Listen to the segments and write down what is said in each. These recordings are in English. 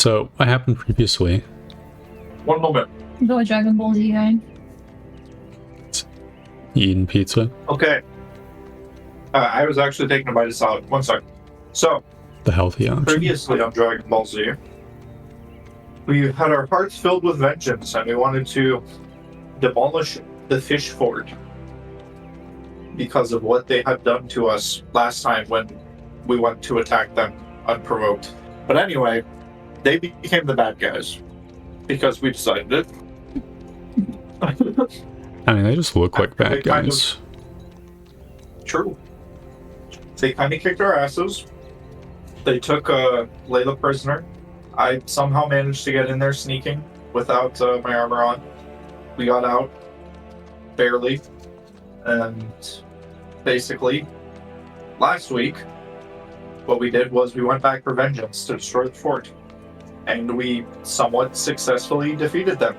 So, what happened previously? One moment. Go a Dragon Ball Z guy. Eating pizza? Okay. I was actually taking a bite of salad. 1 second. So, The healthy option. previously on Dragon Ball Z, we had our hearts filled with vengeance and we wanted to demolish the fish fort because of what they had done to us last time when we went to attack them unprovoked. But anyway, they became the bad guys because we decided it. I mean, they just look like They bad kind guys. True. They kind of kicked our asses. They took Layla prisoner. I somehow managed to get in there sneaking without my armor on. We got out barely. And basically, last week, what we did was we went back for vengeance to destroy the fort. And we somewhat successfully defeated them.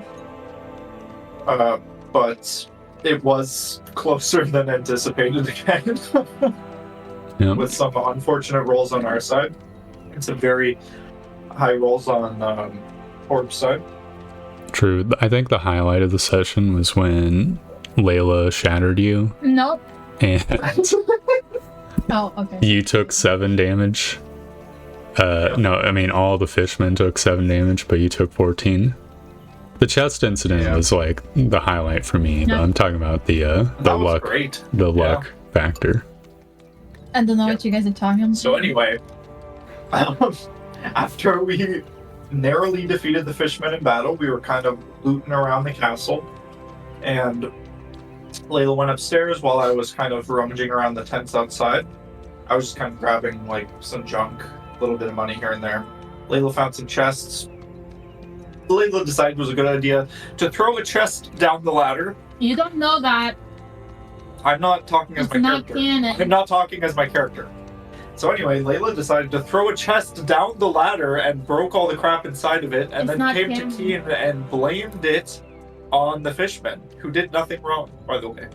But it was closer than anticipated again. Yep. With some unfortunate rolls on our side. And some very high rolls on Orb's side. True. I think the highlight of the session was when Layla shattered you. Nope. And Oh, okay. you took 7 damage. No, I mean, all the fishmen took 7 damage, but you took 14. The chest incident was like the highlight for me, but I'm talking about the luck, great. the luck factor. I don't know what you guys are talking about. So anyway, after we narrowly defeated the fishmen in battle, we were kind of looting around the castle, and Layla went upstairs while I was kind of rummaging around the tents outside. I was just kind of grabbing like some junk, a little bit of money here and there. Layla found some chests. Layla decided it was a good idea to throw a chest down the ladder. You don't know that. I'm not talking as It's my not character. canon. I'm not talking as my character. So anyway, Layla decided to throw a chest down the ladder and broke all the crap inside of it, and It's then not came canon. to Keen and blamed it on the fishmen, who did nothing wrong, by the way.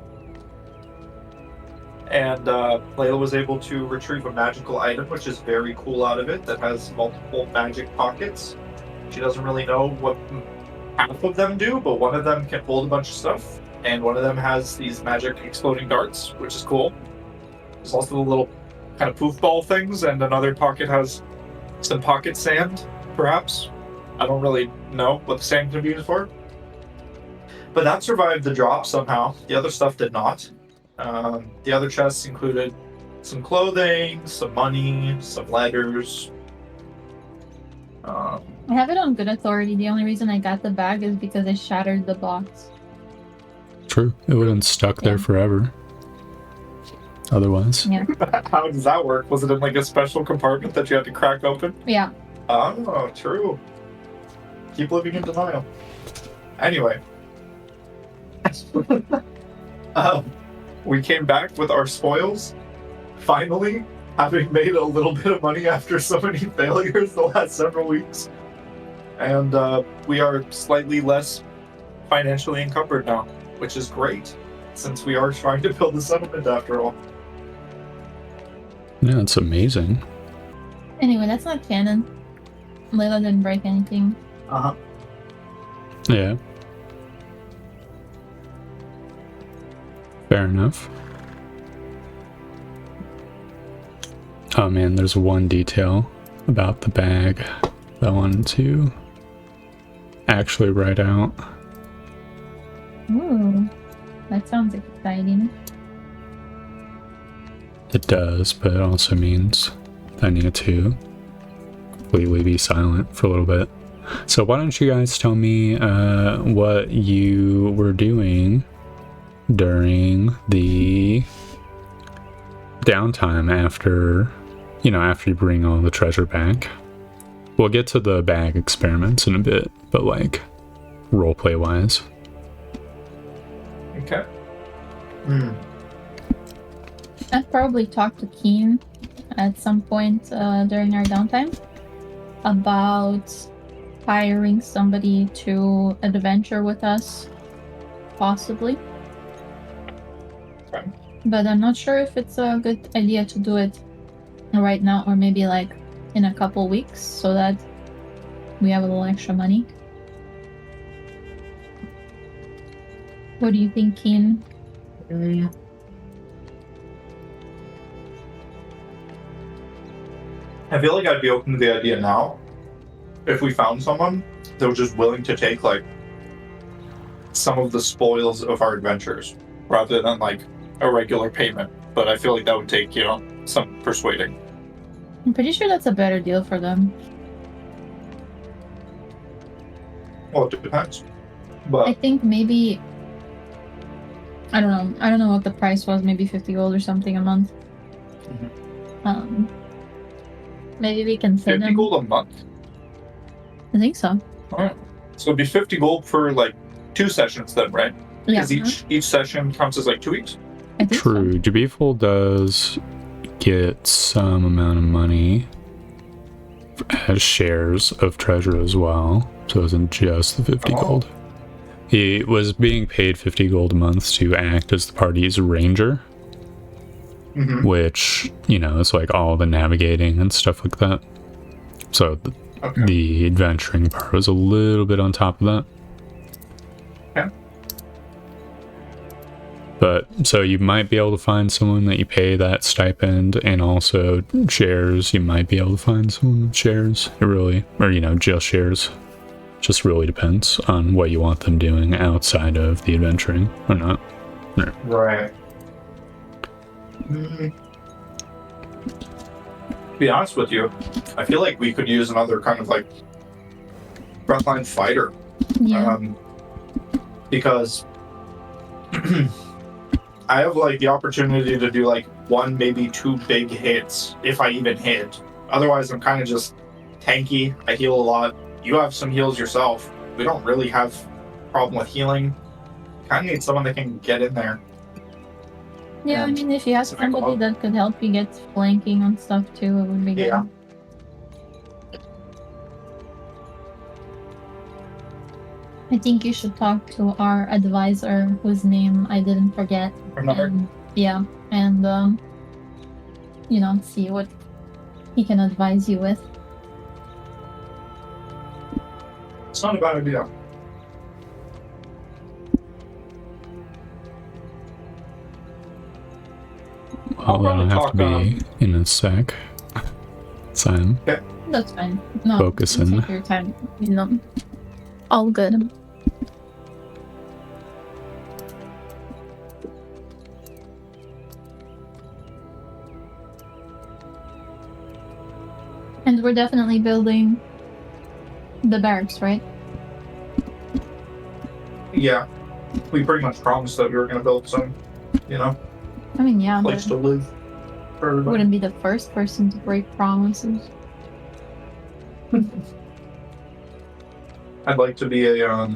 And Layla was able to retrieve a magical item, which is very cool out of it, that has multiple magic pockets. She doesn't really know what half of them do, but one of them can hold a bunch of stuff, and one of them has these magic exploding darts, which is cool. There's also the little kind of poof ball things, and another pocket has some pocket sand, perhaps. I don't really know what the sand can be used for. But that survived the drop somehow. The other stuff did not. The other chests included some clothing, some money, some letters. I have it on good authority. The only reason I got the bag is because I shattered the box. True. It would have been stuck there Yeah. forever. Otherwise. Yeah. How does that work? Was it in like a special compartment that you had to crack open? Yeah. Oh, true. Keep living in denial. Anyway. We came back with our spoils, finally, having made a little bit of money after so many failures the last several weeks. And we are slightly less financially encumbered now, which is great, since we are trying to build a settlement after all. Yeah, it's amazing. Anyway, that's not canon. Layla didn't break anything. Uh-huh. Yeah. Fair enough. Oh man, there's one detail about the bag that I wanted to actually write out. Ooh. That sounds exciting. It does, but it also means I need to completely be silent for a little bit. So why don't you guys tell me what you were doing during the downtime after you bring all the treasure back. We'll get to the bag experiments in a bit, but like roleplay wise. Okay. I've probably talked to Keen at some point during our downtime about hiring somebody to adventure with us, possibly. Okay. But I'm not sure if it's a good idea to do it right now or maybe like in a couple weeks so that we have a little extra money. What do you think, Keen? I feel like I'd be open to the idea now if we found someone that was just willing to take like some of the spoils of our adventures rather than like a regular payment. But I feel like that would take, some persuading. I'm pretty sure that's a better deal for them. Well, it depends. I But think maybe, I don't know. I don't know what the price was. Maybe 50 gold or something a month. Maybe we can send 50 them. gold a month? I think so. Alright. So it'd be 50 gold for like 2 sessions then, right? Yeah. Because each session counts as like 2 weeks? I think True. so. Jabiful does get some amount of money as shares of treasure as well. So it isn't just the 50 gold. He was being paid 50 gold a month to act as the party's ranger, which, is like all the navigating and stuff like that. So the adventuring part was a little bit on top of that. Okay. But so you might be able to find someone that you pay that stipend, and also shares. You might be able to find someone with shares. It really, or just shares. Just really depends on what you want them doing outside of the adventuring or not. Right. To be honest with you, I feel like we could use another kind of like frontline fighter. Yeah. Because I have like the opportunity to do like 1, maybe 2 big hits if I even hit. Otherwise, I'm kind of just tanky. I heal a lot. You have some heals yourself. We don't really have a problem with healing. Kind of need someone that can get in there. Yeah, I mean, if you have somebody that could help you get flanking on stuff too, it would be good. Yeah. I think you should talk to our advisor, whose name I didn't forget. And see what he can advise you with. It's not a bad idea. Well, that'll have to be in a sec. Sam. That's fine. No, Focusing. take your time. All good. And we're definitely building the barracks, right? Yeah. We pretty much promised that we were going to build some, I mean, yeah, place to live for everybody. wouldn't be the first person to break promises. I'd like to be a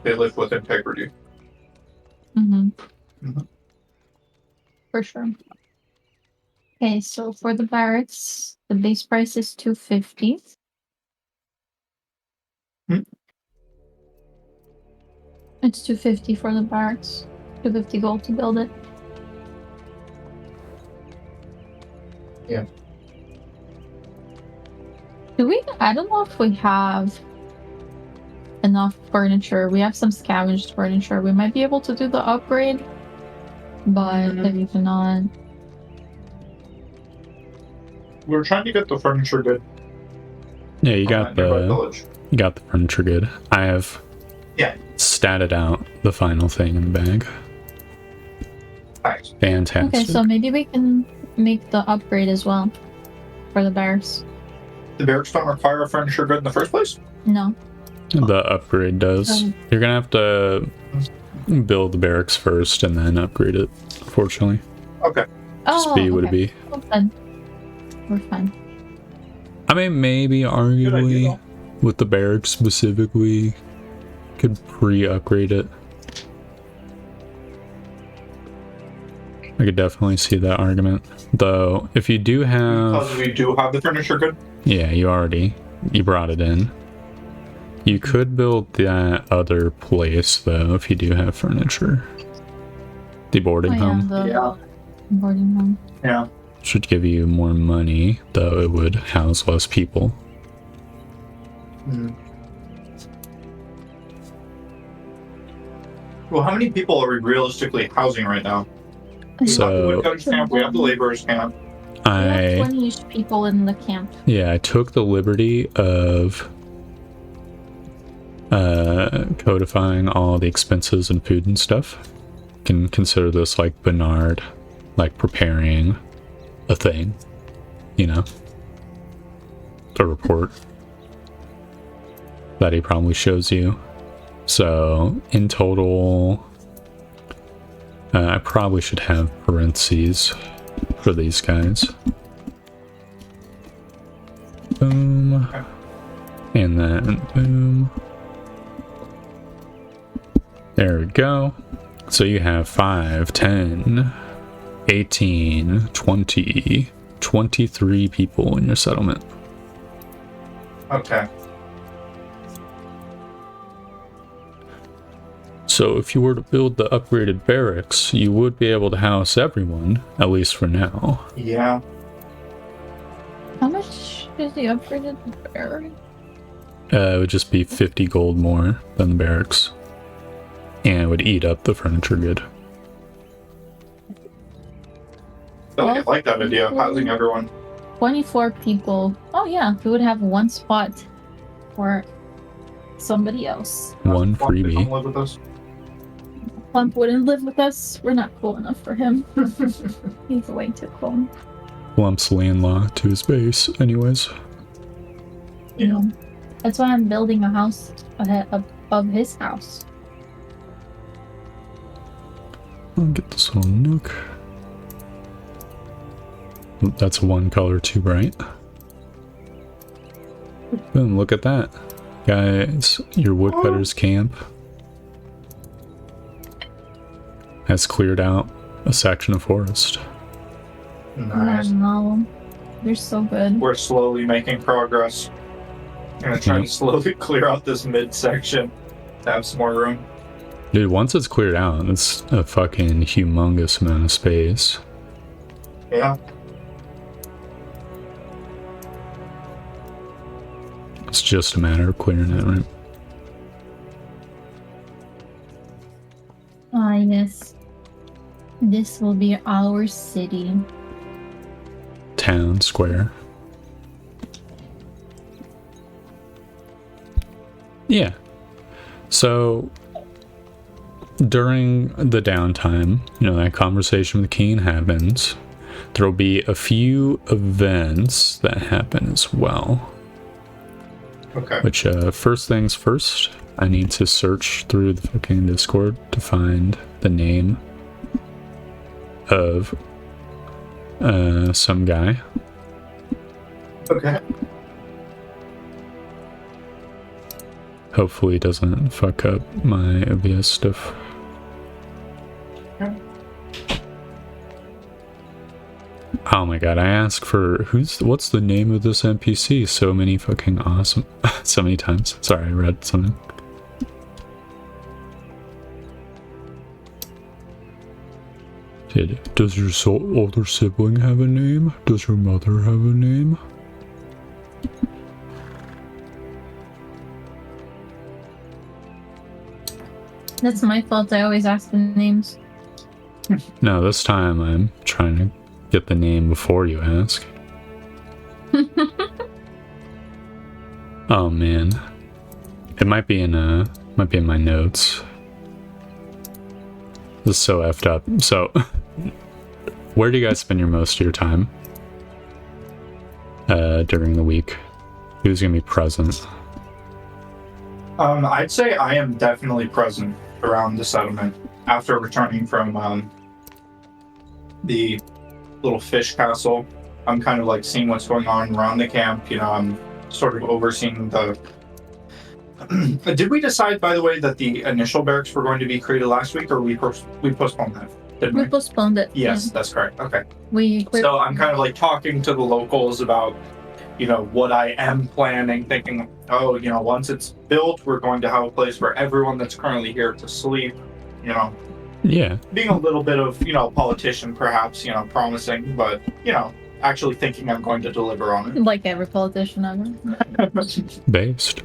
bailiff with integrity. For sure. Okay, so for the barracks, the base price is 250. It's 250 for the barracks. 250 gold to build it. Yeah. I don't know if we have enough furniture. We have some scavenged furniture. We might be able to do the upgrade, but if not... We're trying to get the furniture good. Yeah, you got the furniture good. I have statted out the final thing in the bag. Nice. Fantastic. Okay, so maybe we can make the upgrade as well for the barracks. The barracks don't require a furniture good in the first place? No. The upgrade does. You're gonna have to build the barracks first and then upgrade it, fortunately. Okay. Just be what it be. Well, then we're fine. I mean, maybe arguably with the barracks specifically, could pre-upgrade it. I could definitely see that argument. Though, if you do have... Because we do have the furniture good? Yeah, you brought it in. You could build that other place, though, if you do have furniture. The boarding home. Boarding home. Yeah. Should give you more money, though it would house less people. Well, how many people are we realistically housing right now? We have the So- woodcutters camp, we have the laborers camp. We have 20-ish people in the camp. Yeah, I took the liberty of codifying all the expenses and food and stuff. Can consider this like Bernard, like preparing a thing, you know, a report that he probably shows you. So in total, I probably should have parentheses for these guys. Boom. And then boom. There we go. So you have 5, 10, 18, 20, 23 people in your settlement. Okay. So if you were to build the upgraded barracks, you would be able to house everyone, at least for now. Yeah. How much is the upgraded barrack? It would just be 50 gold more than the barracks. And it would eat up the furniture good. I like that idea of housing everyone. 24 people. Oh yeah, we would have one spot for somebody else. One Plump to come freebie. live with us. Plump wouldn't live with us. We're not cool enough for him. He's way too cool. Lump's landlocked to his base, anyways. Yeah. That's why I'm building a house above his house. I'll get this little nook. That's one color too bright. Boom, look at that. Guys, your woodcutter's camp has cleared out a section of forest. Nice. No, they're so good. We're slowly making progress. I'm gonna try to slowly clear out this midsection to have some more room. Dude, once it's cleared out, it's a fucking humongous amount of space. Yeah. It's just a matter of clearing it, right? Ah, yes. This will be our city. Town square. Yeah. So during the downtime, that conversation with the king happens. There'll be a few events that happen as well. Okay. Which, first things first, I need to search through the fucking Discord to find the name of some guy. Okay. Hopefully it doesn't fuck up my obvious stuff. Okay. Oh my god, I asked for what's the name of this NPC so many fucking awesome so many times. Sorry, I read something. Does your older sibling have a name? Does your mother have a name? That's my fault. I always ask the names. No, this time I'm trying to get the name before you ask. Oh man, it might be in my notes. This is so effed up. So, where do you guys spend most of your time during the week? Who's gonna be present? I'd say I am definitely present around the settlement after returning from the little fish castle. I'm kind of like seeing what's going on around the camp. I'm sort of overseeing the. Did we decide, by the way, that the initial barracks were going to be created last week, or we postponed that? Didn't we? We postponed it. Yes, Yeah. that's correct. Okay. We So I'm kind of like talking to the locals about, what I am planning, thinking, once it's built, we're going to have a place for everyone that's currently here to sleep. Yeah. Being a little bit of, politician perhaps, promising, but, actually thinking I'm going to deliver on like every politician ever. Based.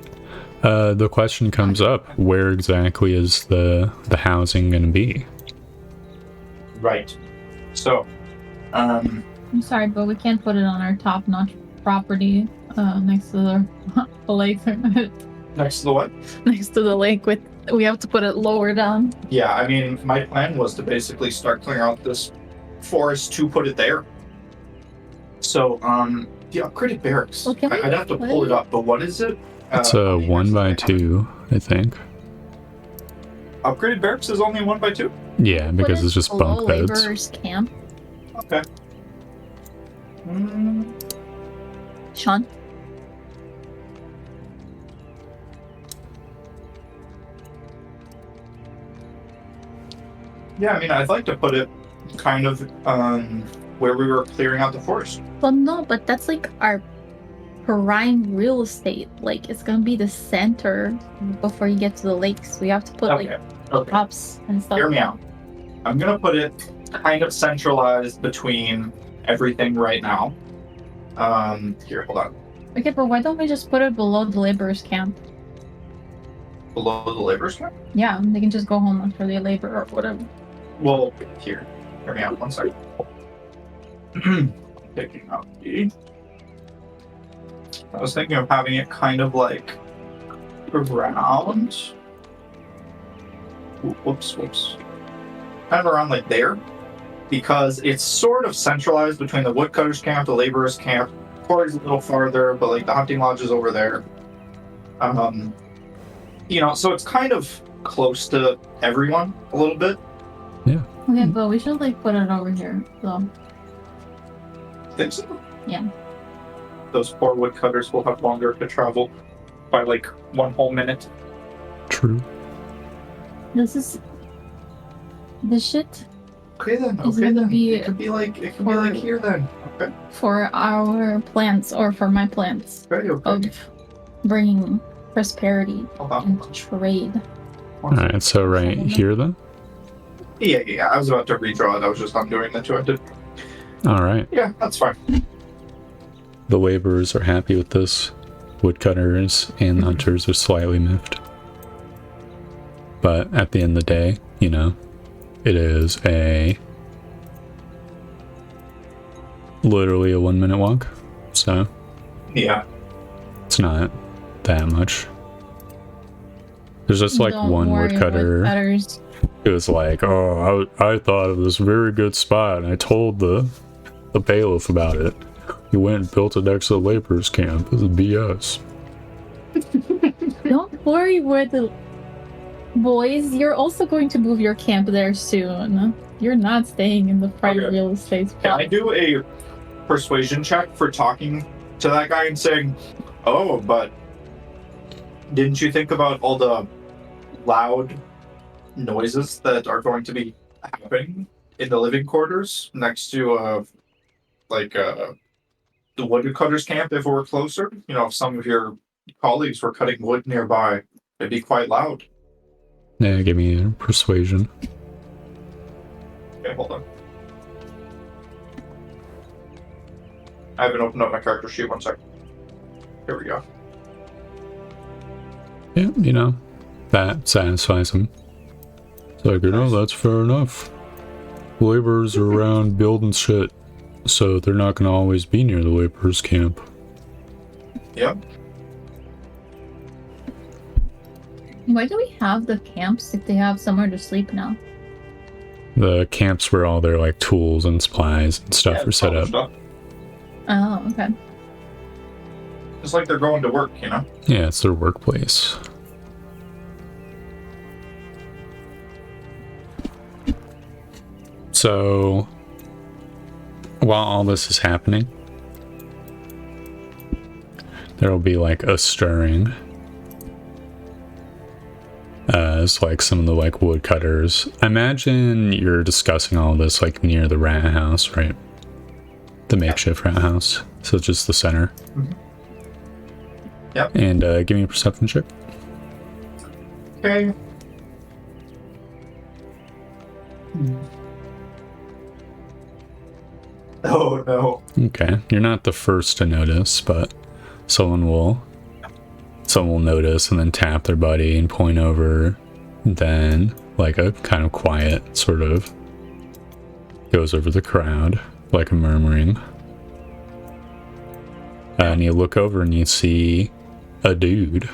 The question comes up, where exactly is the housing going to be? Right. So, I'm sorry, but we can't put it on our top-notch property next to the lake. next to the what? Next to the lake, we have to put it lower down. Yeah, I mean, my plan was to basically start clearing out this forest to put it there. So, the upgraded barracks. Well, can we I'd have to pull it up, but what is it? It's a 1x2, I think. Upgraded barracks is only 1x2? Yeah, because it's just below bunk beds. laborers camp. Okay. Sean? Yeah, I mean, I'd like to put it kind of where we were clearing out the forest. Well, no, but that's like our prime real estate. Like, it's gonna be the center before you get to the lakes. We have to put like props and stuff. Hear me out. I'm gonna put it kind of centralized between everything right now. Here, hold on. Okay, but why don't we just put it below the laborers camp? Below the laborers camp? Yeah, they can just go home after they labor or whatever. Well, here. Hear me out 1 second. Picking up the... I was thinking of having it kind of like around... Whoops. Kind of around like there. Because it's sort of centralized between the woodcutters camp, the laborers camp. Quarry's a little farther, but like the hunting lodge is over there. You know, so it's kind of close to everyone a little bit. Yeah. Okay, but we should like put it over here, so. Think so? Yeah. Those poor woodcutters will have longer to travel by like 1 whole minute. True. This shit Okay then. Is it gonna be it could be like here then. Okay. for our plants or for my plants Okay. of bringing prosperity Hold on. and trade. Alright, so right here then? Yeah. I was about to redraw it. I was just undoing the two I did. Alright. Yeah, that's fine. The laborers are happy with this. Woodcutters and the hunters are slightly miffed. But at the end of the day, you know, it is literally a 1 minute walk. So Yeah. it's not that much. There's just like Don't one worry, woodcutter. woodcutters. It was like, oh, I thought of this very good spot, and I told the bailiff about it. He went and built it next to the laborers camp. This is BS. Don't worry, we're the boys. You're also going to move your camp there soon. You're not staying in the private Okay. real estate. Can I do a persuasion check for talking to that guy and saying, oh, but didn't you think about all the loud noises that are going to be happening in the living quarters next to the woodcutters camp if we're closer? You know, if some of your colleagues were cutting wood nearby, it'd be quite loud. Yeah, give me a persuasion. Okay, hold on. I haven't opened up my character sheet. 1 second. Here we go. Yeah, you know, that satisfies him. It's like, you know, that's fair enough. Laborers are around building shit, so they're not going to always be near the laborers camp. Yep. Why do we have the camps if they have somewhere to sleep now? The camps where all their like tools and supplies and stuff are set up. Stuff. Oh, okay. It's like they're going to work, you know? Yeah, it's their workplace. So, while all this is happening, there will be like a stirring. It's like some of the like woodcutters. Imagine you're discussing all this like near the rat house, right? The makeshift rat house. So just the center. Mm-hmm. Yep. And give me a perception check. Okay. Oh no. Okay, you're not the first to notice, but someone will someone will notice and then tap their buddy and point over. Then, like a kind of quiet sort of goes over the crowd, like a murmuring. And you look over and you see a dude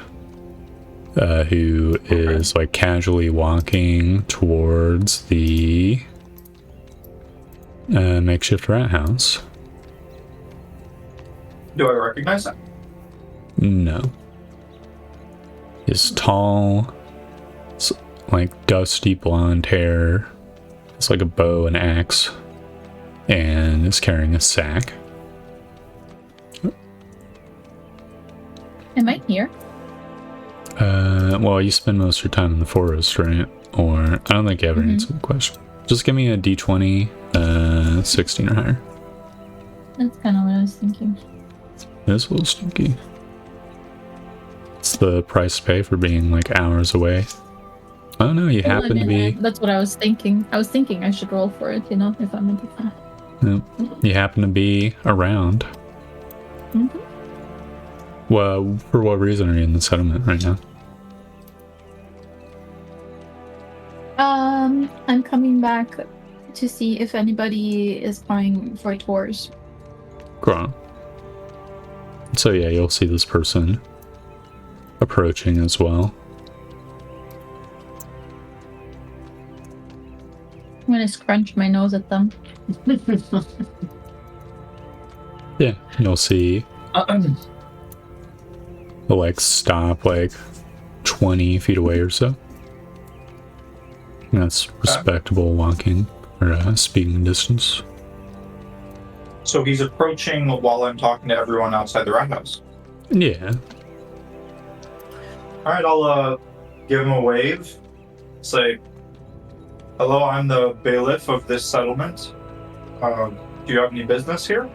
who is like casually walking towards the makeshift rat house. Do I recognize him? No. He's tall, like dusty blonde hair. It's like a bow and axe, and is carrying a sack. Am I here? Well, you spend most of your time in the forest, right? Or I don't think you ever answered the question. Just give me a d20, 16 or higher. That's kind of what I was thinking. It's a little stinky. It's the price to pay for being like hours away. Oh no, you happen to be. That's what I was thinking. I was thinking I should roll for it, you know, if I'm in the No, you happen to be around. Well, for what reason are you in the settlement right now? I'm coming back to see if anybody is going for tours. Grant. So yeah, you'll see this person approaching as well. I'm gonna scrunch my nose at them. Yeah, you'll see. They'll like stop like 20 feet away or so. And that's respectable walking or speaking distance. So he's approaching while I'm talking to everyone outside the rat house. Yeah. Alright, I'll give him a wave. Say, hello, I'm the bailiff of this settlement. Do you have any business here?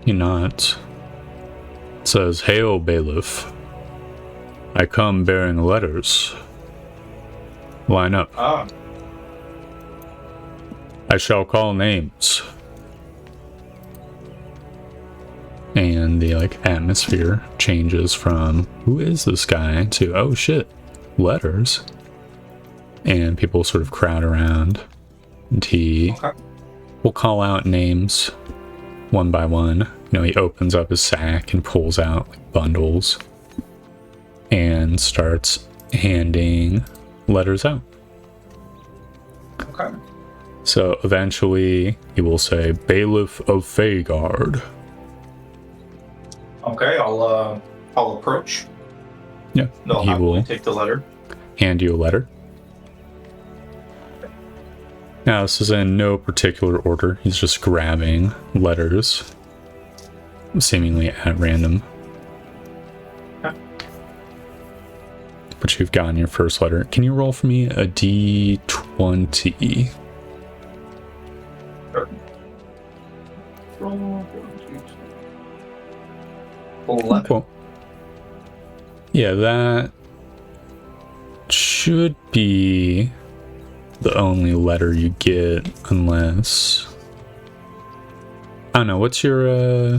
He nods. It says, "Hail, bailiff. I come bearing letters. Line up. Ah, I shall call names." And the like atmosphere changes from "who is this guy" to "oh shit, letters." And people sort of crowd around, and he will call out names one by one. You know, he opens up his sack and pulls out like bundles and starts handing letters out. okay. So eventually he will say, "Bailiff of Fagard." Okay, I'll approach. Yeah, They'll he happily will take the letter. hand you a letter. Now, this is in no particular order. He's just grabbing letters, seemingly at random. Okay. But you've gotten your first letter. Can you roll for me a d20? Sure. 11. Cool. Yeah, that should be the only letter you get, unless... I don't know, what's your,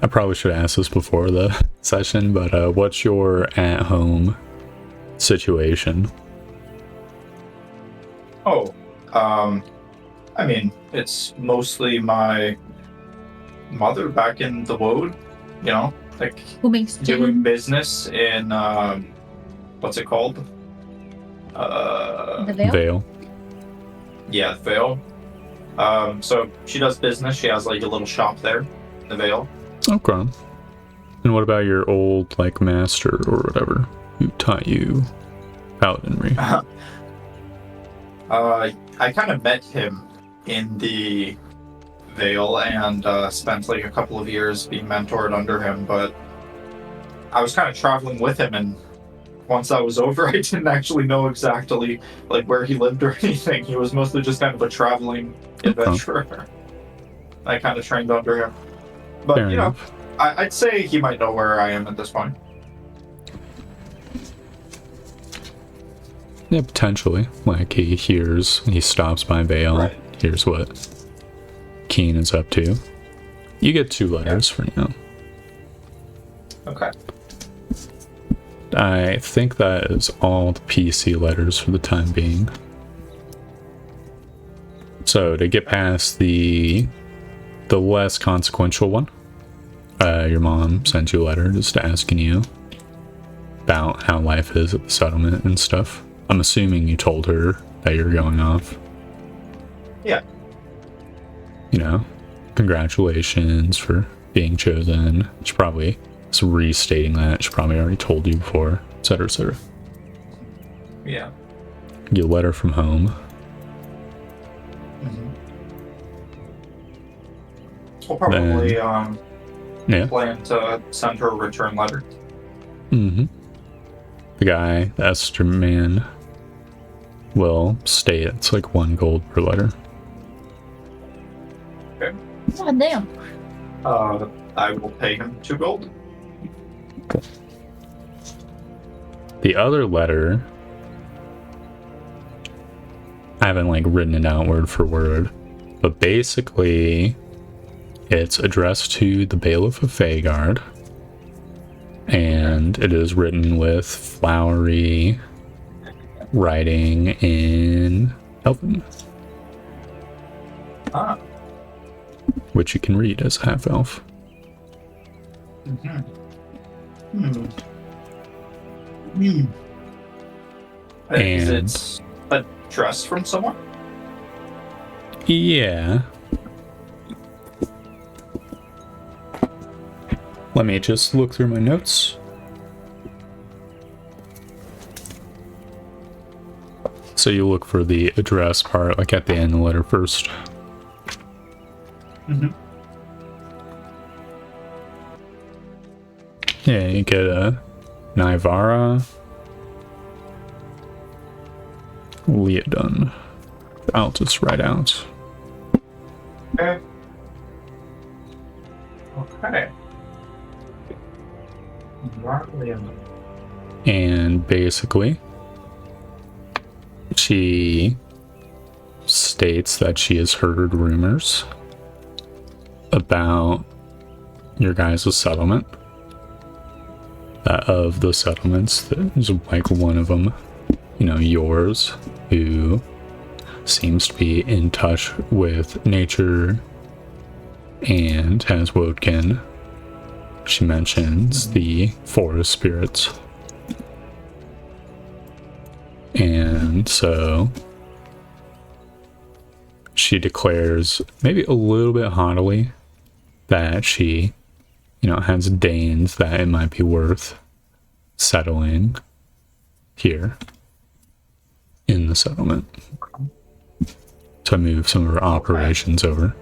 I probably should ask this before the session, but what's your at-home situation? Oh, I mean, it's mostly my mother back in the wood, you know, like Who makes doing gin? business in, what's it called? The veil? Vale. Yeah, Vale. So she does business. She has like a little shop there in the Vale. Okay. And what about your old, like, master or whatever who taught you paladinry? I kind of met him in the Vale and spent like a couple of years being mentored under him, but I was kind of traveling with him, and once that was over, I didn't actually know exactly like where he lived or anything. He was mostly just kind of a traveling adventurer. I kind of trained under him, but Fair you know, enough. I'd say he might know where I am at this point. Yeah, potentially. Like, he stops by Vale, Right. hears what Keen is up to. You get 2 letters for now. Okay. I think that is all the PC letters for the time being. So to get past the less consequential one, your mom sent you a letter just asking you about how life is at the settlement and stuff. I'm assuming you told her that you're going off. Yeah. You know, congratulations for being chosen. She probably is restating that. She probably already told you before, etc., etc. Yeah. Get a letter from home. Mm-hmm. We'll probably Yeah. plan to send her a return letter. Mm-hmm. The guy, the Esther man, will state it's like 1 gold per letter. Okay. God damn. I will pay him 2 gold. The other letter, I haven't like written it out word for word, but basically it's addressed to the Bailiff of Fagard, and it is written with flowery writing in Elven, which you can read as half-elf. Is it a dress from someone? Yeah. Let me just look through my notes. So you look for the address part, like at the end of the letter first. Mm-hmm. Yeah, you get a Naivara Leodun. I'll just write out. Okay. Okay. And basically, she states that she has heard rumors about your guys' settlement. Of the settlements, there's like one of them, you know, yours, who seems to be in touch with nature and has Wodekin. She mentions the forest spirits. And so she declares, maybe a little bit haughtily, that she, you know, has deigned that it might be worth settling here in the settlement to move some of her operations over.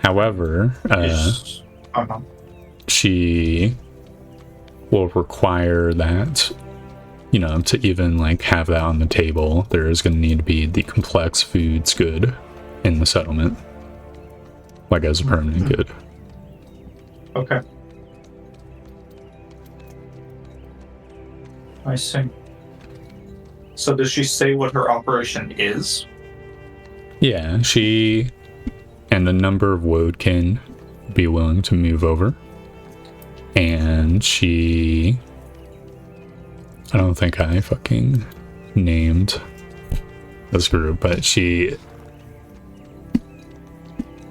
However, she will require that, you know, to even like have that on the table, there is going to need to be the complex foods good in the settlement, like as a permanent good. Okay. I see. So does she say what her operation is? Yeah, she and a number of Wodekin be willing to move over. And she... I don't think I fucking named this group, but she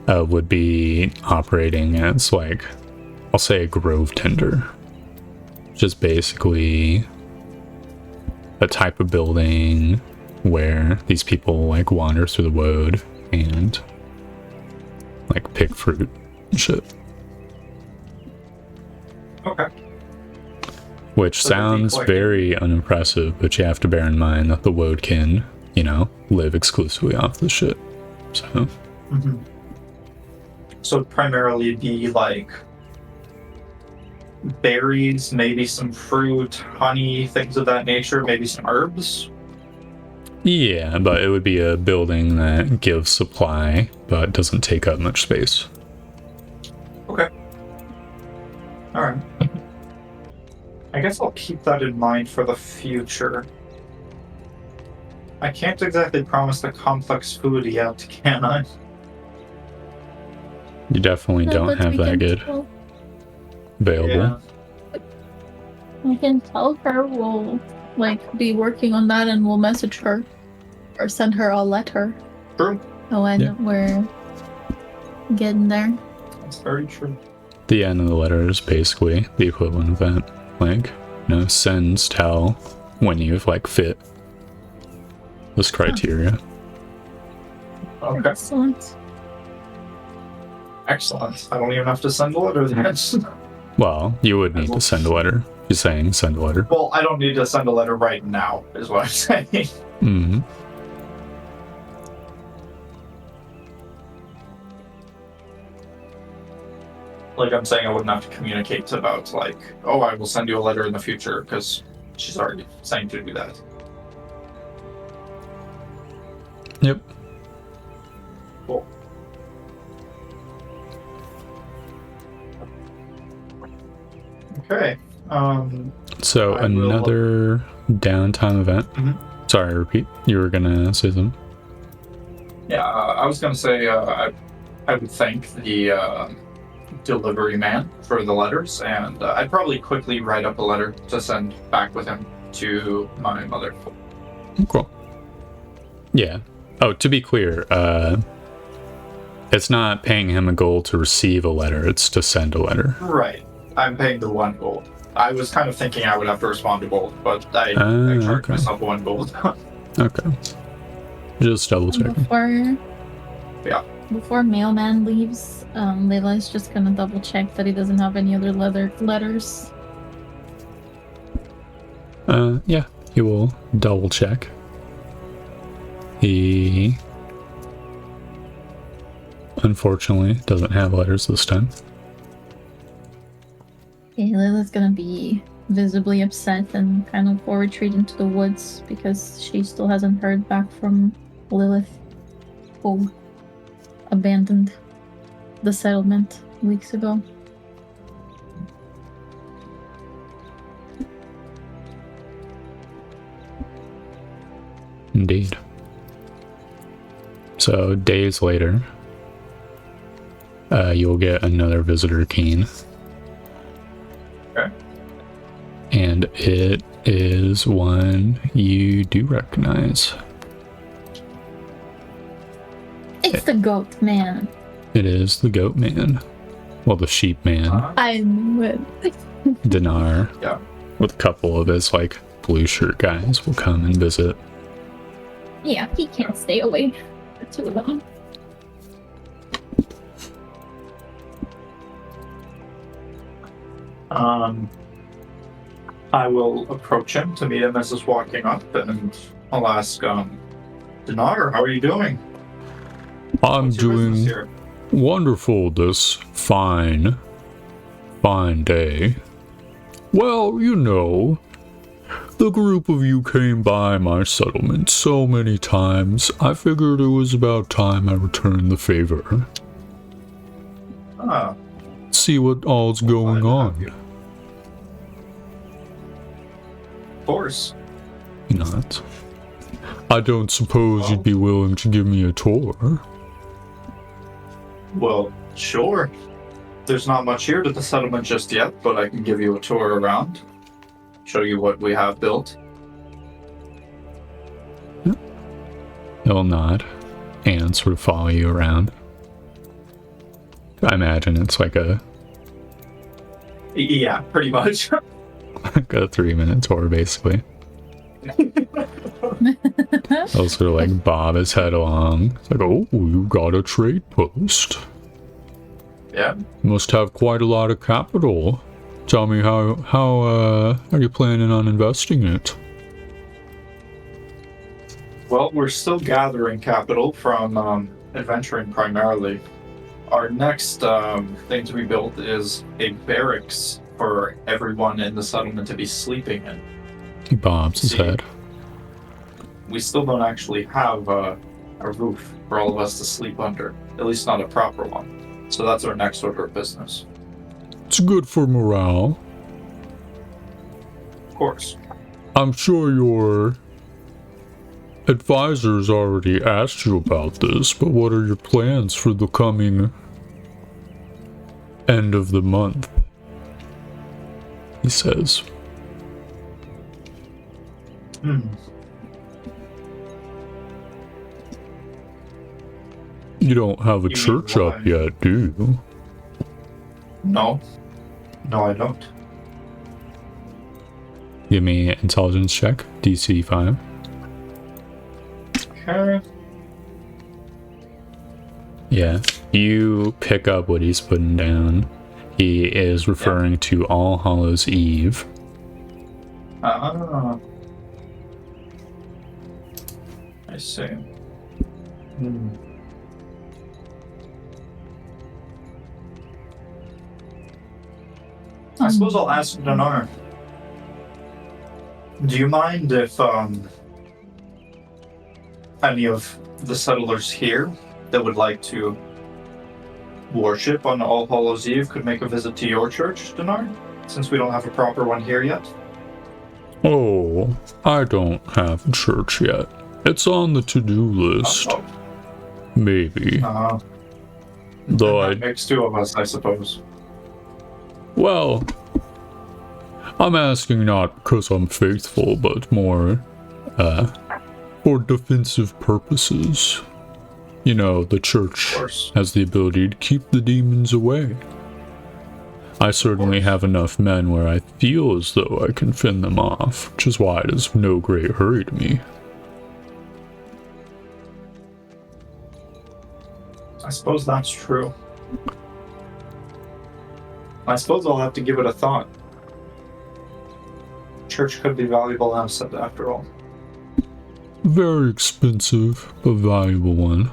would be operating as, like, I'll say a grove tender. Just basically a type of building where these people like wander through the woad and like pick fruit and shit. Okay. Which sounds very unimpressive, but you have to bear in mind that the Wodekin, you know, live exclusively off this shit. So. Mm-hmm. So it'd primarily be like berries, maybe some fruit, honey, things of that nature, maybe some herbs. Yeah, but it would be a building that gives supply, but doesn't take up much space. Okay. Alright. I guess I'll keep that in mind for the future. I can't exactly promise the complex food yet, can I? You definitely don't have that good available. Yeah. I can tell her we'll be working on that, and we'll message her or send her a letter. True. When we're getting there. That's very true. The end of the letter is basically the equivalent of that. Like, sends tell when you've fit this criteria. Okay. Excellent. Excellent. I don't even have to send a letter then. Well, you would need to send a letter. You're saying send a letter. Well, I don't need to send a letter right now, is what I'm saying. Mm-hmm. I'm saying I wouldn't have to communicate about, oh, I will send you a letter in the future, because she's already saying to do that. Yep. Cool. Okay. So another downtime event. Mhm. Sorry, repeat. You were gonna say something? Yeah, I was gonna say I would thank the delivery man for the letters, and I'd probably quickly write up a letter to send back with him to my mother. Cool. Yeah. Oh, to be clear, it's not paying him a gold to receive a letter, it's to send a letter. Right. I'm paying the 1 gold. I was kind of thinking I would have to respond to both, but I charged myself 1 gold. Okay. Just double checking. Before mailman leaves, Layla is just gonna double check that he doesn't have any other letters. Yeah, he will double check. He unfortunately doesn't have letters this time. Okay, Layla's gonna be visibly upset and kind of go retreat into the woods because she still hasn't heard back from Lilith, who abandoned the settlement weeks ago. Indeed. So days later, you'll get another visitor keen. Okay. And it is one you do recognize. It's the goat man. It is the goat man. Well, the sheep man. I knew it. Dinar. Yeah. With a couple of his blue shirt guys will come and visit. Yeah, he can't stay away for too long. I will approach him to meet him as he's walking up, and I'll ask, Dinar, how are you doing? I'm What's your business doing here? wonderful this fine day. Well, the group of you came by my settlement so many times, I figured it was about time I returned the favor. Ah, See what all's going on. of course. Not. I don't suppose you'd be willing to give me a tour. Well, sure. There's not much here to the settlement just yet, but I can give you a tour around. Show you what we have built. He'll nod and sort of follow you around. I imagine it's Yeah, pretty much. a 3-minute tour, basically. He'll sort of bob his head along. It's oh, you got a trade post. Yeah. Must have quite a lot of capital. Tell me how are you planning on investing it? Well, we're still gathering capital from adventuring primarily. Our next thing to be built is a barracks for everyone in the settlement to be sleeping in. He bobs his head. We still don't actually have a roof for all of us to sleep under, at least not a proper one. So that's our next order of business. It's good for morale. Of course. I'm sure your advisors already asked you about this, but what are your plans for the coming end of the month? He says. You don't have a You mean church up why? yet, do you? No. No, I don't. Give me an intelligence check, DC 5. Okay. Yeah, you pick up what he's putting down. He is referring to All Hallows Eve. Ah. I see. I suppose I'll ask Dinar. Do you mind if any of the settlers here that would like to worship on All Hallows Eve could make a visit to your church, Dinar? Since we don't have a proper one here yet? Oh, I don't have a church yet. It's on the to-do list. Oh. Maybe. Though that makes two of us, I suppose. Well, I'm asking not because I'm faithful, but more, for defensive purposes. You know, the church has the ability to keep the demons away. I certainly have enough men where I feel as though I can fend them off, which is why it is no great hurry to me. I suppose that's true. I suppose I'll have to give it a thought. Church could be valuable asset after all. Very expensive, but valuable one.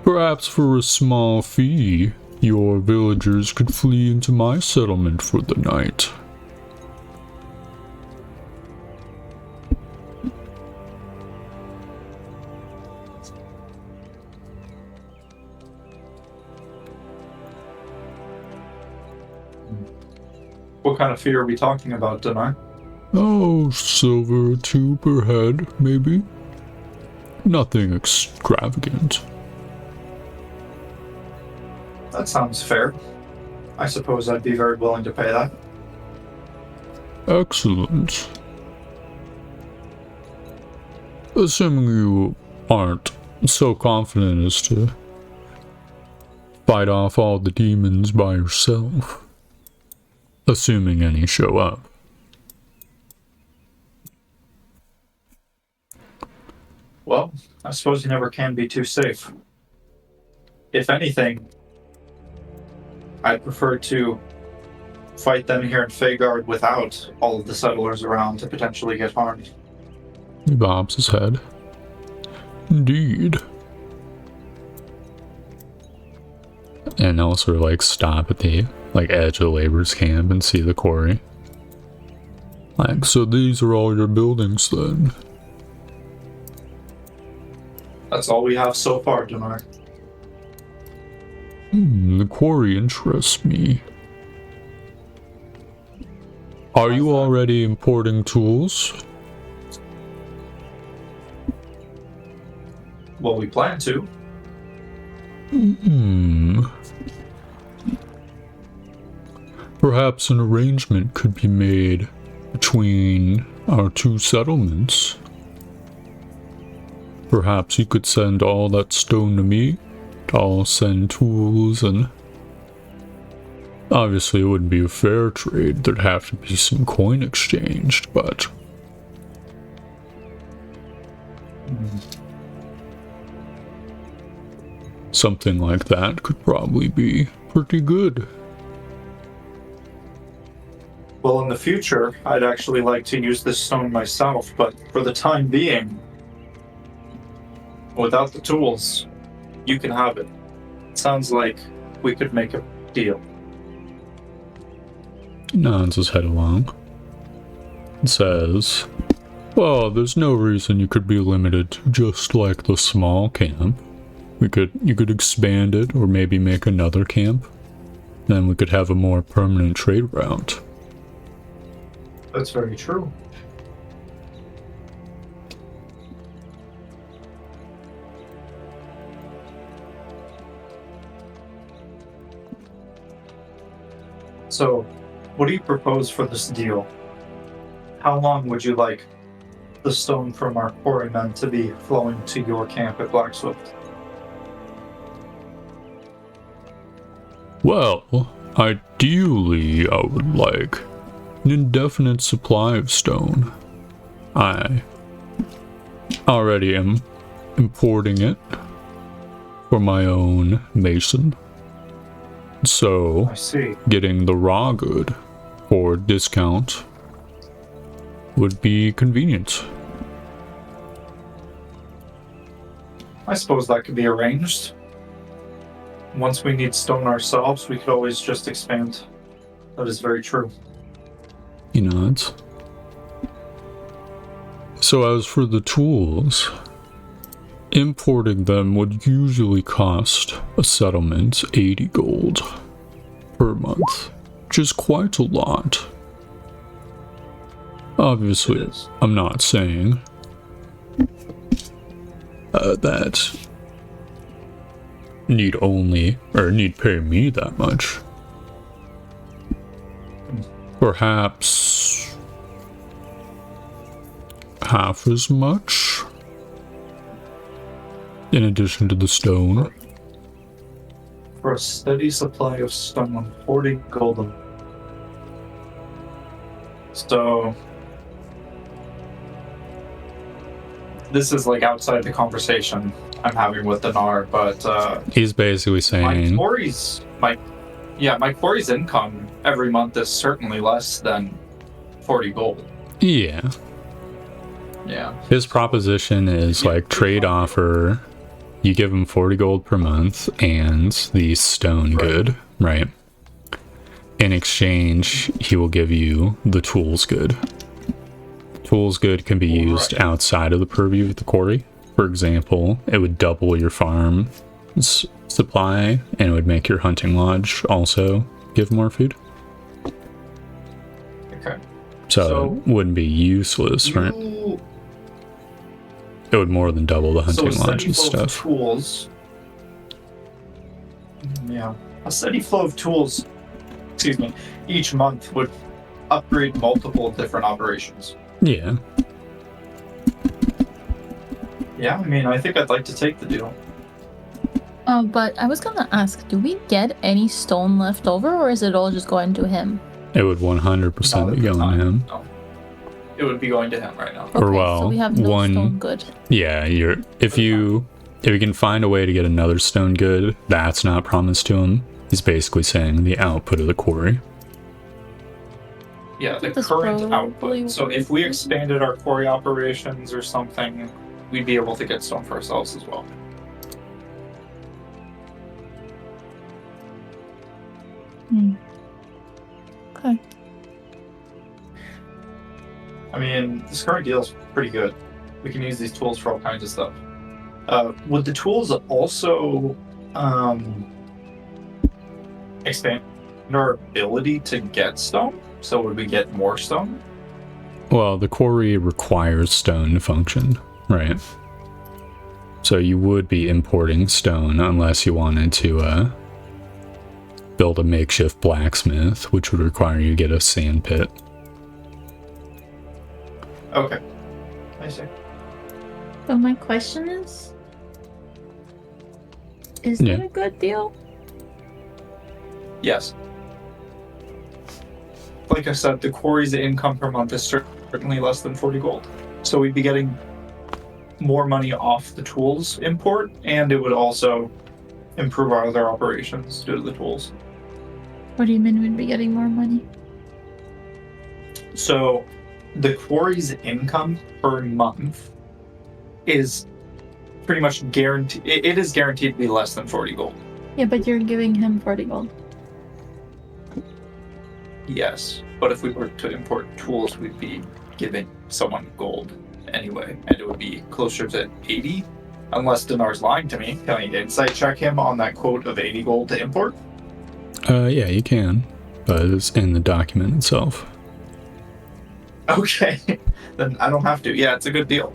Perhaps for a small fee, your villagers could flee into my settlement for the night. What kind of fee are we talking about, Dinar? Oh, silver 2 per head, maybe? Nothing extravagant. That sounds fair. I suppose I'd be very willing to pay that. Excellent. Assuming you aren't so confident as to fight off all the demons by yourself. Assuming any show up. Well, I suppose you never can be too safe. If anything, I'd prefer to fight them here in Fagard without all of the settlers around to potentially get harmed. He bobs his head. Indeed. And I'll sort of like stop at the edge of the laborers' camp and see the quarry. Like, so these are all your buildings then? That's all we have so far, Dinar. The quarry interests me. Are you already importing tools? Well, we plan to. Perhaps an arrangement could be made between our two settlements. Perhaps you could send all that stone to me. I'll send tools, and obviously it wouldn't be a fair trade. There'd have to be some coin exchanged, but something like that could probably be pretty good. Well, in the future, I'd actually like to use this stone myself, but for the time being, without the tools, you can have it. Sounds like we could make a deal. Nods his head along. And says, well, there's no reason you could be limited to just like the small camp. You could expand it or maybe make another camp. Then we could have a more permanent trade route. That's very true. So, what do you propose for this deal? How long would you like the stone from our quarrymen to be flowing to your camp at Blackswift? Well, ideally, I would like an indefinite supply of stone. I already am importing it for my own mason. So, I see. getting the raw good for discount would be convenient. I suppose that could be arranged. Once we need stone ourselves, we could always just expand. That is very true. You know, it's... So as for the tools, importing them would usually cost a settlement 80 gold per month, which is quite a lot. Obviously, I'm not saying that need pay me that much. Perhaps half as much in addition to the stone. For a steady supply of stone, 40 gold. So this is like outside the conversation I'm having with Dinar, but He's basically my saying quarry's income every month is certainly less than 40 gold. yeah. Yeah. His proposition is like trade offer. You give him 40 gold per month and the stone good, right? In exchange, he will give you the tools good. Tools good can be used outside of the purview of the quarry. For example, it would double your farm supply and it would make your hunting lodge also give more food. Okay. So it wouldn't be useless, right? It would more than double the hunting lodge and stuff. Tools. Yeah. A steady flow of tools, each month would upgrade multiple different operations. Yeah. Yeah, I mean, I think I'd like to take the deal. But I was gonna ask, do we get any stone left over, or is it all just going to him? It would 100% be going to him. No. It would be going to him right now. Okay, Or well, so we have no stone good. Yeah, if you can find a way to get another stone good, that's not promised to him. He's basically saying the output of the quarry. Yeah, the That's current probably output. So if we expanded our quarry operations or something, we'd be able to get stone for ourselves as well. Okay. I mean, this current deal is pretty good. We can use these tools for all kinds of stuff. Would the tools also expand our ability to get stone? So would we get more stone? Well, the quarry requires stone to function, right? So you would be importing stone unless you wanted to build a makeshift blacksmith, which would require you to get a sand pit. Okay. I see. But my question is that a good deal? Yes. Like I said, the quarry's income per month is certainly less than 40 gold. So we'd be getting more money off the tools import, and it would also improve our other operations due to the tools. What do you mean we'd be getting more money? So the quarry's income per month is pretty much guaranteed. It is guaranteed to be less than 40 gold. Yeah, but you're giving him 40 gold. Yes, but if we were to import tools, we'd be giving someone gold anyway, and it would be closer to 80, unless Dinar's lying to me. Can I insight check him on that quote of 80 gold to import? Yeah, you can, but it's in the document itself. Okay, then I don't have to. Yeah, it's a good deal.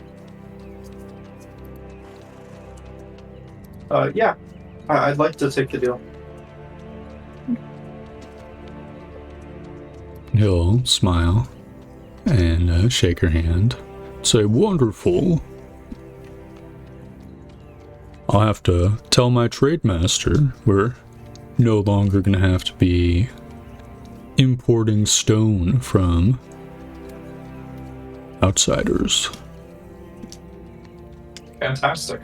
Yeah, I'd like to take the deal. He'll smile and shake her hand. Say, wonderful. I'll have to tell my trade master we're no longer going to have to be importing stone from outsiders. Fantastic.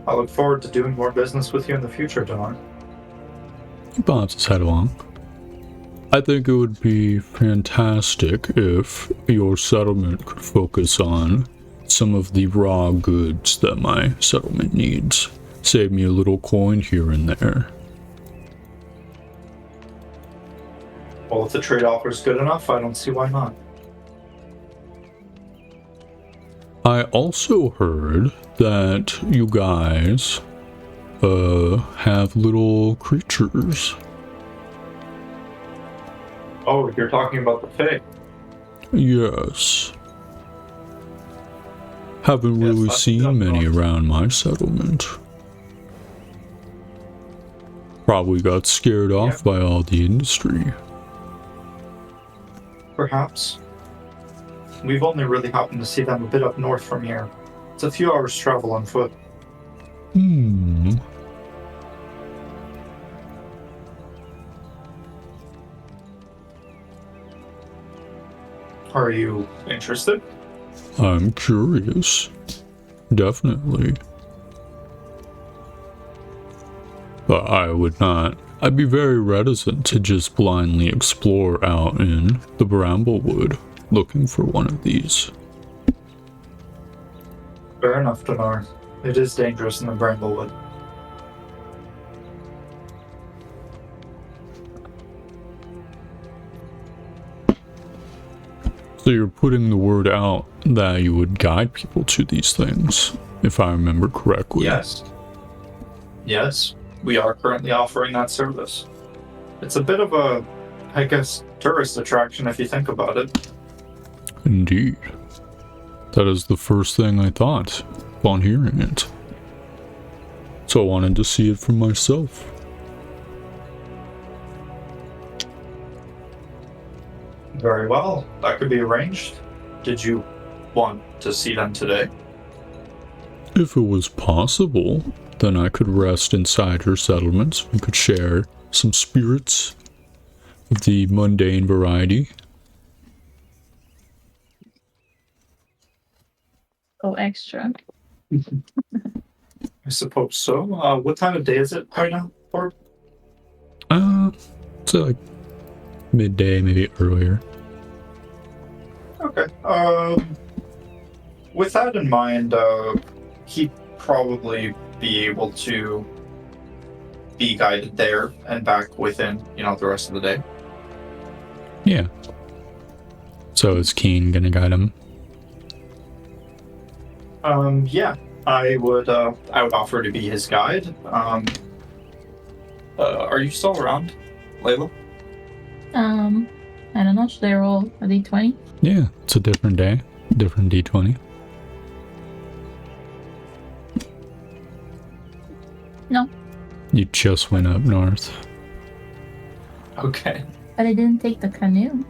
I look forward to doing more business with you in the future, Dinar. He bobbs his head along. I think it would be fantastic if your settlement could focus on some of the raw goods that my settlement needs. Save me a little coin here and there. Well, if the trade offer is good enough, I don't see why not. I also heard that you guys have little creatures. Oh, you're talking about the Fae. Yes. Haven't really that's seen many north. around my settlement. Probably got scared off by all the industry. Perhaps. We've only really happened to see them a bit up north from here. It's a few hours' travel on foot. Are you interested? I'm curious. Definitely. But I would not. I'd be very reticent to just blindly explore out in the Bramblewood looking for one of these. Fair enough, Dinar. It is dangerous in the Bramblewood. So you're putting the word out that you would guide people to these things, if I remember correctly. Yes. Yes, we are currently offering that service. It's a bit of a, I guess, tourist attraction if you think about it. Indeed. That is the first thing I thought upon hearing it. So I wanted to see it for myself. Very well, that could be arranged. Did you want to see them today? If it was possible, then I could rest inside your settlements. We could share some spirits of the mundane variety. Oh, extra. I suppose so. What time of day is it right now, Barb? So like midday, maybe earlier. Okay. With that in mind, he'd probably be able to be guided there and back within, the rest of the day. Yeah. So is Keen gonna guide him? Yeah. I would offer to be his guide. Are you still around, Layla? I don't know. Should I roll a d20? Yeah, it's a different day, different D20. No. You just went up north. Okay. But I didn't take the canoe.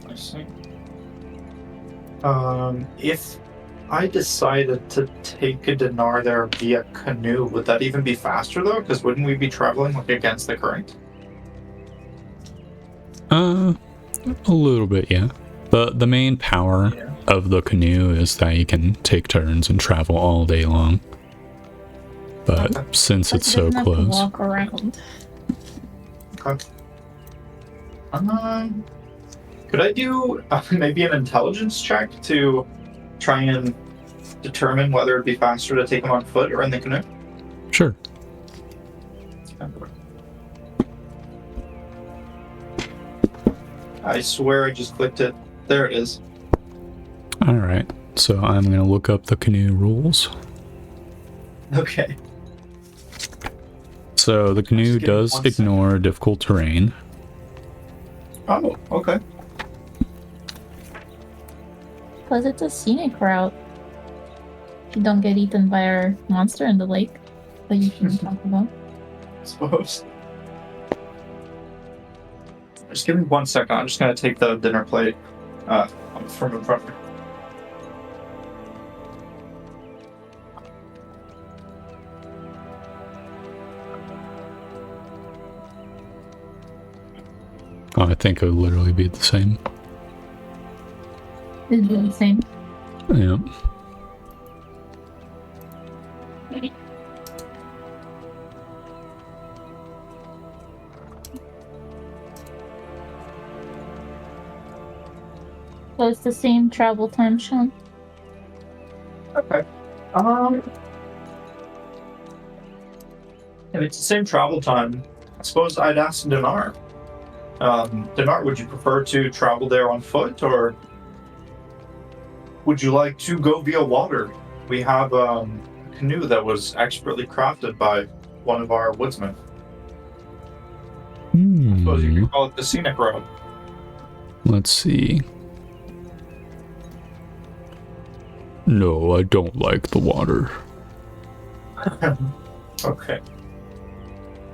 I see. If I decided to take a dinar there via canoe, would that even be faster though? Because wouldn't we be traveling against the current? A little bit, yeah. The main power of the canoe is that you can take turns and travel all day long. But since it's so Have close, to walk around. Okay. Could I do maybe an intelligence check to try and determine whether it'd be faster to take him on foot or in the canoe? sure. I swear I just clicked it. There it is. All right. So I'm gonna look up the canoe rules. Okay. So the canoe give me does 1 second. ignore difficult terrain. Oh, okay. Plus, it's a scenic route. You don't get eaten by our monster in the lake that you can talk about. I suppose. Just give me 1 second. I'm just gonna take the dinner plate from in front of me. Oh, I think it would literally be the same. It'd be the same. Yeah. So it's the same travel time, Sean. Okay. If it's the same travel time, I suppose I'd ask Dinar. Dinar, would you prefer to travel there on foot, or would you like to go via water? We have a canoe that was expertly crafted by one of our woodsmen. I suppose you could call it the scenic road. Let's see. No, I don't like the water. Okay.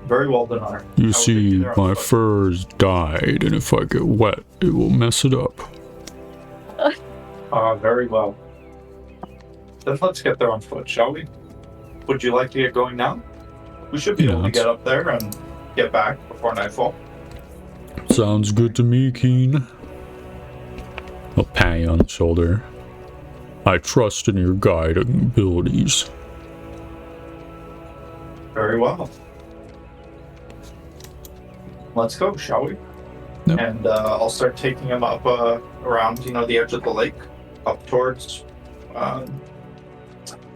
Very well, Dinar. You see, my fur's dyed, and if I get wet, it will mess it up. Very well. Then let's get there on foot, shall we? Would you like to get going now? We should be able to get up there and get back before nightfall. Sounds good to me, Keen. I'll pat you on the shoulder. I trust in your guiding abilities. Very well. Let's go, shall we? Yep. And I'll start taking him up around, the edge of the lake, up towards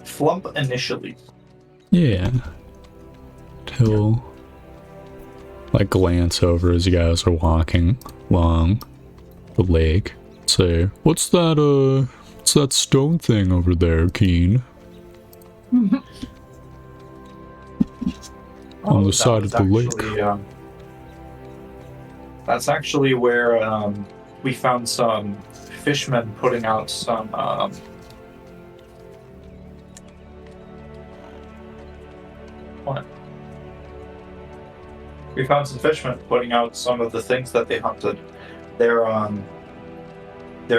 Flump initially. Yeah. He'll glance over as you guys are walking along the lake. Say, what's that stone thing over there, Keen? On the side of the lake. That's actually where we found some fishermen putting out some what? We found some fishermen putting out some of the things that they hunted. They're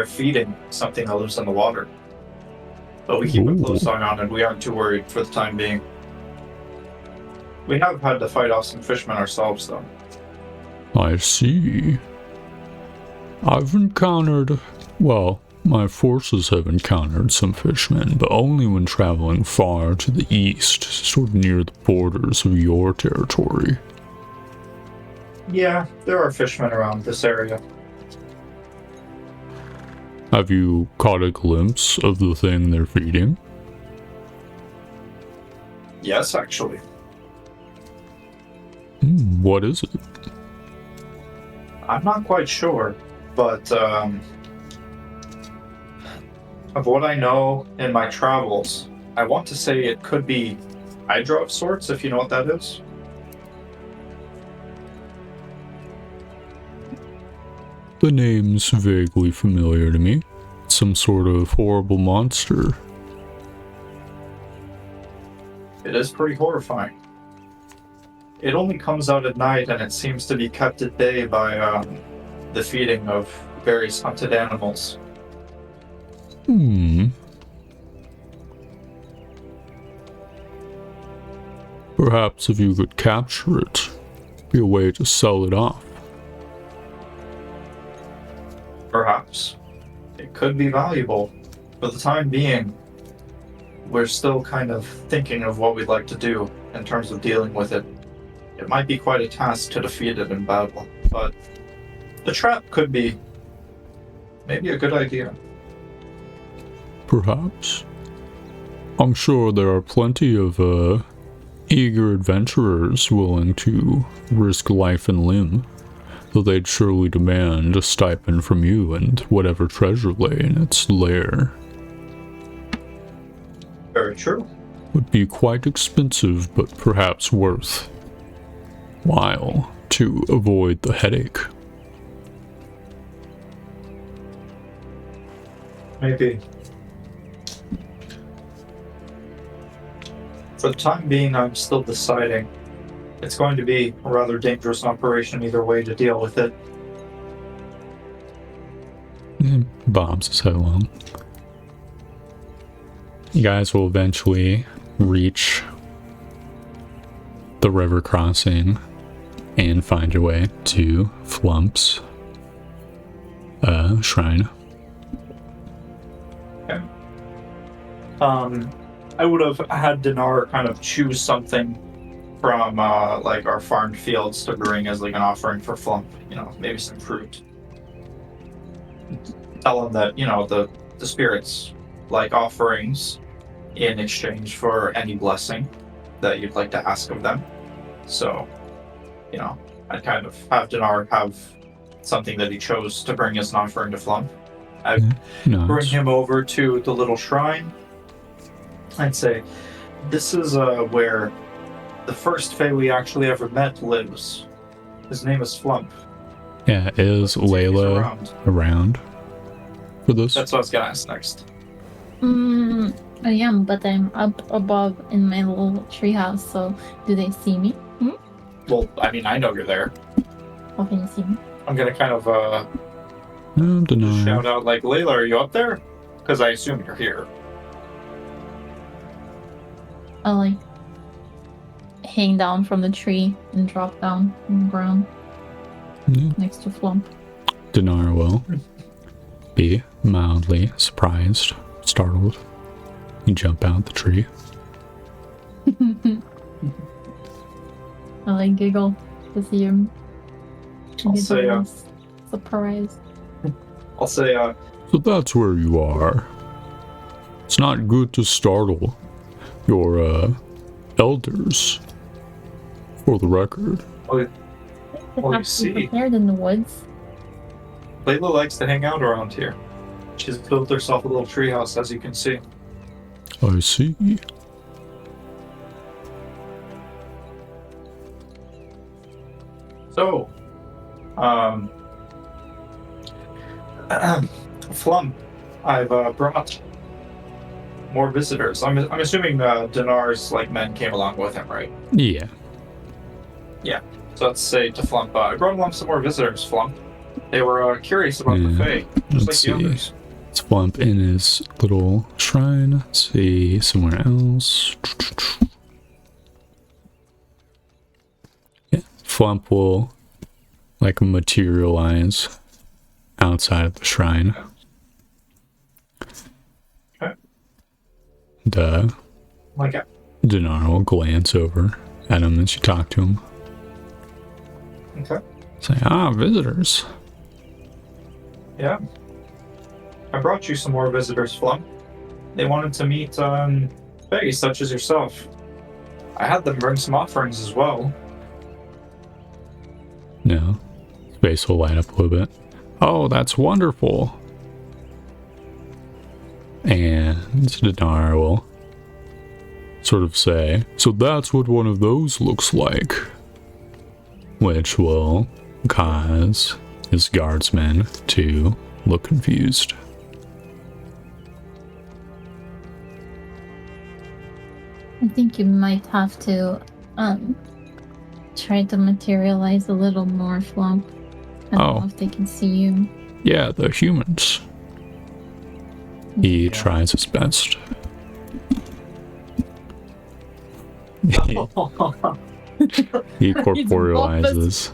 feeding something that lives in the water. But we keep a close eye on it. We aren't too worried for the time being. We have had to fight off some fishermen ourselves, though. I see. I've encountered, my forces have encountered some fishmen, but only when traveling far to the east, sort of near the borders of your territory. Yeah, there are fishermen around this area. Have you caught a glimpse of the thing they're feeding? Yes, actually. What is it? I'm not quite sure, but of what I know in my travels, I want to say it could be hydra of sorts, if you know what that is. The name's vaguely familiar to me. Some sort of horrible monster. It is pretty horrifying. It only comes out at night, and it seems to be kept at bay by the feeding of various hunted animals. Perhaps if you could capture it, be a way to sell it off. Perhaps. It could be valuable. For the time being, we're still kind of thinking of what we'd like to do in terms of dealing with it. It might be quite a task to defeat it in battle, but the trap could be maybe a good idea. Perhaps. I'm sure there are plenty of eager adventurers willing to risk life and limb, though they'd surely demand a stipend from you and whatever treasure lay in its lair. Very true. Would be quite expensive, but perhaps worth while to avoid the headache. Maybe. For the time being, I'm still deciding it's going to be a rather dangerous operation either way to deal with it. Bob's so long. You guys will eventually reach the river crossing and find your way to Flump's shrine. Okay. I would have had Dinar kind of choose something from like our farmed fields to bring as like an offering for Flump. You know, maybe some fruit. Tell him that, you know, the spirits like offerings in exchange for any blessing that you'd like to ask of them. So, you know, I'd kind of have Dinar have something that he chose to bring as an offering to Flump. I'd bring him over to the little shrine. I'd say, this is where the first Fae we actually ever met lives. His name is Flump. Yeah, is Layla around for this? That's what I was gonna ask next. I am, but I'm up above in my little treehouse, so do they see me? Well, I mean, I know you're there. How can you see me? I'm gonna kind of Deny. shout out like, Layla, are you up there? Because I assume you're here. I'll like hang down from the tree and drop down on the ground next to Flump. Dinar will be mildly surprised, startled. You jump out the tree. I like giggle to see him. I'll say, surprise. I'll say, So that's where you are. It's not good to startle your elders, for the record. Well, you Have to see. be prepared in the woods. Layla likes to hang out around here. She's built herself a little treehouse, as you can see. I see. So, Flum, I've brought more visitors. I'm assuming Dinar's like men came along with him, right? Yeah. So let's say to Flump, I brought along some more visitors, Flump. They were curious about the Fae, just Let's like the see. others. Let's Flump in his little shrine. Let's see somewhere else. Yeah, Flump will like materialize outside of the shrine. Okay. Like it. Dinar will glance over at him as you talk to him. Okay. Say, visitors. Yeah. I brought you some more visitors, Flump. They wanted to meet Fae, such as yourself. I had them bring some offerings as well. No. His face will light up a little bit. Oh, that's wonderful. And Dinar will sort of say, so that's what one of those looks like. Which will cause his guardsmen to look confused. I think you might have to try to materialize a little more, Flump. I don't know if they can see you. Yeah, the humans. He tries his best. He corporealizes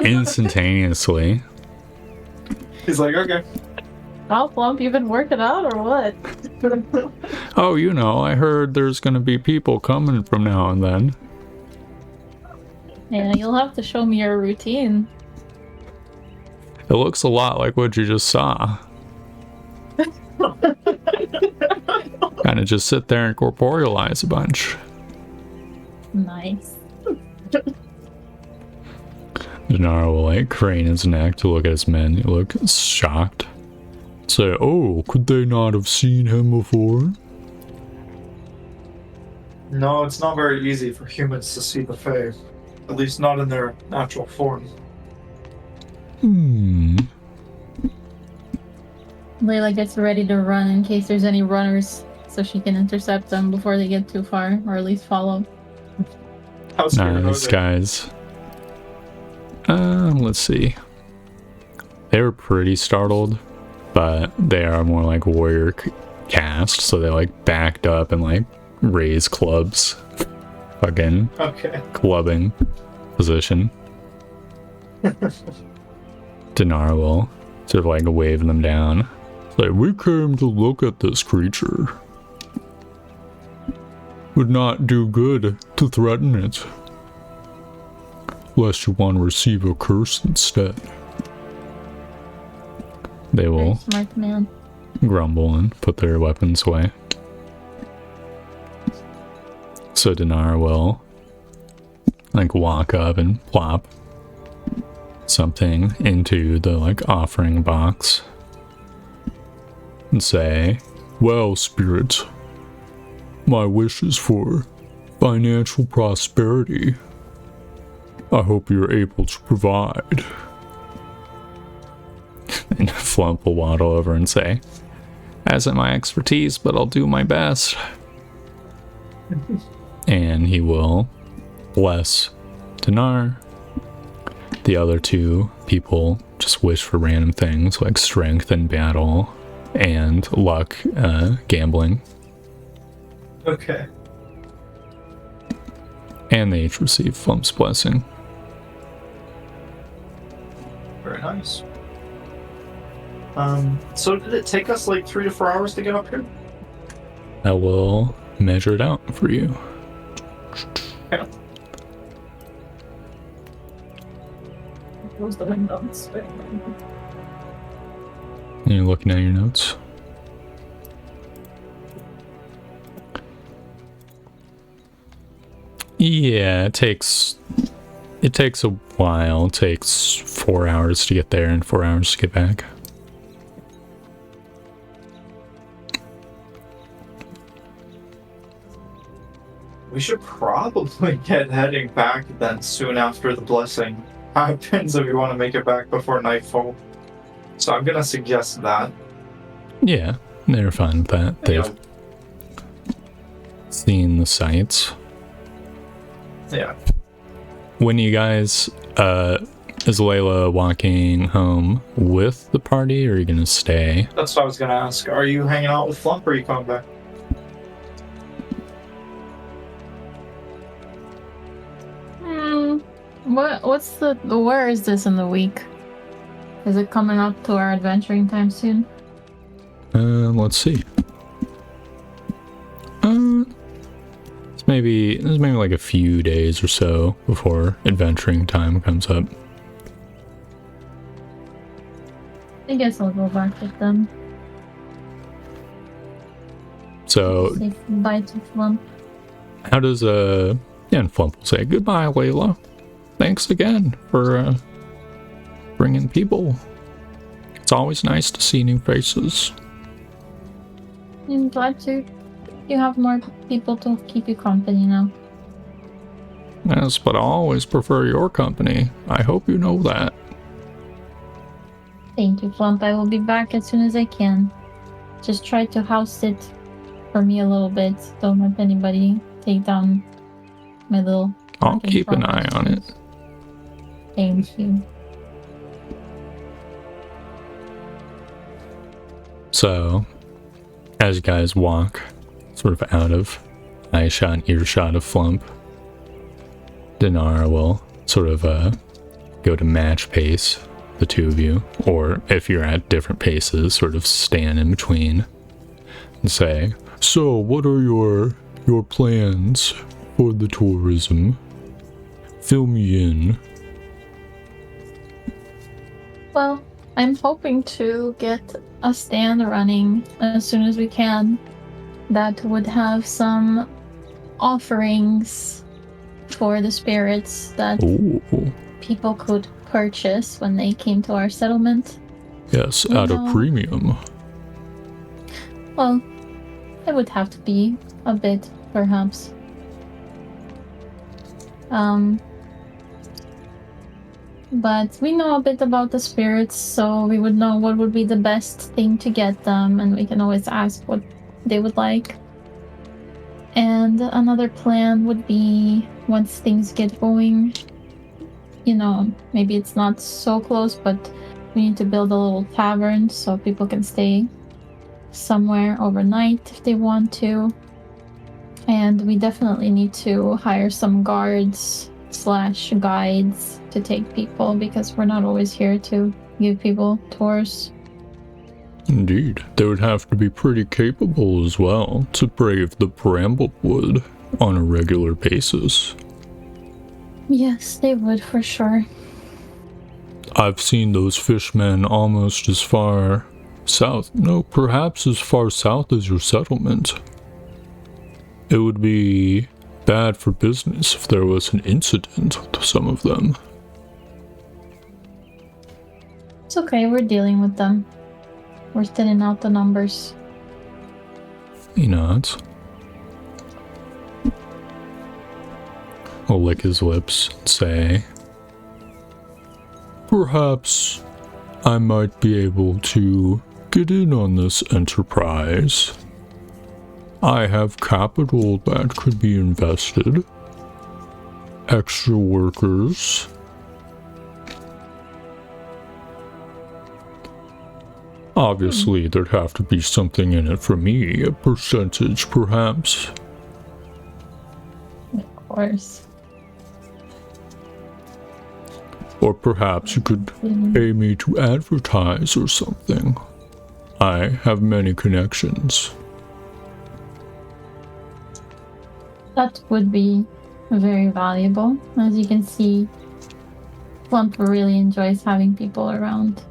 instantaneously. He's like, okay. Wow, Flump, you've been working out or what? Oh, you know, I heard there's gonna be people coming from now and then. Yeah, you'll have to show me your routine. It looks a lot like what you just saw. Kind of just sit there and corporealize a bunch. Nice. Dinar will like crane his neck to look at his men. He look shocked. Say, oh, could they not have seen him before? No, it's not very easy for humans to see the Fae. At least not in their natural form. Layla gets ready to run in case there's any runners, so she can intercept them before they get too far, or at least follow. How scared Nice, are they? guys. Let's see. They were pretty startled, but they are more like warrior cast, so they like backed up and like raised clubs. Fucking Okay. clubbing position. Dinar will sort of like wave them down. It's like, we came to look at this creature. Would not do good to threaten it. Lest you want to receive a curse instead. They Very will smart man. grumble and put their weapons away. So Dinar will like walk up and plop something into the like offering box and say, well, spirits, my wish is for financial prosperity. I hope you're able to provide. And Flump will waddle over and say, as in my expertise, but I'll do my best. And he will bless Dinar. The other two people just wish for random things like strength in battle and luck gambling. Okay. And they each receive Flump's blessing. Very nice. So did it take us like 3 to 4 hours to get up here? I will measure it out for you. Yeah. Close the windows. You're looking at your notes. Yeah, it takes a while. It takes 4 hours to get there and 4 hours to get back. We should probably get heading back then soon after the blessing happens if we want to make it back before nightfall. So I'm gonna suggest that. Yeah, they're fine with that. They've Yeah. seen the sights. Yeah. When you guys, is Layla walking home with the party, or are you gonna stay? That's what I was gonna ask. Are you hanging out with Flump or are you coming back? Where is this in the week? Is it coming up to our adventuring time soon? Let's see. There's maybe like a few days or so before adventuring time comes up. I guess I'll go back with them. So, Say bye to Flump. how does and Flump will say, goodbye, Layla. Thanks again for bringing people. It's always nice to see new faces. I'm glad to. You have more people to keep you company now. Yes, but I always prefer your company. I hope you know that. Thank you, Flump. I will be back as soon as I can. Just try to house it for me a little bit. Don't let anybody take down my little... I'll keep an eye on it. Thank you. So, as you guys walk sort of out of eyeshot and earshot of Flump, Dinar will sort of go to match pace, the two of you, or if you're at different paces, sort of stand in between and say, so what are your plans for the tourism? Fill me in. Well, I'm hoping to get a stand running as soon as we can that would have some offerings for the spirits that Ooh, people could purchase when they came to our settlement. yes, You at a know- premium. Well, it would have to be a bit, perhaps. But we know a bit about the spirits, so we would know what would be the best thing to get them, and we can always ask what they would like. And another plan would be, once things get going, you know, maybe it's not so close, but we need to build a little tavern so people can stay somewhere overnight if they want to. And we definitely need to hire some guards / guides to take people, because we're not always here to give people tours. Indeed, they would have to be pretty capable as well to brave the Bramblewood on a regular basis. Yes, they would for sure. I've seen those fishmen almost as far south, no, perhaps as far south as your settlement. It would be bad for business if there was an incident with some of them. It's okay, we're dealing with them. We're thinning out the numbers. He nods. He'll lick his lips and say, "Perhaps I might be able to get in on this enterprise. I have capital that could be invested. Extra workers. Obviously, there'd have to be something in it for me, a percentage perhaps." Of course. Or perhaps you could pay me to advertise or something. I have many connections. That would be very valuable. As you can see, Plump really enjoys having people around.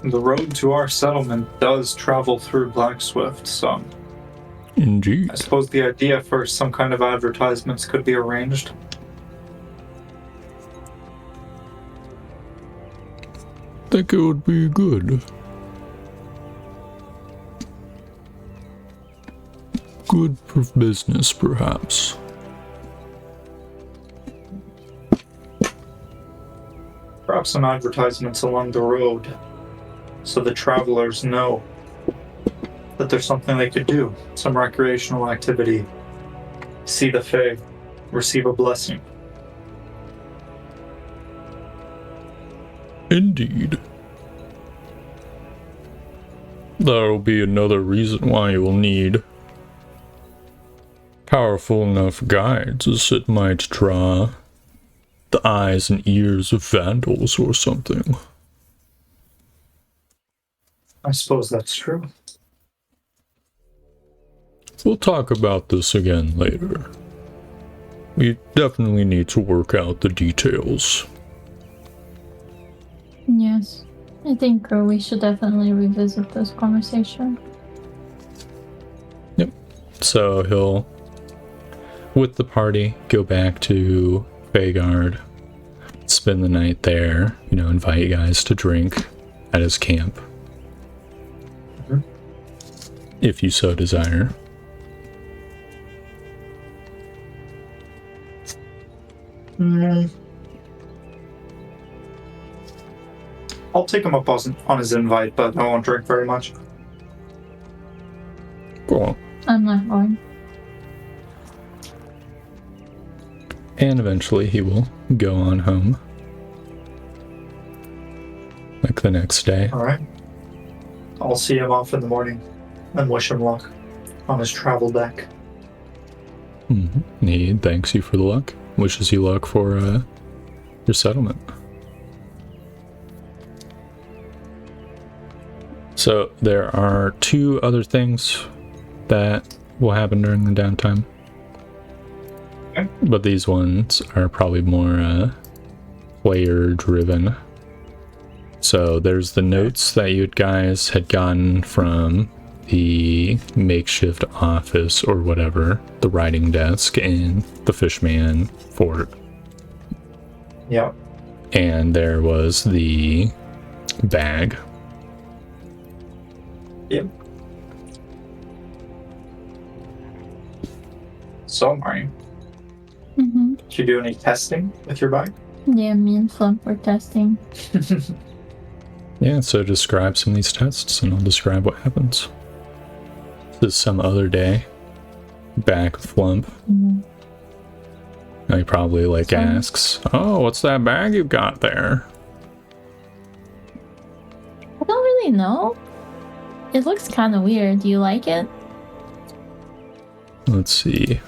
The road to our settlement does travel through Blackswift, so Indeed. I suppose the idea for some kind of advertisements could be arranged. Think it would be good. Good for business, perhaps. Perhaps some advertisements along the road, so the travelers know that there's something they could do. Some recreational activity. See the Fae. Receive a blessing. Indeed. That'll be another reason why you will need powerful enough guides, as it might draw the eyes and ears of vandals or something. I suppose that's true. We'll talk about this again later. We definitely need to work out the details. Yes. I think we should definitely revisit this conversation. Yep. So he'll, with the party, go back to Vagard, spend the night there, invite you guys to drink at his camp. Mhm. If you so desire. I'll take him up on his invite, but I won't drink very much. Cool. I'm not going. And eventually he will go on home. Like the next day. Alright. I'll see him off in the morning and wish him luck on his travel back. Mm-hmm. He thanks you for the luck. Wishes you luck for your settlement. So there are 2 other things that will happen during the downtime. Okay. But these ones are probably more player driven. So there's the notes that you guys had gotten from the makeshift office or whatever, the writing desk in the Fishman Fort. Yeah. And there was the bag. Yep. So, Mario, Mm-hmm. did you do any testing with your bike? Yeah, me and Flump were testing. Yeah, so describe some of these tests and I'll describe what happens. This is some other day. back flump. Mhm. He probably like So- asks, "Oh, what's that bag you got there?" I don't really know. It looks kind of weird. Do you like it? Let's see.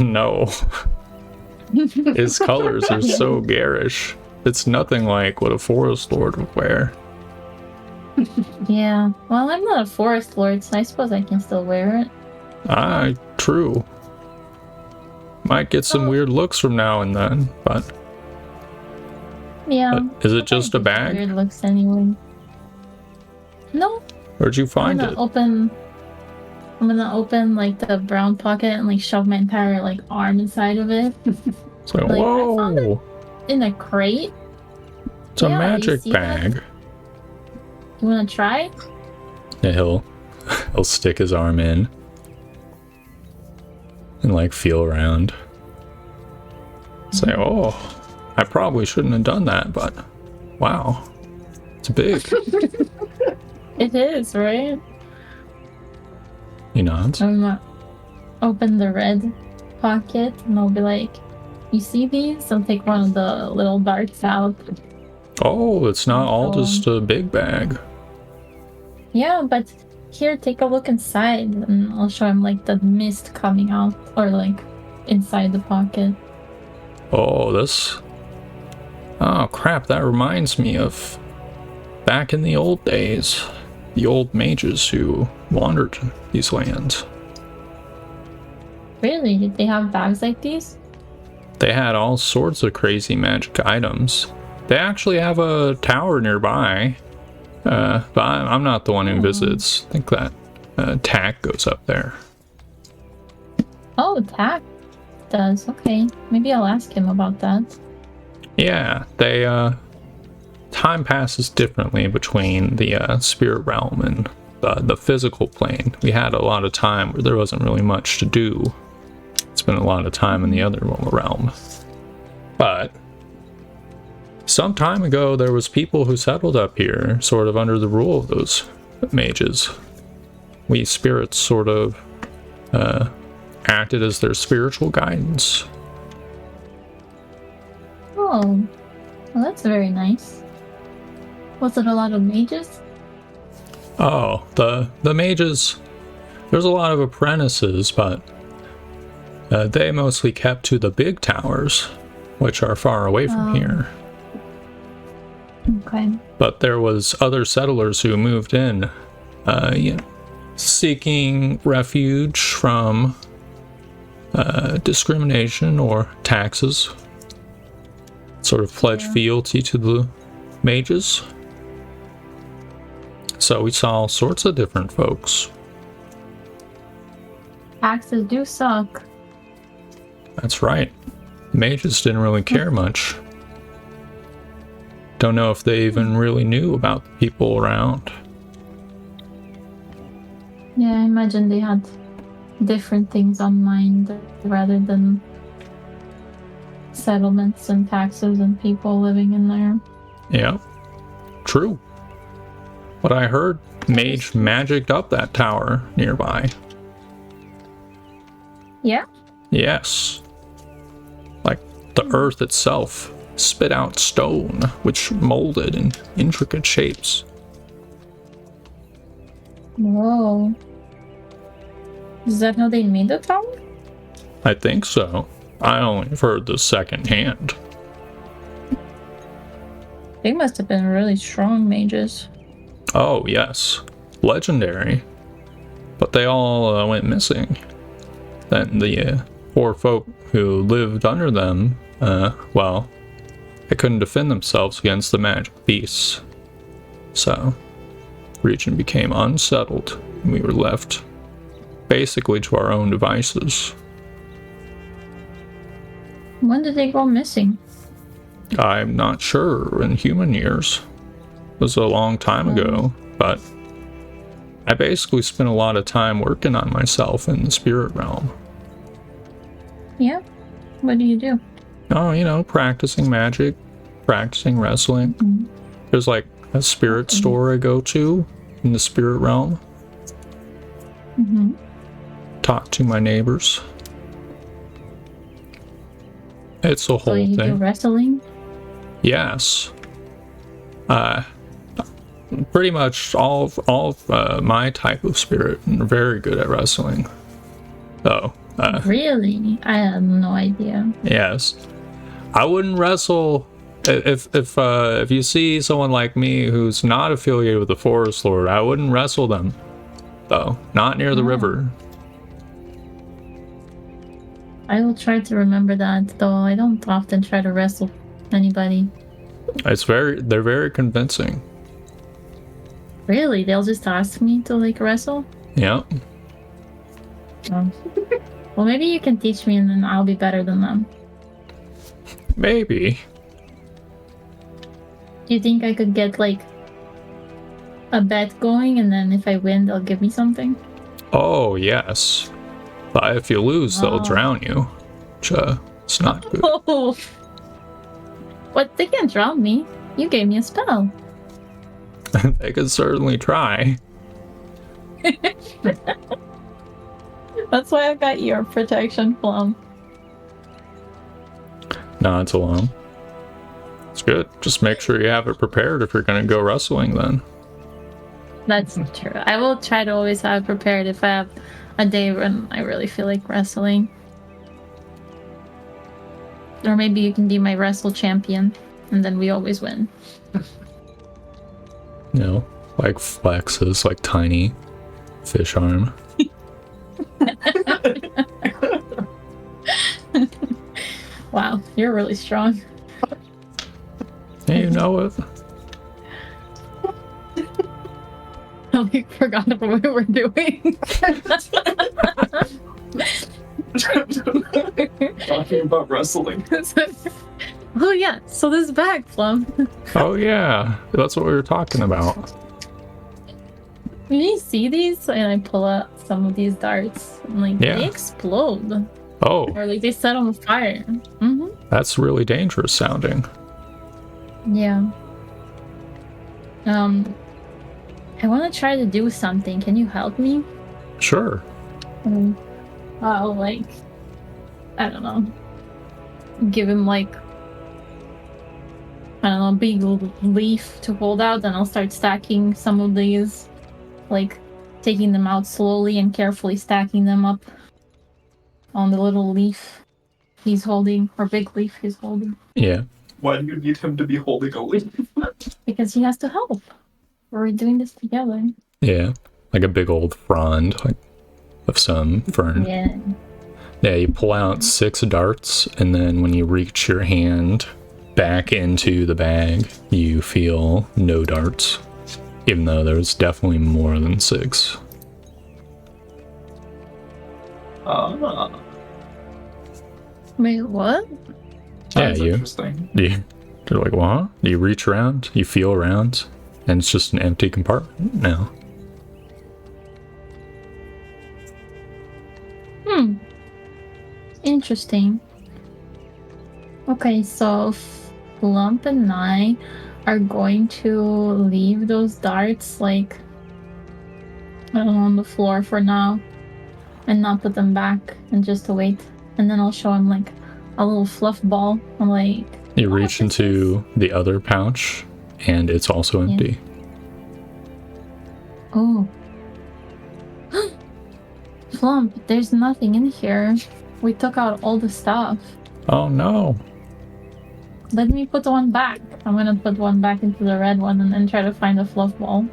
No. His colors are so garish. It's nothing like what a forest lord would wear. Yeah. Well, I'm not a forest lord, so I suppose I can still wear it. True. Might get some Oh. weird looks from now and then, but Yeah. is it just a bag? Weird looks anyway. No. Where'd you find I'm it? gonna open like the brown pocket and like shove my entire like arm inside of it. It's like, like, I found whoa! In a crate. It's a Yeah, you magic see that? bag. You wanna try? Yeah, he'll stick his arm in and like feel around. Say, oh, I probably shouldn't have done that, but wow, it's big. It is, right? He nods. I'm gonna open the red pocket and I'll be like, you see these? I'll take one of the little darts out. Oh, it's not all So- just a big bag. Yeah, but here, take a look inside and I'll show him like the mist coming out or like inside the pocket. Oh, this. Oh, crap, that reminds me of back in the old days. The old mages who wandered these lands. Really? Did they have bags like these? They had all sorts of crazy magic items. They actually have a tower nearby. But I'm not the one who visits. I think that Tack goes up there. Oh, Tack does. Okay. Maybe I'll ask him about that. Yeah, they, time passes differently between the spirit realm and the physical plane. We had a lot of time where there wasn't really much to do. Spent a lot of time in the other realm. But some time ago, there was people who settled up here, sort of under the rule of those mages. We spirits sort of acted as their spiritual guidance. Oh, well, that's very nice. Was it a lot of mages? Oh, the mages, there's a lot of apprentices, but they mostly kept to the big towers, which are far away from here. Okay. But there was other settlers who moved in, seeking refuge from discrimination or taxes. Sort of pledge fealty to the mages. So we saw all sorts of different folks. Taxes do suck. That's right. Mages didn't really care much. Don't know if they even really knew about the people around. Yeah, I imagine they had different things on mind rather than settlements and taxes and people living in there. Yeah, true. But I heard Mage magicked up that tower nearby. Yeah? Yes. Like the earth itself spit out stone, which molded in intricate shapes. Whoa. Is that how they made the tower? I think so. I only heard the second hand. They must have been really strong mages. Oh, yes. Legendary. But they all went missing. Then the poor folk who lived under them, well, they couldn't defend themselves against the magic beasts. So, the region became unsettled, and we were left basically to our own devices. When did they go missing? I'm not sure in human years. It was a long time ago, but I basically spent a lot of time working on myself in the spirit realm. Yeah? What do you do? Oh, practicing magic, practicing wrestling. Mhm. There's like a spirit store I go to in the spirit realm. Mm-hmm. Talk to my neighbors. It's a So whole you do thing. wrestling? Yes. Pretty much all of my type of spirit are very good at wrestling. So, Really? I had no idea. yes. I wouldn't wrestle if you see someone like me who's not affiliated with the Forest Lord, I wouldn't wrestle them. Though, not near the river. I will try to remember that, though I don't often try to wrestle anybody. They're very convincing. Really? They'll just ask me to, like, wrestle? Yeah. Oh. Well, maybe you can teach me and then I'll be better than them. Maybe. Do you think I could get, like, a bet going and then if I win, they'll give me something? Oh, yes. But if you lose, they'll Oh. drown you. Which, it's not good. Oh! But they can't drown me. You gave me a spell. They could certainly try. That's why I got your protection plum. No, it's alone. It's good. Just make sure you have it prepared if you're going to go wrestling then. That's true. I will try to always have it prepared if I have a day when I really feel like wrestling. Or maybe you can be my wrestle champion, and then we always win. You know, like flexes, like tiny fish arm. Wow, you're really strong. Hey, you know it. I like, forgot about what we were doing. Talking about wrestling. Oh yeah, so this bag, Plum. Oh yeah, that's what we were talking about. When you see these, and I pull out some of these darts, and like Yeah. they explode, Oh, or like they set on fire. Mm-hmm. that's really dangerous sounding. Yeah. I want to try to do something. Can you help me? Sure. I'll like, I don't know, give him like, I don't know, a big leaf to hold out, then I'll start stacking some of these, like taking them out slowly and carefully stacking them up on the little leaf he's holding, or big leaf he's holding. Yeah. Why do you need him to be holding a leaf? Because he has to help. We're doing this together. Yeah. Like a big old frond, like of some fern. Yeah. Yeah, you pull out 6 darts, and then when you reach your hand back into the bag, you feel no darts. Even though there's definitely more than 6. Wait, what? Yeah, Sounds you. interesting. You're like, what? You reach around, you feel around, and it's just an empty compartment now. Interesting. Okay, so Flump and I are going to leave those darts, like, I don't know, on the floor for now, and not put them back, and just to wait. And then I'll show him, like, a little fluff ball. I'm like, You reach into the other pouch, and it's also empty. oh. Flump, there's nothing in here. We took out all the stuff. Oh no. Let me put one back. I'm gonna put one back into the red one and then try to find a fluff ball.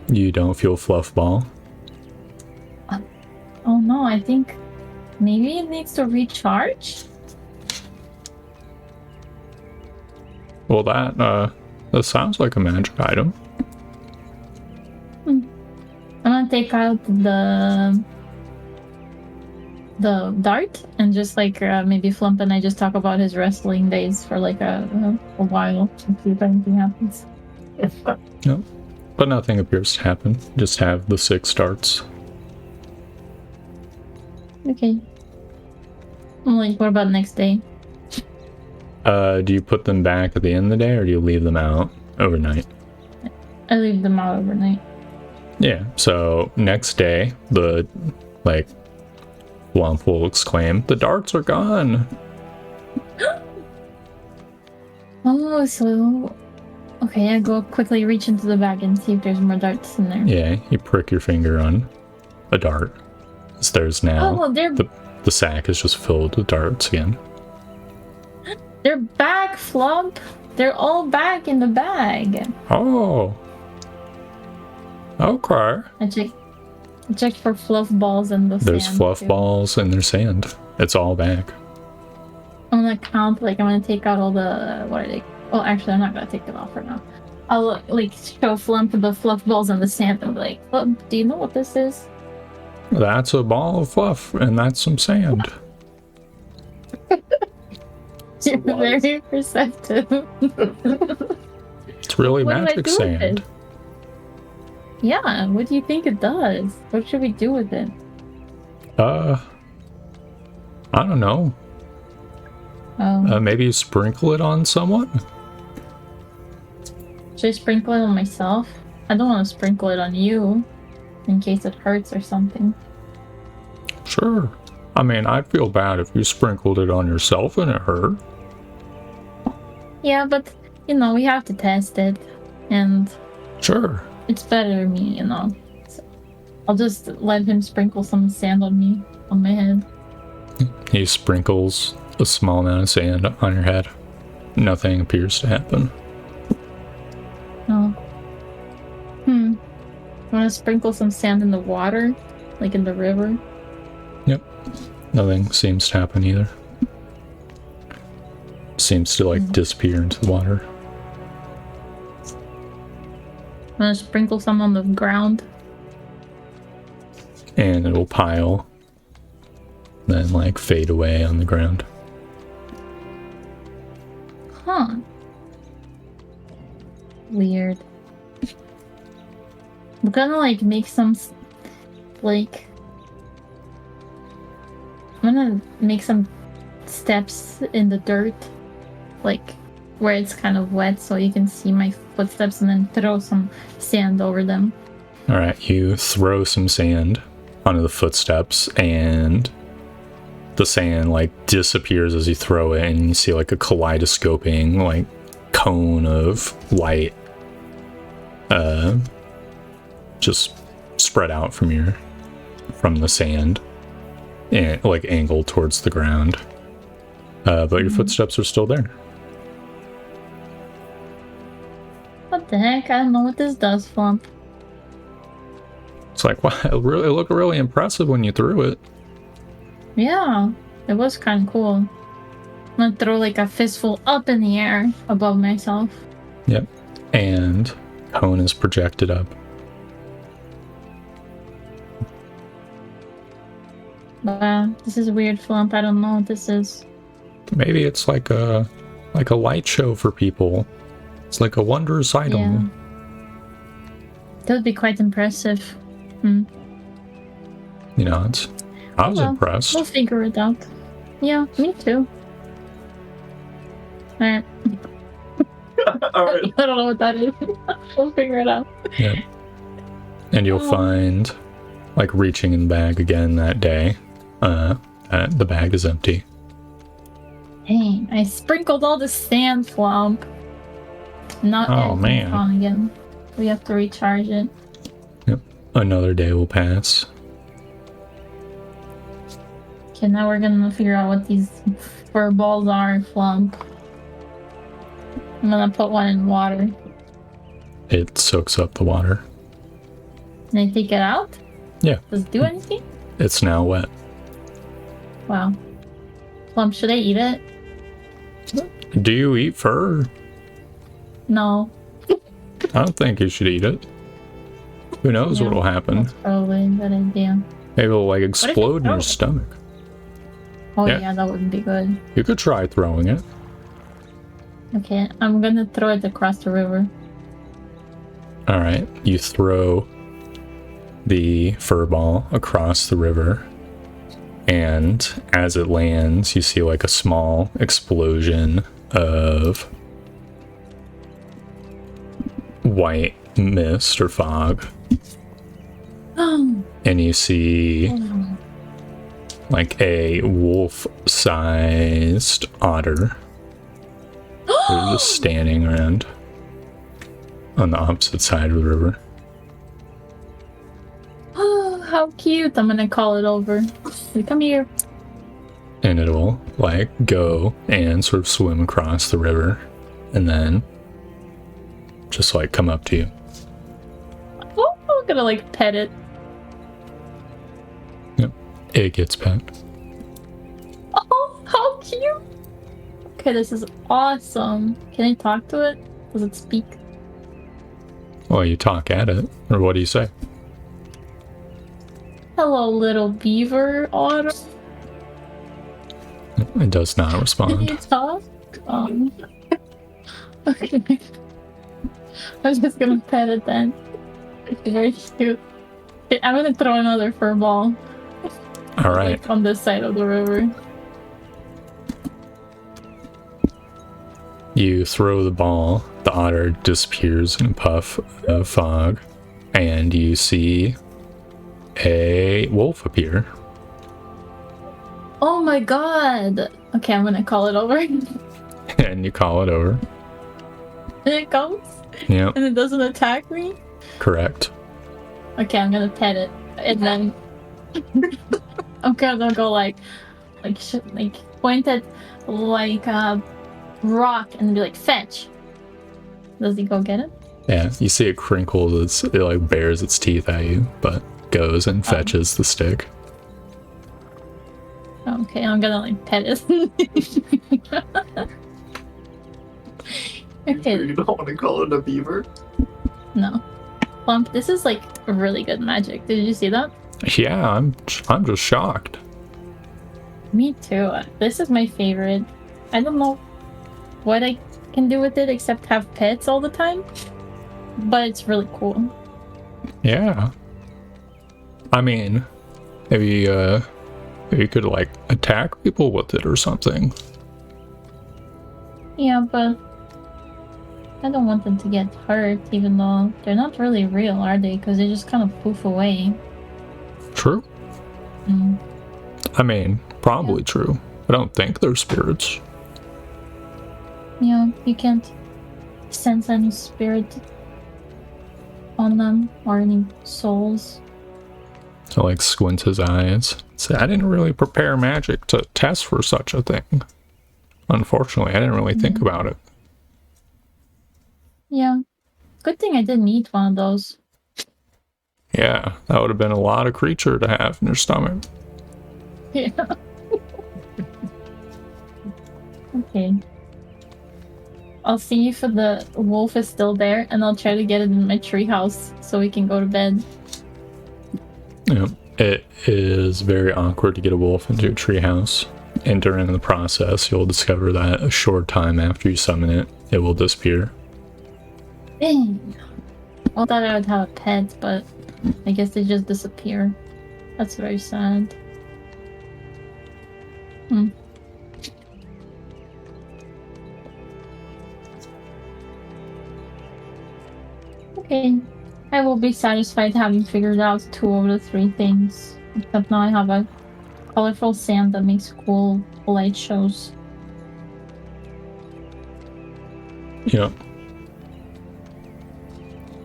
You don't feel fluff ball? Oh no, I think maybe it needs to recharge? Well, that sounds like a magic item. I'm gonna take out the dart and just like maybe Flump and I just talk about his wrestling days for like a while and see if anything happens. No. But nothing appears to happen. Just have the 6 darts. Okay. I'm like, what about next day? Do you put them back at the end of the day, or do you leave them out overnight? I leave them out overnight. Yeah, so next day, the, like, Flump will exclaim, "The darts are gone!" Oh, so... Okay, I go quickly reach into the bag and see if there's more darts in there. Yeah, you prick your finger on a dart. There's now... Oh, they're The sack is just filled with darts again. they're back, Flump! They're all back in the bag! Oh! Okay. I checked for fluff balls in the There's sand, fluff too. balls and there's sand. It's all back. I'm gonna count, like, I'm gonna take out all the... What are they? Well, actually, I'm not gonna take them off for now. I'll, like, show Flump the fluff balls in the sand and be like, Flump, do you know what this is? That's a ball of fluff and that's some sand. You're very perceptive. It's really What do I magic do with sand. it? Yeah, what do you think it does? What should we do with it? I don't know. Maybe sprinkle it on someone? Should I sprinkle it on myself? I don't want to sprinkle it on you, in case it hurts or something. Sure. I mean, I'd feel bad if you sprinkled it on yourself and it hurt. Yeah, but, you know, we have to test it, and Sure. it's better me, you know. So I'll just let him sprinkle some sand on me, on my head. He sprinkles a small amount of sand on your head. Nothing appears to happen. Oh. Want to sprinkle some sand in the water? Like in the river? Yep. Nothing seems to happen either. Seems to, like, disappear into the water. Want to sprinkle some on the ground? And it'll pile. Then, like, fade away on the ground. Huh. Weird. I'm gonna, like, make some, like... I'm gonna make some steps in the dirt. Like, where it's kind of wet so you can see my footsteps, and then throw some sand over them. Alright, you throw some sand onto the footsteps, and the sand, like, disappears as you throw it, and you see, like, a kaleidoscoping, like, cone of light just spread out from the sand and, like, angled towards the ground. But your footsteps are still there. What the heck? I don't know what this does, Flump. It's like, wow, it looked really impressive when you threw it. Yeah, it was kind of cool. I'm gonna throw like a fistful up in the air above myself. Yep. And cone is projected up. Wow, this is weird, Flump. I don't know what this is. Maybe it's like a light show for people. It's like a wondrous item. Yeah. That would be quite impressive. You know, I was impressed. We'll figure it out. Yeah, me too. Alright. Alright. I don't know what that is. We'll figure it out. Yeah. And you'll find, like, reaching in the bag again that day, the bag is empty. Dang, I sprinkled all the sand, Flump. Not man. on again. We have to recharge it. Yep. Another day will pass. Okay, now we're gonna figure out what these fur balls are, Flump. I'm gonna put one in water. It soaks up the water. Can I take it out? Yeah. Does it do anything? It's now wet. Wow. Flump, should I eat it? Do you eat fur? No. I don't think you should eat it. Who knows Yeah, what'll happen? That's probably a good idea. Maybe it'll, like, explode in your stomach. Oh Yeah. yeah, that wouldn't be good. You could try throwing it. Okay, I'm gonna throw it across the river. Alright, you throw the fur ball across the river, and as it lands, you see, like, a small explosion of white mist or fog and you see like a wolf-sized otter who's just standing around on the opposite side of the river. Oh, how cute. I'm gonna call it over. Come here. And it'll like go and sort of swim across the river and then just like come up to you. Oh, I'm gonna like pet it. Yep, it gets pet. Oh, how cute. Okay, this is awesome. Can I talk to it? Does it speak? Well, you talk at it, or what do you say? Hello, little beaver otter. It does not Can respond. you talk? Okay. I'm just gonna pet it then. It's very cute. Okay, I'm gonna throw another fur ball. All right. Like, on this side of the river. You throw the ball, the otter disappears in a puff of fog, and you see a wolf appear. Oh my god! Okay, I'm gonna call it over. And you call it over. And it comes, Yep, and it doesn't attack me. correct. Okay, I'm gonna pet it, and then I'm gonna go like point at like a rock and be like, fetch. Does he go get it? Yeah, you see it crinkles, it like bares its teeth at you, but goes and fetches the stick. Okay, I'm gonna like pet it. Okay, You don't want to call it a beaver? no. Plump, this is like really good magic. Did you see that? Yeah, I'm just shocked. Me too. This is my favorite. I don't know what I can do with it except have pets all the time, but it's really cool. Yeah. I mean, maybe you could like attack people with it or something. Yeah, but I don't want them to get hurt, even though they're not really real, are they? Because they just kind of poof away. True. Mm. I mean, probably true. I don't think they're spirits. Yeah, you can't sense any spirit on them or any souls. So like squints his eyes. Say, I didn't really prepare magic to test for such a thing. Unfortunately, I didn't really think about it. Yeah. Good thing I didn't eat one of those. Yeah, that would have been a lot of creature to have in your stomach. Yeah. Okay. I'll see if the wolf is still there, and I'll try to get it in my treehouse so we can go to bed. Yeah, it is very awkward to get a wolf into a treehouse, and during the process, you'll discover that a short time after you summon it, it will disappear. Dang. I thought I would have a pet, but I guess they just disappear. That's very sad. Okay. I will be satisfied having figured out 2 of the 3 things. Except now I have a colorful sand that makes cool light shows. Yeah.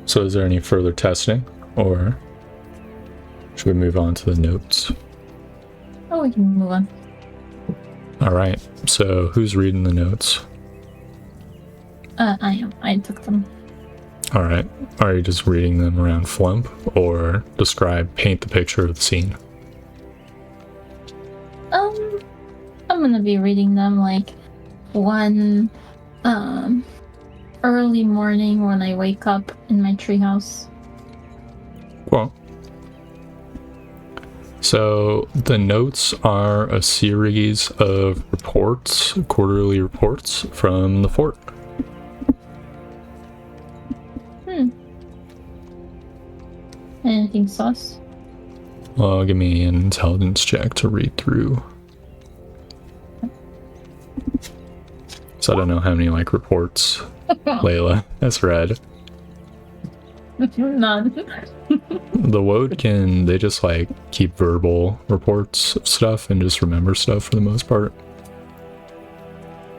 So is there any further testing, or should we move on to the notes? Oh, we can move on. All right, so who's reading the notes? I am. I took them. All right, are you just reading them around Flump, or paint the picture of the scene? I'm gonna be reading them like one early morning when I wake up in my treehouse. Well, so the notes are a series of reports, quarterly reports from the fort. Anything sus? Well, give me an intelligence check to read through. So I don't know how many like reports Layla has read. None. The Woad they just like keep verbal reports of stuff and just remember stuff for the most part.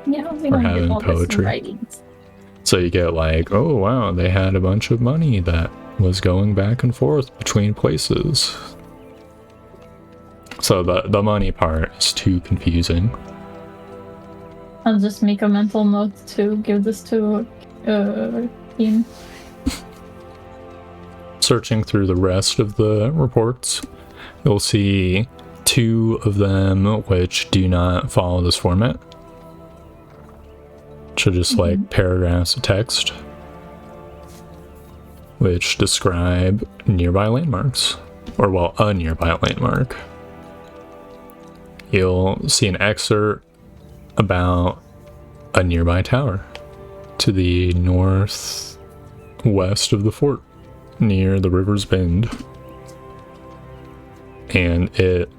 Yeah, we Or don't having get all this in poetry. writings. So you get like, oh wow, they had a bunch of money that was going back and forth between places. So the money part is too confusing. I'll just make a mental note to give this to Ian. Searching through the rest of the reports, you'll see 2 of them which do not follow this format. So just like paragraphs of text which describe nearby landmarks, or well, a nearby landmark. You'll see an excerpt about a nearby tower to the northwest of the fort near the river's bend, and it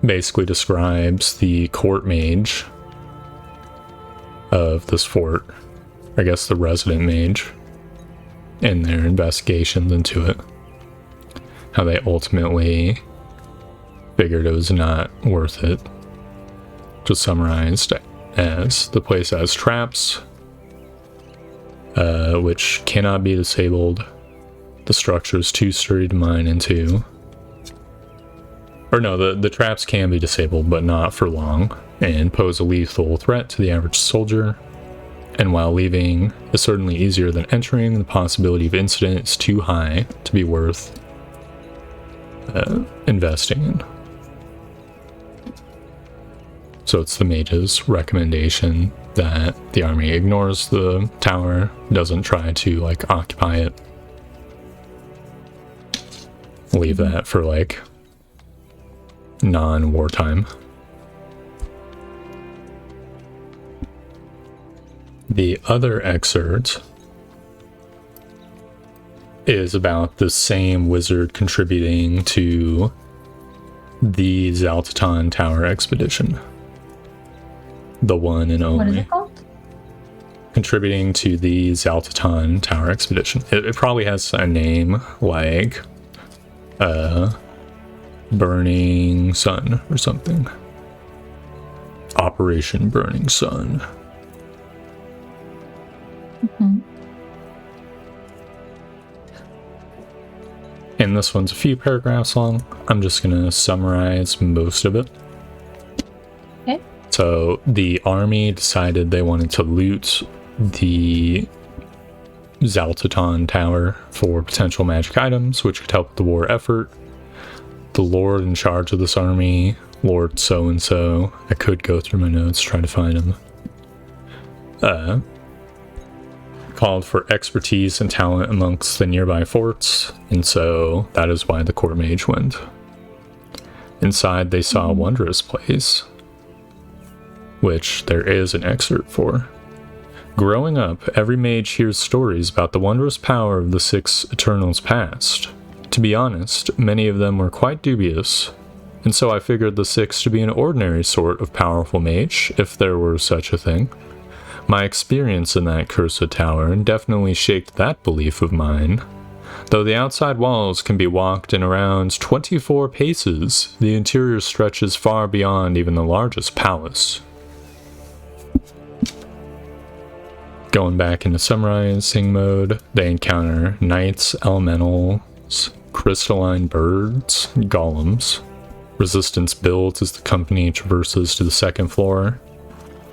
basically describes the court mage of this fort, I guess the resident mage, and their investigations into it. How they ultimately figured it was not worth it. Just summarized as the place has traps, which cannot be disabled. The structure is too sturdy to mine into. Or no, the traps can be disabled, but not for long, and pose a lethal threat to the average soldier. And while leaving is certainly easier than entering, the possibility of incident is too high to be worth investing in. So it's the mage's recommendation that the army ignores the tower, doesn't try to like occupy it. Leave that for like non-wartime. The other excerpt is about the same wizard contributing to the Zaltaton Tower expedition. The one and only. What is it called? Contributing to the Zaltaton Tower expedition. It probably has a name like Burning Sun or something. Operation Burning Sun. And this one's a few paragraphs long. I'm just gonna summarize most of it. Okay. So the army decided they wanted to loot the Zaltaton Tower for potential magic items, which could help the war effort. The lord in charge of this army, Lord so-and-so, I could go through my notes, try to find him, called for expertise and talent amongst the nearby forts, and so that is why the court mage went. Inside they saw a wondrous place, which there is an excerpt for. Growing up, every mage hears stories about the wondrous power of the 6 Eternals past. To be honest, many of them were quite dubious, and so I figured the 6 to be an ordinary sort of powerful mage, if there were such a thing. My experience in that cursed tower definitely shaked that belief of mine. Though the outside walls can be walked in around 24 paces, the interior stretches far beyond even the largest palace. Going back into summarizing mode, they encounter knights, elementals, crystalline birds, golems. Resistance builds as the company traverses to the 2nd floor,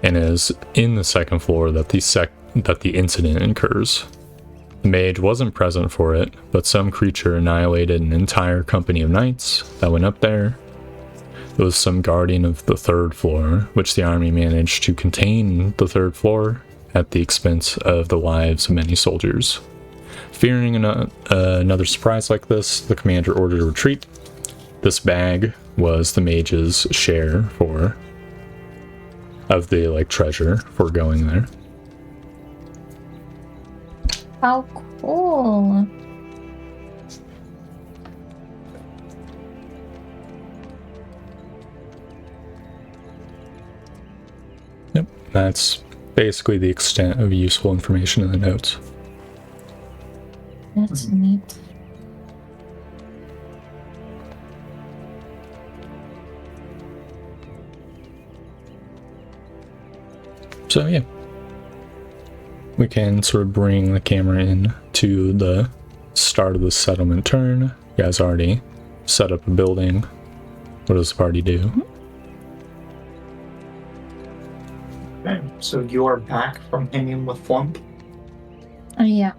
and it is in the 2nd floor that the incident occurs. The mage wasn't present for it, but some creature annihilated an entire company of knights that went up there. It was some guardian of the 3rd floor, which the army managed to contain the 3rd floor at the expense of the lives of many soldiers. Fearing another surprise like this, the commander ordered a retreat. This bag was the mage's share of the treasure for going there. How cool. Yep, that's basically the extent of useful information in the notes. That's neat. So yeah, we can sort of bring the camera in to the start of the settlement turn. You guys already set up a building. What does the party do? Okay, so you are back from hanging with Flump. Yeah.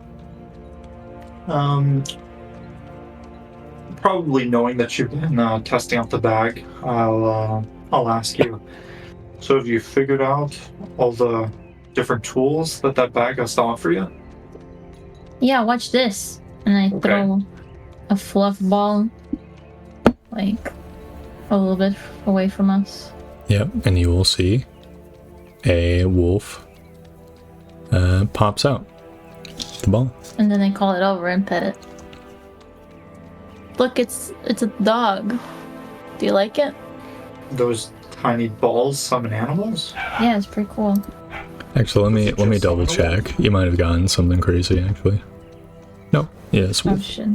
Probably knowing that you've been testing out the bag, I'll ask you. So have you figured out all the different tools that bag has to offer you? Yeah, watch this. And I Okay. throw a fluff ball, like, a little bit away from us. Yep, and you will see a wolf pops out the ball. And then I call it over and pet it. Look, it's a dog. Do you like it? Those tiny balls summon animals? Yeah, it's pretty cool. Actually, let me Just double summon a check. You might have gotten something crazy actually. No, yeah, it's Oh wolf. shit.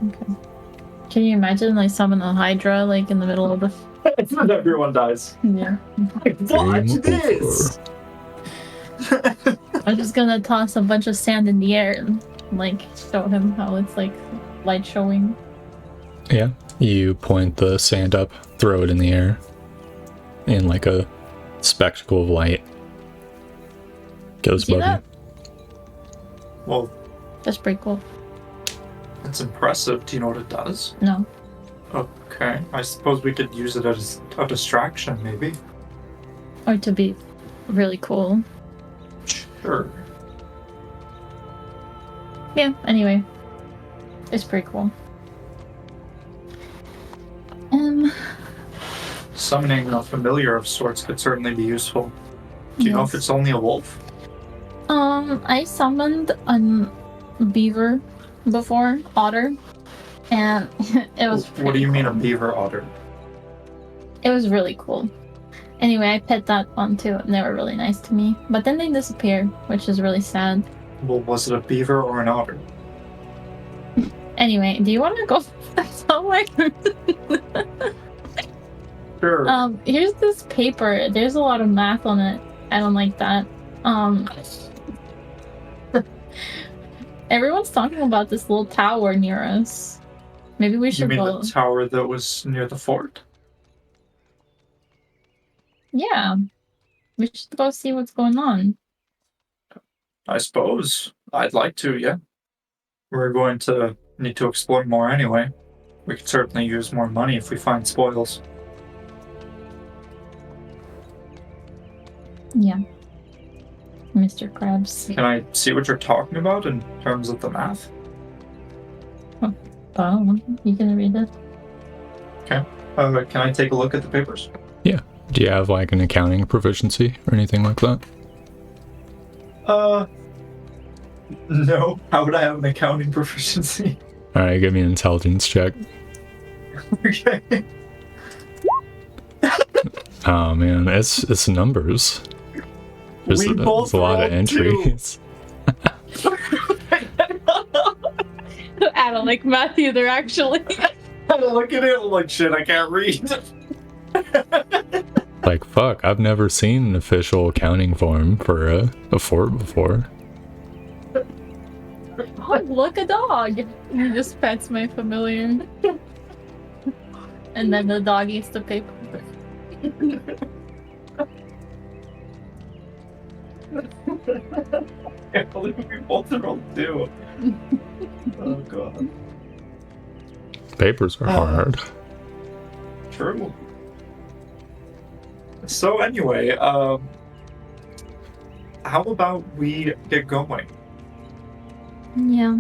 Okay. Can you imagine like summon a Hydra like in the middle of the Everyone dies. Yeah. Watch this! I'm just gonna toss a bunch of sand in the air and like show him how it's like light showing. Yeah, you point the sand up, throw it in the air, in like a spectacle of light. Goes See above that? Well, That's pretty cool. that's impressive. Do you know what it does? No. Okay, I suppose we could use it as a distraction, maybe. Or to be really cool. Sure. Yeah, anyway. It's pretty cool. Summoning a familiar of sorts could certainly be useful. Do you know if Yes. it's only a wolf? I summoned a beaver before, otter, and it was What do you pretty mean a cool. beaver otter? It was really cool. Anyway, I pet that one too, and they were really nice to me. But then they disappeared, which is really sad. Well, was it a beaver or an otter? Anyway, do you want to go somewhere? Sure. Here's this paper. There's a lot of math on it. I don't like that. Everyone's talking about this little tower near us. Maybe we You should mean go. the tower that was near the fort? Yeah, we should go see what's going on. I suppose. I'd like to, yeah. We're going to need to explore more anyway. We could certainly use more money if we find spoils. Yeah, Mr. Krabs. Can I see what you're talking about in terms of the math? Oh, you can read it. Can I take a look at the papers? Do you have like an accounting proficiency or anything like that? No. How would I have an accounting proficiency? Alright, give me an intelligence check. Okay. Oh man, it's numbers. There's We both a lot of rolled entries. I don't like math either, actually. I look at it, I'm like, shit, I can't read. Like fuck, I've never seen an official accounting form for a fort before. Oh, look, a dog! He just pets my familiar. And then the dog eats the paper. I can't believe we both rolled 2. Oh god. Papers are hard. True. So anyway, how about we get going? Yeah.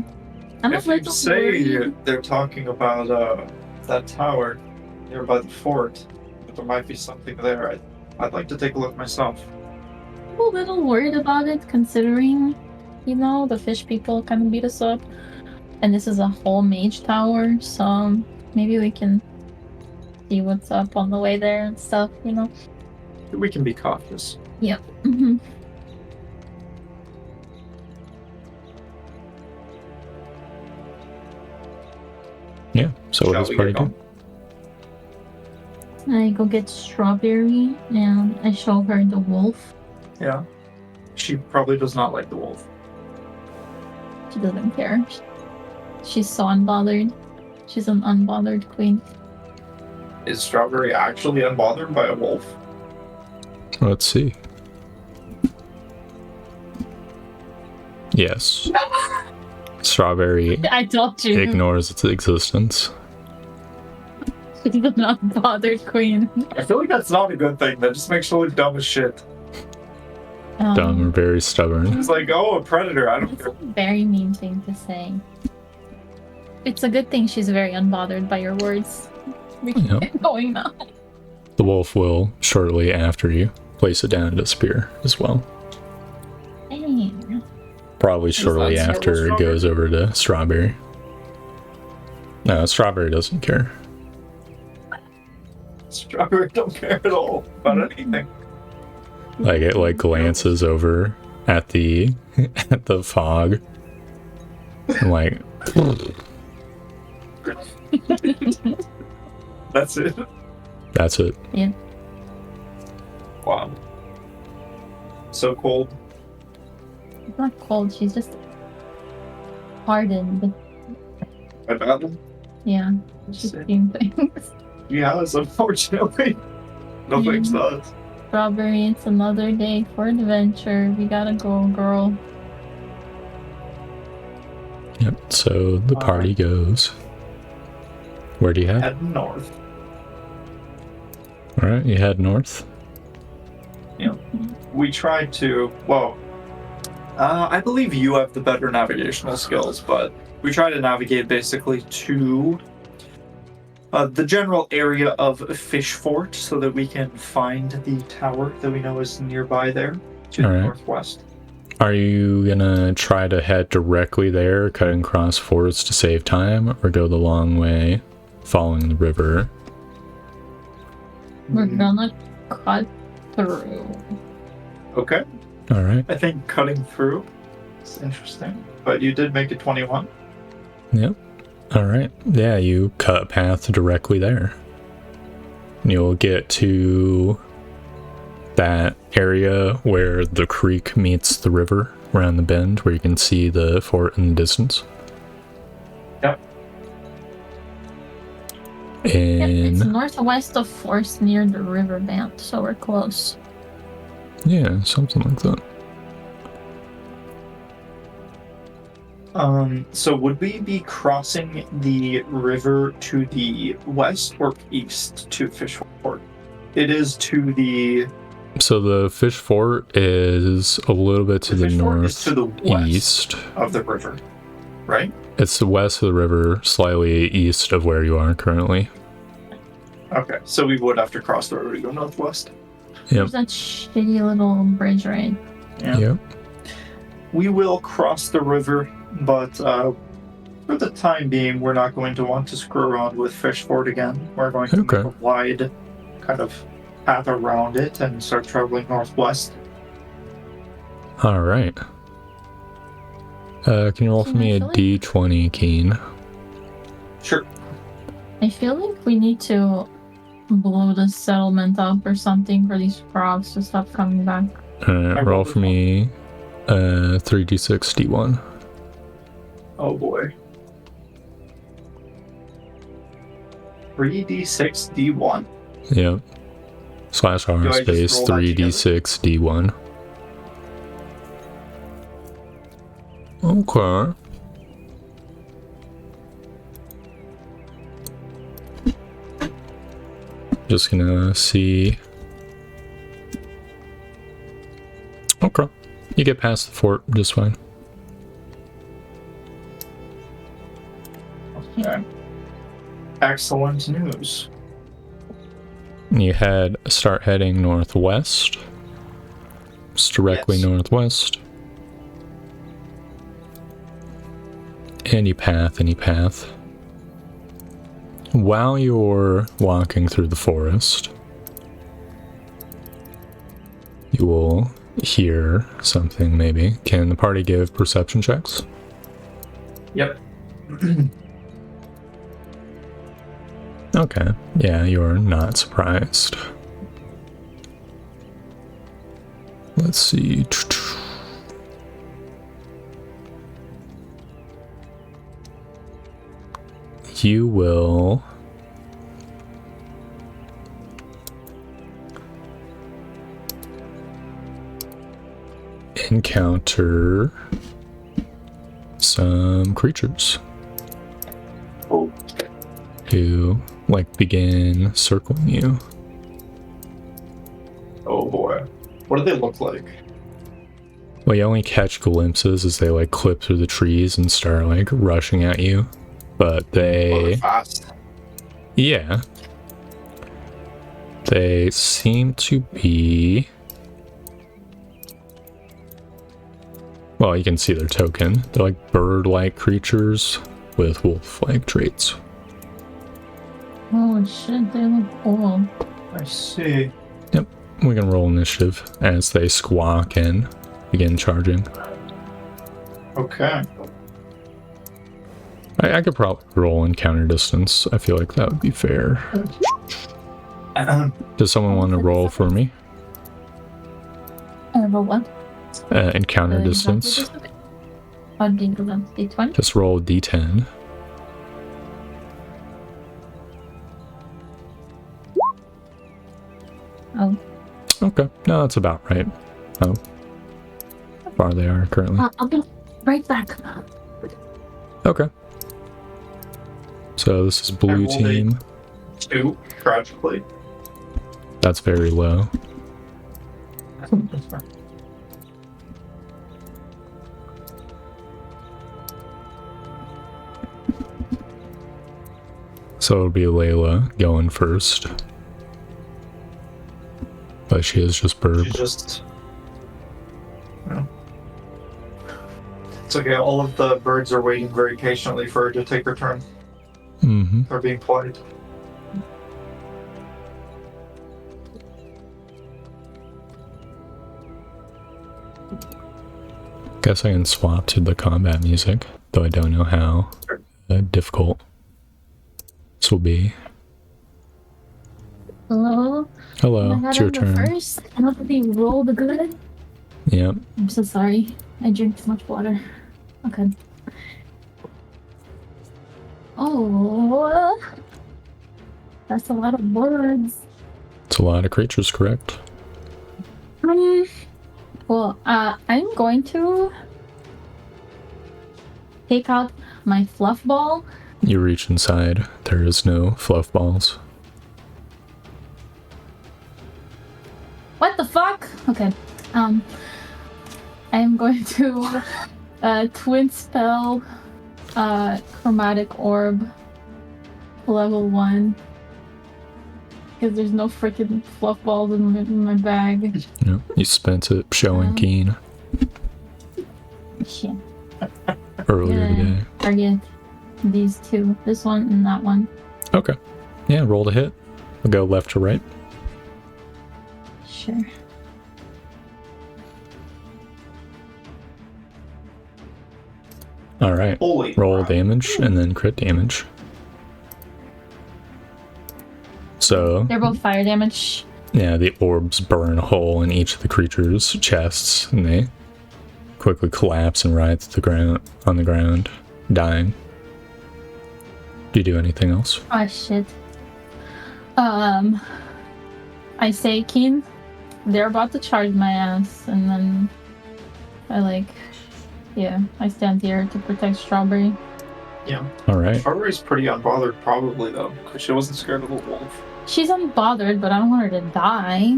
I'm If a you little say worried. they're talking about that tower nearby the fort, that there might be something there, I'd like to take a look myself. I'm a little worried about it, considering, you know, the fish people kind of beat us up. And this is a whole mage tower, so maybe we can see what's up on the way there and stuff, you know? We can be cautious. Yep. Mm-hmm. So what Shall does we party get do? going? I go get Strawberry and I show her the wolf. Yeah. She probably does not like the wolf. She doesn't care. She's so unbothered. She's an unbothered queen. Is Strawberry actually unbothered by a wolf? Let's see. Yes. Strawberry I told you. ignores its existence. She's an unbothered queen. I feel like that's not a good thing. That just makes her look dumb as shit. Dumb and very stubborn. It's like, oh, a predator. I don't It's care. a very mean thing to say. It's a good thing she's very unbothered by your words. We can Yep. get going now. The wolf will, shortly after you, place it down at its spear as well. Dang. Probably shortly that after it Strawberry? goes over to Strawberry. No, Strawberry doesn't care. Strawberry don't care at all about anything. Like it like glances over at the at the fog. And like That's it. that's it. Yeah. Wow. So cold. She's not cold, she's just hardened. My bad. Yeah. She's seen things. Yes, unfortunately. No thanks to us. Strawberry, it's another day for adventure. We gotta go, girl. Yep. So the party goes. Where do you head? Head north. Alright, you head north. We tried to. Well, I believe you have the better navigational skills, but we try to navigate basically to the general area of Fish Fort so that we can find the tower that we know is nearby there to the Alright. northwest. Are you gonna try to head directly there, cutting across forest to save time, or go the long way, following the river? We're gonna cut through. Okay, Alright. I think cutting through is interesting, but you did make it 21. Yep. Alright. Yeah, you cut a path directly there. And you'll get to that area where the creek meets the river around the bend, where you can see the fort in the distance. Yep. It's And northwest of Forest near the river band, so we're close. yeah, something like that. So would we be crossing the river to the west or east to Fish Fort? It is to the So the fish fort is a little bit to the Fish Fort is to the west northeast. of the river, right? It's the west of the river, slightly east of where you are currently. Okay, so we would have to cross the river to go northwest. Yep. There's that shitty little bridge, right? Yeah. Yep. We will cross the river, but for the time being, we're not going to want to screw around with Fish Fort again. We're going to Okay. make a wide kind of path around it and start traveling northwest. All right. Can you roll for me a D20, Keen? Sure. I feel like we need to blow the settlement up or something for these frogs to stop coming back. Roll rolled for me 3d6 D1. Oh boy. 3d6 d1. Yep. Slash R Do I just space roll that 3d6 D1. Okay. Just gonna see. Okay. You get past the fort just fine. Okay. Excellent news. You start heading northwest. Just directly Yes. northwest. Any path. While you're walking through the forest, you will hear something maybe. Can the party give perception checks? Yep. Okay. Yeah, you're not surprised. Let's see. You will encounter some creatures Oh. who like begin circling you. Oh boy. What do they look like? Well, you only catch glimpses as they like clip through the trees and start like rushing at you. But Oh, they're they, fast. yeah, they seem to be, well, you can see their token. They're like bird-like creatures with wolf-like traits. Oh shit, they look cool. I see. We can roll initiative as they squawk and begin charging. Okay. I could probably roll encounter distance. I feel like that would be fair. Does someone want to roll for me? Roll what? Encounter distance. D20? Just roll d10. Oh. Okay, no, that's about right. How far they are currently. I'll be right back. Okay. So this is blue rolled a- team. 2, tragically. That's very low. So it'll be Layla going first. But she is just burp. She's just... Yeah. It's okay, all of the birds are waiting very patiently for her to take her turn. Mm-hmm. They're being polite. Guess I can swap to the combat music, though I don't know how difficult this will be. Hello? Hello, Oh my it's God, your I'm the turn. first. I don't think they rolled good. Yep. I'm so sorry. I drink too much water. Okay. Oh, that's a lot of birds. It's a lot of creatures, correct? Well, I'm going to take out my fluff ball. You reach inside. There is no fluff balls. What the fuck? Okay. I'm going to twin spell chromatic orb level 1 because there's no freaking fluff balls in my bag. Yep. You spent it showing Keen Shit. earlier Yeah. today. Target these two, this one and that one. Okay. Yeah, roll to hit. We'll go left to right. Sure. Alright. Holy Roll crap. damage and then crit damage. So, They're both fire damage. yeah, the orbs burn a hole in each of the creatures' chests, and they quickly collapse and writhe to the ground on the ground, dying. Do you do anything else? Oh shit. I say, Keen, they're about to charge my ass, and then I stand here to protect Strawberry. Yeah. Alright. Strawberry's pretty unbothered, probably, though, because she wasn't scared of a wolf. She's unbothered, but I don't want her to die.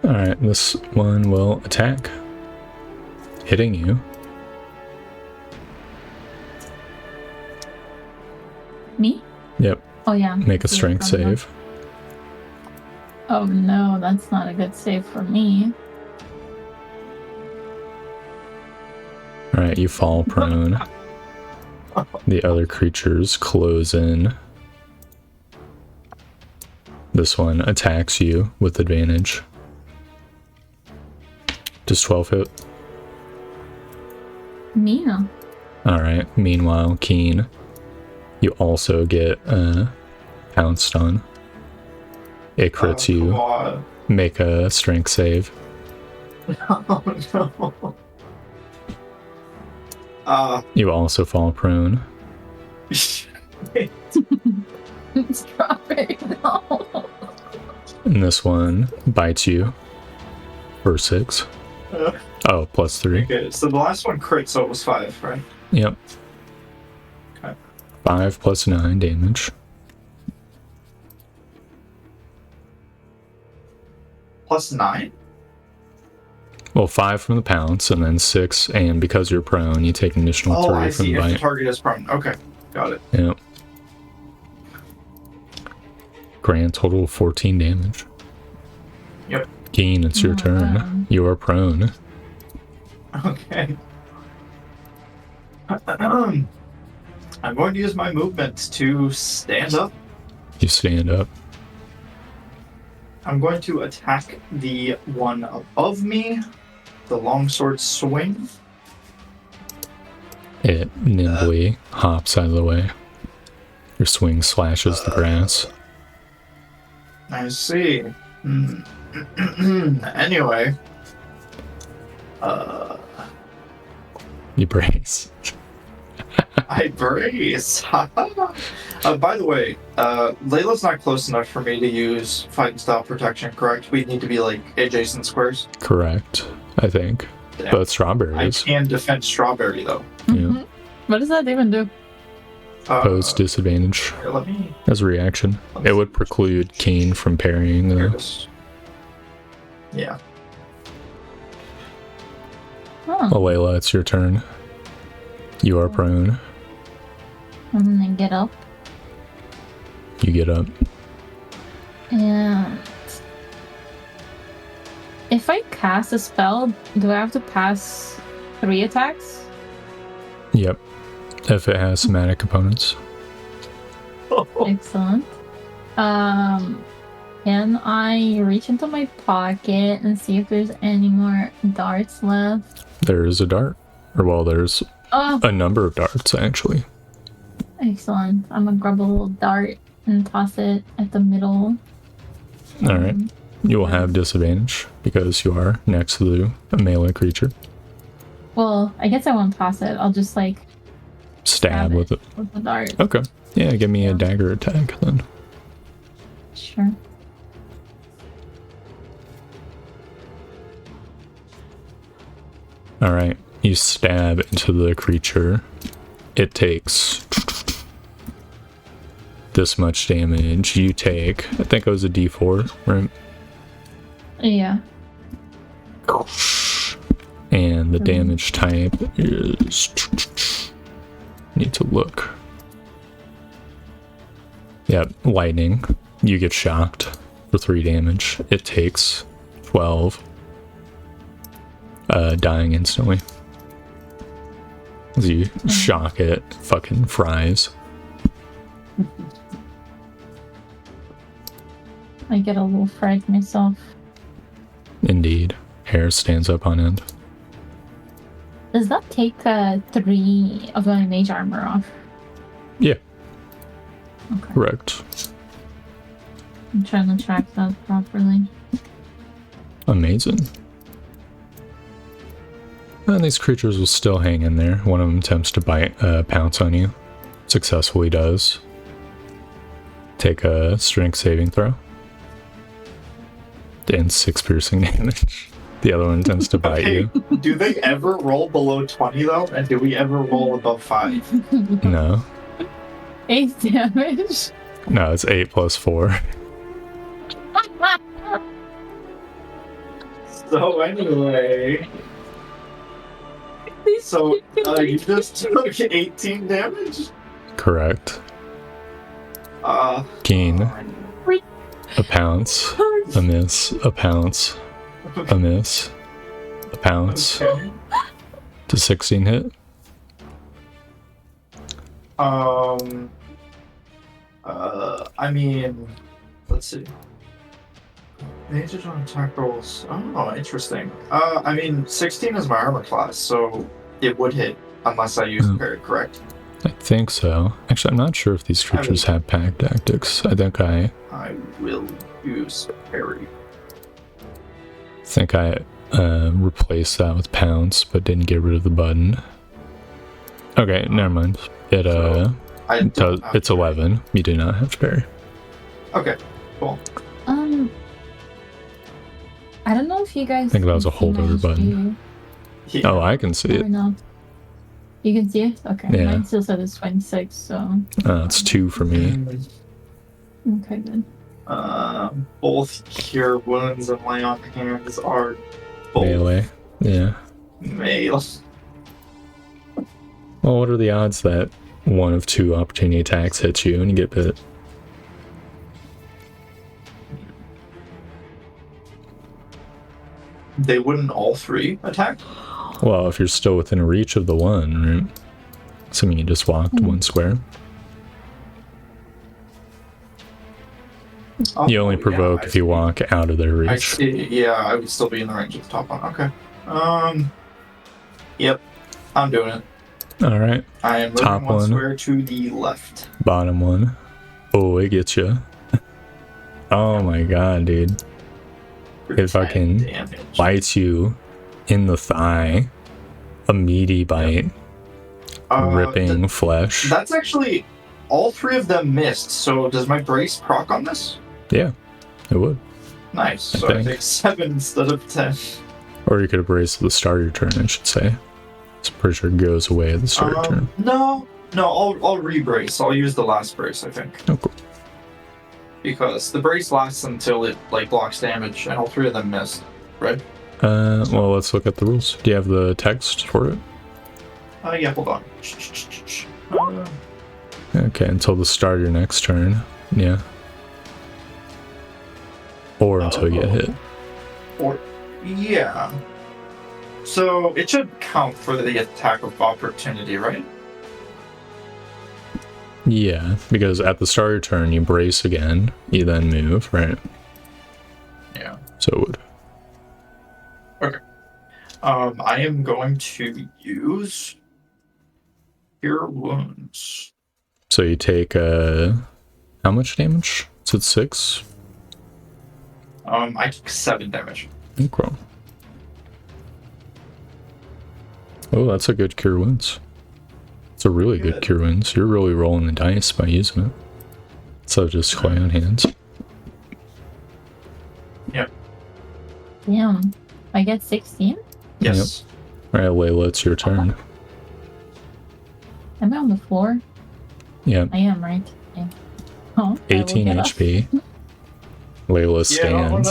Alright, this one will attack. Hitting you. Me? Yep. Oh yeah. Make a Yeah, strength probably not. save. Oh no, that's not a good save for me. Alright, you fall prone. The other creatures close in. This one attacks you with advantage. Does 12 hit? Me? No. Alright, meanwhile, Keen, You also get pounced on. It crits Come you. on. Make a strength save. Oh no. You also fall prone. Strawberry. No. And this one bites you for 6. Oh, plus 3. Okay, so the last one crit, so it was 5, right? Yep. Okay. 5 plus 9 damage. Plus 9? Well, 5 from the pounce, and then 6, and because you're prone, you take an additional 3 I from see. the If the bite. target is prone. Okay, got it. Yep. Grand total of 14 damage. Yep. Keen, it's your Oh, turn. wow. You are prone. Okay. I'm going to use my movement to stand up. You stand up. I'm going to attack the one above me. The longsword swing. It nimbly hops out of the way. Your swing slashes the grass. I see. Anyway. You brace. I brace. By the way, Layla's not close enough for me to use fighting style protection, correct? We need to be like adjacent squares. Correct, I think. Damn. But strawberry I is. can defend strawberry though. Mhm. What does that even do? Pose disadvantage Here, let me. as a reaction. It would preclude Keen from parrying Here it though. is. Yeah. Oh, Layla, it's your turn. You are prone. and then get up. You get up. And if I cast a spell, do I have to pass 3 attacks? Yep. If it has somatic components. Excellent. Can I reach into my pocket and see if there's any more darts left? There is a dart. Or well, there's Oh, a number of darts actually. excellent. I'm gonna grab a little dart and toss it at the middle. Alright. You will have disadvantage because you are next to the melee creature. Well, I guess I won't toss it. I'll just like Stab it with it. with the dart. Okay. Yeah, give me a dagger attack then. Sure. Alright. You stab into the creature. It takes this much damage. You take, I think it was a d4, right? Yeah. And the damage type is... Need to look. Yep, lightning. You get shocked for 3 damage. It takes 12. Dying instantly. As you shock it, fucking fries. I get a little fright myself. Indeed. Hair stands up on end. Does that take 3 of my mage armor off? Yeah, Okay. correct. I'm trying to track that properly. Amazing. And these creatures will still hang in there. One of them attempts to pounce on you. Successfully does. Take a strength saving throw. And 6 piercing damage. The other one tends to bite you. Do they ever roll below 20 though? And do we ever roll above 5? No. 8 damage. No, it's 8 plus 4. So anyway, so you just took 18 damage? Correct. Uh, Keen. A pounce. A miss. A pounce. A miss. A pounce. okay. To 16 hit. I mean, let's see. Mages on attack rolls. Oh, interesting. I mean, 16 is my armor class, so it would hit unless I use parry, correct? I think so. Actually, I'm not sure if these creatures have pack tactics. I will use parry. think I replaced that with pounce, but didn't get rid of the button. Okay, never mind. It's 11. You do not have to parry. Okay, cool. I don't know if you guys. I think that was a holdover button. Yeah. Oh, I can see it. No. You can see it? Okay. Yeah. Mine still said it's 26, so. It's 2 for me. Okay, good. Both cure wounds and lay on hands are both Melee. Yeah. melee. Well, what are the odds that one of 2 opportunity attacks hits you and you get bit? They wouldn't all 3 attack? Well, if you're still within reach of the one, right? Assuming you just walked 1 square. Oh, You only provoke yeah, if you walk out of their reach. I see. Yeah, I would still be in the range of the top one. Okay. Yep. I'm doing it. Alright. I am Top moving 1 one. square to the left. Bottom one. Oh, it gets you. Oh my god, dude. It fucking damage. bites you in the thigh. A meaty bite. Ripping flesh. That's actually... All 3 of them missed, so does my brace proc on this? Yeah, it would. Nice. So I take 7 instead of 10. Or you could have braced at the start of your turn, I should say. It's pretty sure it goes away at the start of your turn. No, I'll re-brace. I'll use the last brace, I think. Oh, cool. Because the brace lasts until it blocks damage, and all 3 of them missed, right? Well, let's look at the rules. Do you have the text for it? Yeah, hold on. Okay, until the start of your next turn. Yeah. Or until you get hit. Or, yeah. So it should count for the attack of opportunity, right? Yeah, because at the start of your turn, you brace again, you then move, right? Yeah. So it would. Okay. I am going to use Cure Wounds. So you take, how much damage? Is it 6? I took 7 damage. Okay. Oh, that's a good Cure Wounds. It's a really good Cure Wounds. You're really rolling the dice by using it. So just clay on hands. Yep. Damn. I get 16? Yes. Yep. Alright, Layla, it's your turn. Am I on the floor? Yeah. I am, right? Yeah. Oh, 18 HP. Layla stands.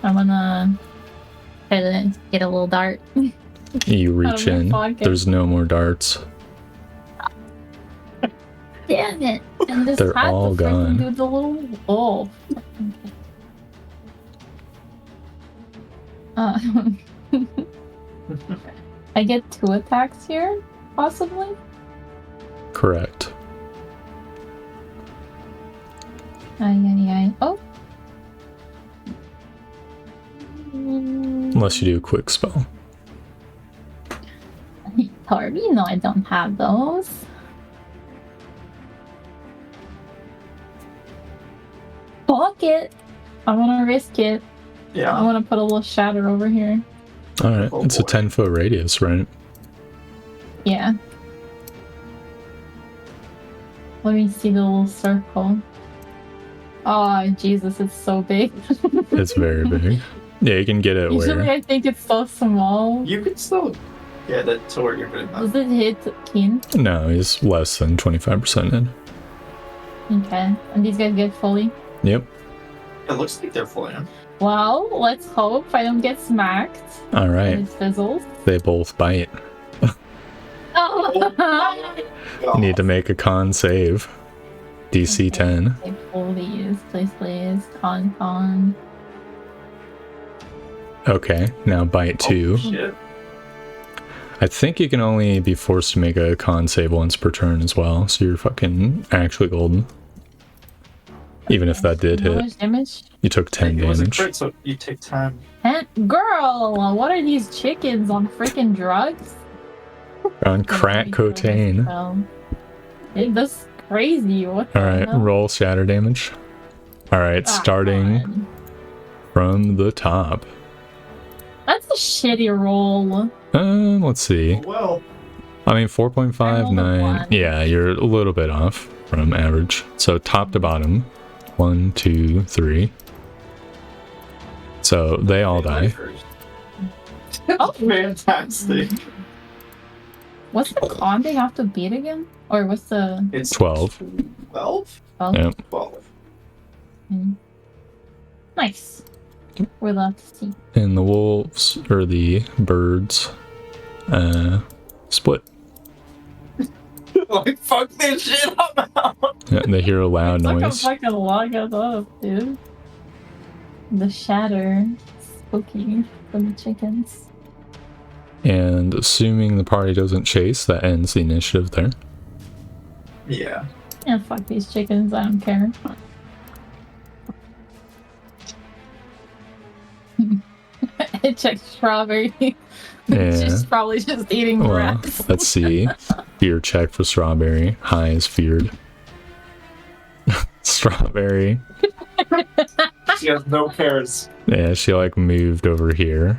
I'm gonna try to get a little dart. You reach in. pocket. There's no more darts. Damn it! And this They're had all to freaking gone. do the little... Oh. Okay. I get 2 attacks here, possibly? Correct. Oh. Unless you do a quick spell. Harvey? No, I don't have those. Fuck it! I wanna risk it. I Yeah. wanna put a little shatter over here. Alright, Oh it's a boy. 10-foot radius, right? Yeah. Let me see the little circle. Oh, Jesus, it's so big. It's very big. Yeah, you can get it Usually where... I think it's so small. You can still get it to where you're doing that. Does it hit Keen? No, he's less than 25% in. Okay. And these guys get fully? Yep. It looks like they're fully in. Well, let's hope I don't get smacked. And Alright, it fizzles. they both bite. Oh! You need to make a con save. DC 10. Okay, please. Con. Okay, now bite 2. Oh, shit. I think you can only be forced to make a con save once per turn as well, so you're fucking actually golden. Even if that did How hit. much damage? You took 10 It was a damage. crit, so you take 10. Girl, what are these chickens on freaking drugs? On crack cocaine. That's crazy. What the Alright, hell? roll shatter damage. Alright, starting God. from the top. That's a shitty roll. Let's see. Well, I mean, I 4.59. rolled a 1. Yeah, you're a little bit off from average. So top to bottom. 1, 2, 3. So they all die. Oh, fantastic. what's the con they have to beat again? Or what's the... It's 12. 12? Oh, Yep. 12. nice. We're allowed to see. And the wolves, or the birds, split. Like, fuck this shit, I'm out. Yeah, they hear a loud It's noise. like a fucking log us up, dude. The shatter. Spooky for the chickens. And assuming the party doesn't chase, that ends the initiative there. Yeah. Yeah, fuck these chickens, I don't care. I checked Strawberry. Yeah. She's probably just eating Well, grass. let's see. Fear check for Strawberry. High is feared. Strawberry. She has no cares. Yeah, she like moved over here.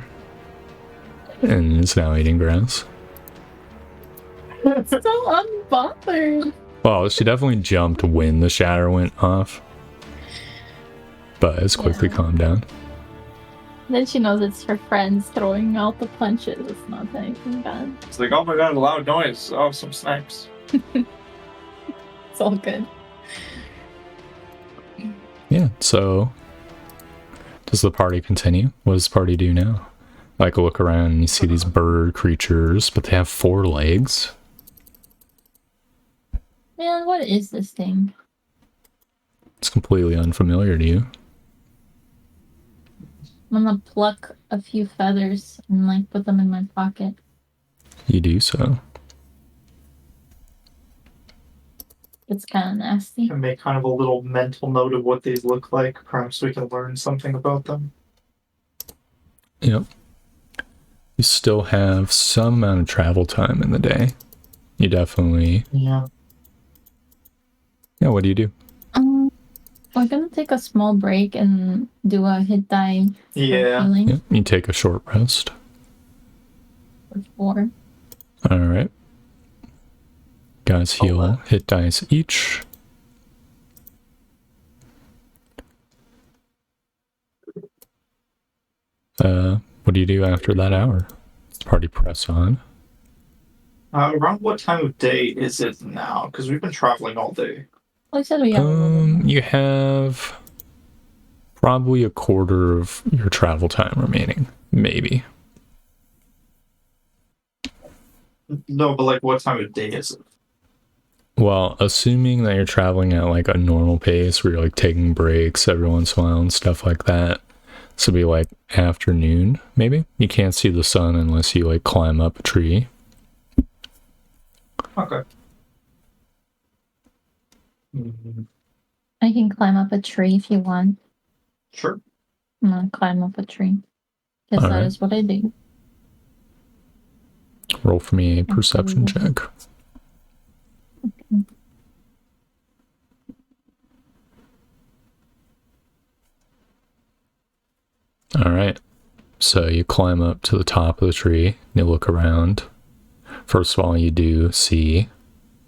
And is now eating grass. So unbothered. Well, she definitely jumped when the shatter went off. But it's quickly Yeah. calmed down. Then she knows it's her friends throwing out the punches. It's not anything bad. It's like, oh my god, a loud noise. Oh, some snipes. It's all good. Yeah, so does the party continue? What does the party do now? Like look around and you see these bird creatures, but they have 4 legs. Man, what is this thing? It's completely unfamiliar to you. I'm gonna pluck a few feathers and like put them in my pocket. You do so. It's kind of nasty. And make kind of a little mental note of what these look like. Perhaps we can learn something about them. Yep. You still have some amount of travel time in the day. You definitely... Yeah. Yeah, what do you do? We're gonna take a small break and do a hit die for Yeah. healing Yeah, you take a short rest. for 4. Alright. Guys heal wow. hit dice each. What do you do after that hour? Does the party press on? Around what time of day is it now? Because we've been traveling all day. Well, I said we have a little bit more. You have probably a quarter of your travel time remaining. Maybe. No, but like, what time of day is it? Well, assuming that you're traveling at like a normal pace where you're like taking breaks every once in a while and stuff like that. This would be like afternoon, maybe? You can't see the sun unless you like climb up a tree. Okay. Mhm. I can climb up a tree if you want. Sure. I'm gonna climb up a tree. Because that Alright. is what I do. Roll for me a perception check. Alright. So you climb up to the top of the tree, you look around. First of all, you do see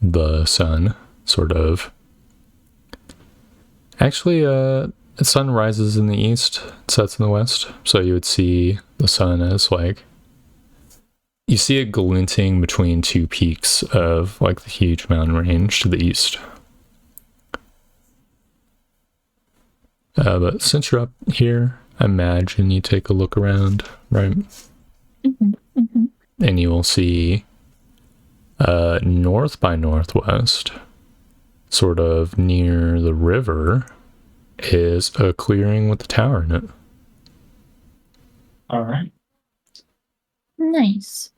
the sun, sort of. Actually, the sun rises in the east, sets in the west. So you would see the sun as like, you see it glinting between 2 peaks of like the huge mountain range to the east. But since you're up here, I imagine you take a look around, right? And you will see north by northwest, sort of near the river, is a clearing with a tower in it. All right. Nice.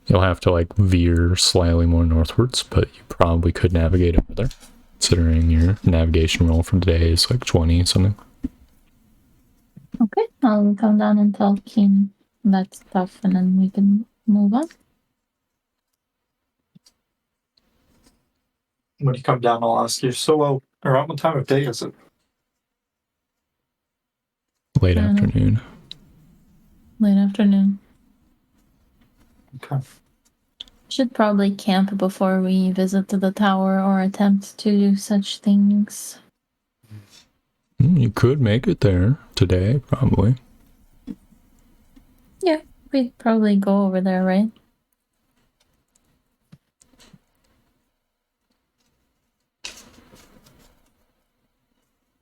You'll have to like veer slightly more northwards, but you probably could navigate over there, considering your navigation roll for today is like 20 something. Okay, I'll come down and tell Keen that stuff and then we can move on. When you come down, I'll ask you. So, around what time of day is it? Late afternoon. Late afternoon. Okay. Should probably camp before we visit the tower or attempt to do such things. You could make it there today, probably. Yeah, we'd probably go over there, right?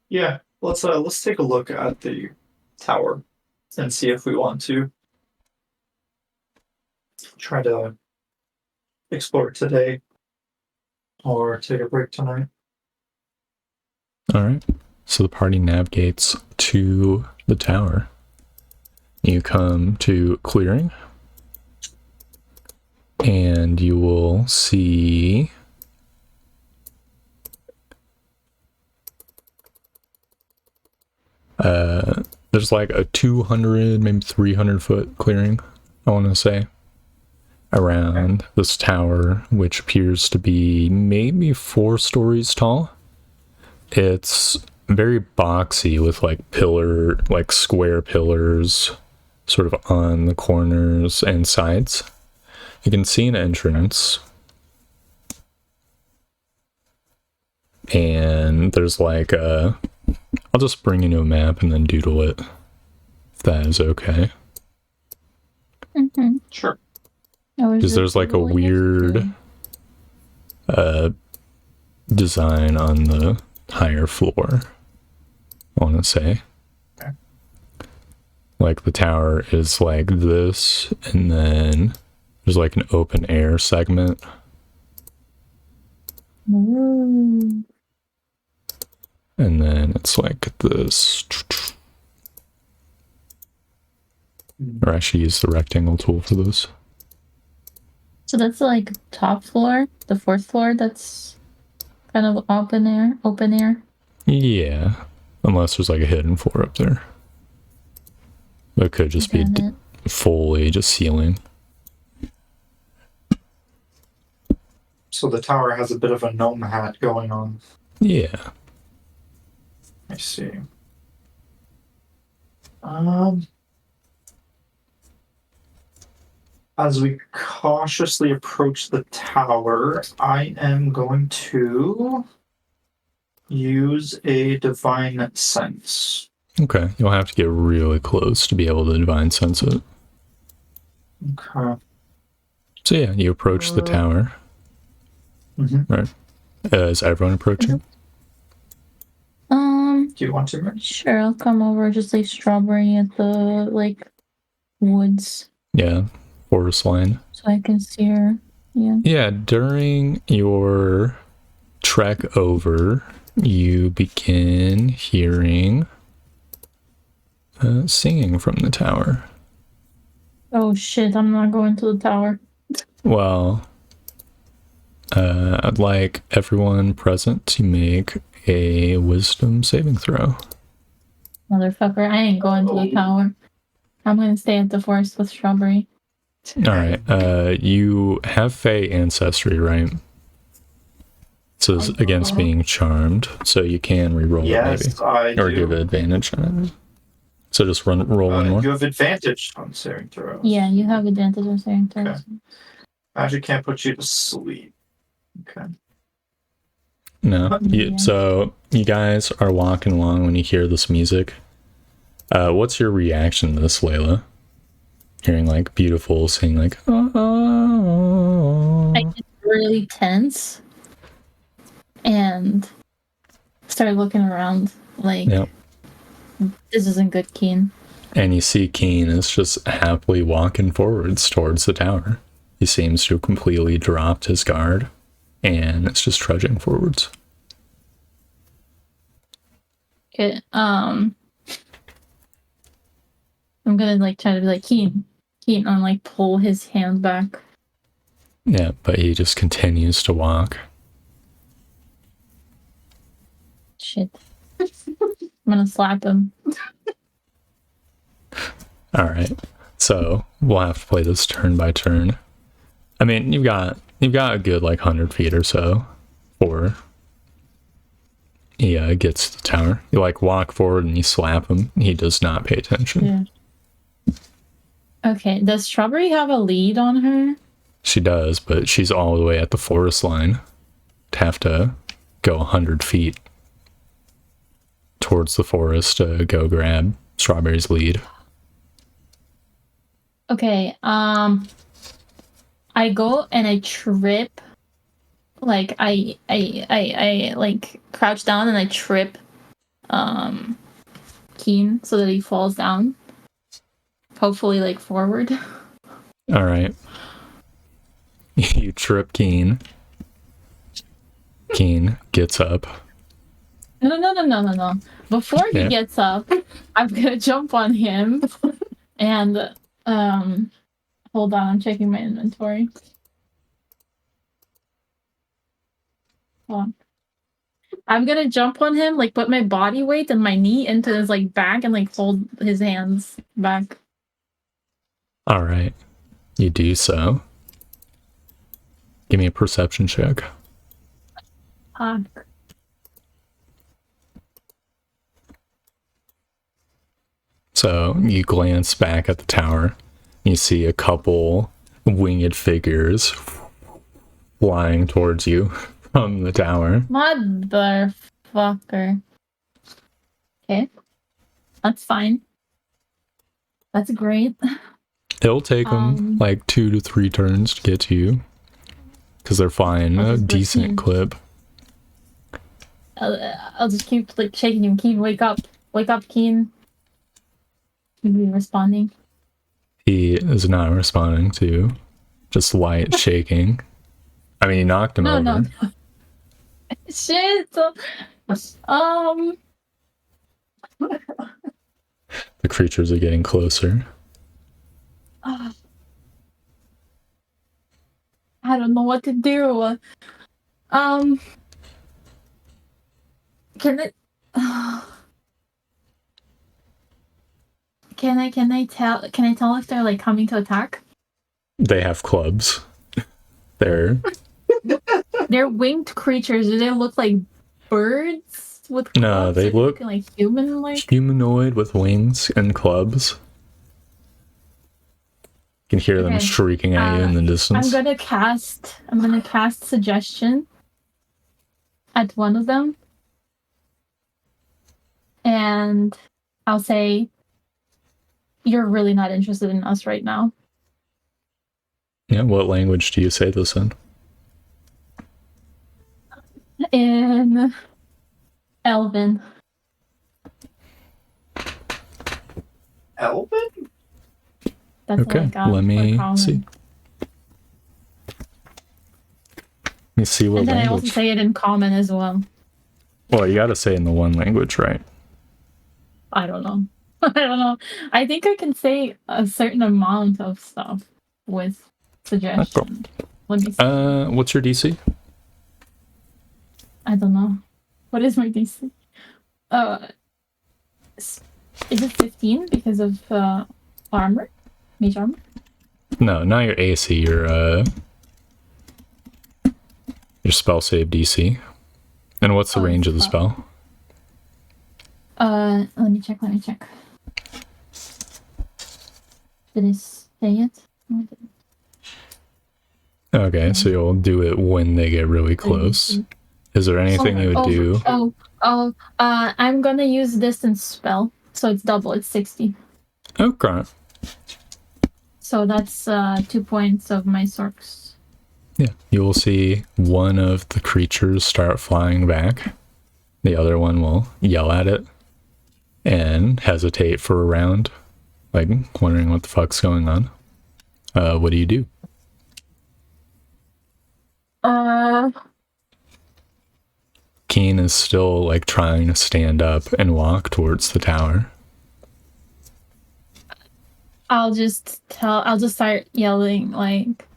Yeah. Let's take a look at the tower and see if we want to try to explore it today or take a break tonight. All right. So the party navigates to the tower. You come to clearing, and you will see there's like a 200, maybe 300 foot clearing, I want to say, around this tower, which appears to be maybe 4 stories tall. It's very boxy with like square pillars sort of on the corners and sides. You can see an entrance, and there's like I'll just bring you to a map and then doodle it, if that is okay. Mm-hmm. Sure. Because there's like a weird design on the higher floor, I want to say. Okay. Like the tower is like this, and then there's like an open air segment. Ooh. And then it's like this. Or I should use the rectangle tool for this. So that's like top floor, the 4th floor. That's kind of open air. Yeah, unless there's like a hidden floor up there. It could just be fully just ceiling. So the tower has a bit of a gnome hat going on. Yeah. I see. As we cautiously approach the tower, I am going to use a divine sense. Okay, you'll have to get really close to be able to divine sense it. Okay. So yeah, you approach the tower. Mm-hmm. Right. Is everyone approaching? Do you want to, Rich? Sure, I'll come over. Just like strawberry at the woods. Yeah, forest line. So I can see her. Yeah. Yeah, during your trek over, you begin hearing singing from the tower. Oh shit! I'm not going to the tower. Well, I'd like everyone present to make a wisdom saving throw. Motherfucker, I ain't going to the tower. I'm gonna stay at the forest with strawberry. All right. You have Fey ancestry, right? So it's against being charmed, so you can re-roll it maybe, I or do. give advantage on it. So just roll one more. You have advantage on saving throws. Yeah, you have advantage on saving throws. Okay. Magic can't put you to sleep. Okay. No. Yeah. So you guys are walking along when you hear this music. What's your reaction to this, Layla? Hearing like beautiful singing, like oh. I get really tense and start looking around like, Yep. This isn't good, Keen. And you see Keen is just happily walking forwards towards the tower. He seems to have completely dropped his guard, and it's just trudging forwards. Okay, I'm gonna try to be like, Keen, and pull his hand back. Yeah, but he just continues to walk. Shit. I'm gonna slap him. All right, so we'll have to play this turn by turn. I mean, you've got a good 100 feet or so before he gets to the tower. You like walk forward and you slap him. He does not pay attention. Yeah. Okay, does Strawberry have a lead on her? She does, but she's all the way at the forest line. To have to go 100 feet towards the forest to go grab Strawberry's lead. Okay, I go and I trip. Like I like crouch down and I trip Keen so that he falls down. Hopefully like forward. All right. You trip Keen. Keen gets up. No. Before he gets up, I'm gonna jump on him and hold on, I'm checking my inventory. Hold on. I'm gonna jump on him, like put my body weight and my knee into his like back and like hold his hands back. All right. You do so. Give me a perception check. So you glance back at the tower. You see a couple winged figures flying towards you from the tower. Motherfucker. Okay. That's fine. That's great. It'll take them like 2 to 3 turns to get to you. Because they're flying a decent clip. I'll just keep like shaking him. Keen, wake up. Wake up, Keen. Is he responding? He is not responding to you. Just light shaking. I mean, you knocked him over. No. Shit. The creatures are getting closer. I don't know what to do. Can I? Can I tell if they're like coming to attack? They have clubs. They're winged creatures. Do they look like birds with clubs? No, they look like human-like. Humanoid with wings and clubs. You can hear them shrieking at you in the distance. I'm gonna cast suggestion at one of them, and I'll say, "You're really not interested in us right now." Yeah, what language do you say this in? In Elven. Elven? That's okay, let me see. Let me see what and then language. I also say it in common as well. Well, you gotta say in the one language, right? I don't know. I think I can say a certain amount of stuff with suggestion. Let me see. What's your DC? I don't know. What is my DC? Is it 15 because of armor? Mage armor? No, not your AC, your spell save DC. And what's the range of the spell? Let me check. Did I say it? No, I didn't. Okay, so you'll do it when they get really close. Is there anything you would do? I'm gonna use distance spell, so it's double. It's 60. Okay. So that's 2 points of my sorks. Yeah, you will see one of the creatures start flying back. The other one will yell at it and hesitate for a round, like wondering what the fuck's going on. What do you do? Keen is still like trying to stand up and walk towards the tower. I'll just start yelling like,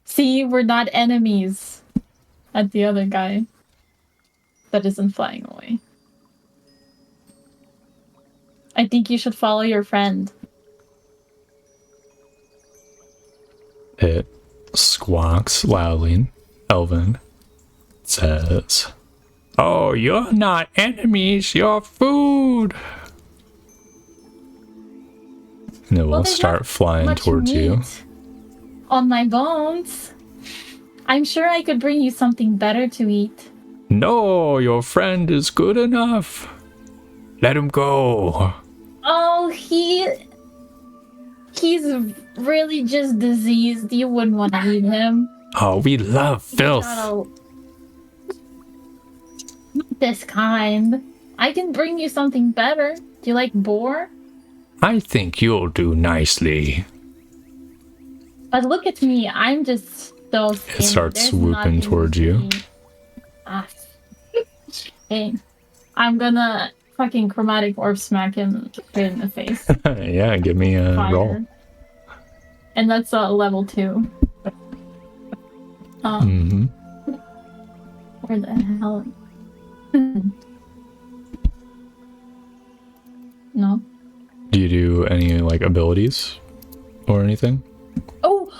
"See, we're not enemies," at the other guy that isn't flying away. I think you should follow your friend. It squawks loudly in Elven. says, "Oh, you're not enemies, you're food." And it will there's start not flying much towards you. meat on my bones. I'm sure I could bring you something better to eat. No, your friend is good enough. Let him go. Oh, he's really just diseased. You wouldn't want to eat him. Oh, we love filth. Not this kind. I can bring you something better. Do you like boar? I think you'll do nicely. But look at me. I'm just so skinny. It starts There's swooping nothing towards to you. eat. Hey, I'm gonna fucking chromatic orb smack him straight in the face. Yeah, give me a Fire. roll. And that's level 2. Where the hell? No. Do you do any like abilities or anything? Oh,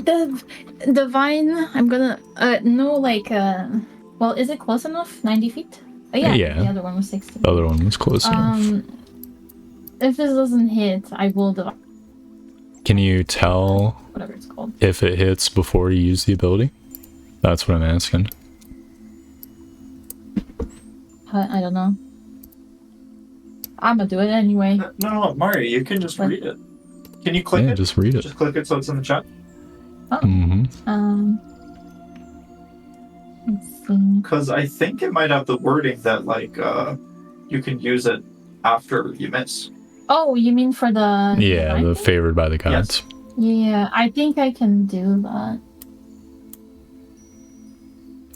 the vine. I'm gonna no like well, is it close enough? 90 feet? Oh yeah. Yeah. The other one was 60. The other one was close enough. If this doesn't hit, I will divide. Can you tell Whatever it's called. if it hits before you use the ability? That's what I'm asking. I don't know. I'm gonna do it anyway. No, Mario, you can just read it. Can you click Yeah, it? just read it. Just click it so it's in the chat. Let's see. Because I think it might have the wording that like you can use it after you miss. Oh, you mean for the Yeah, divine the thing? favored by the gods. Yeah, I think I can do that.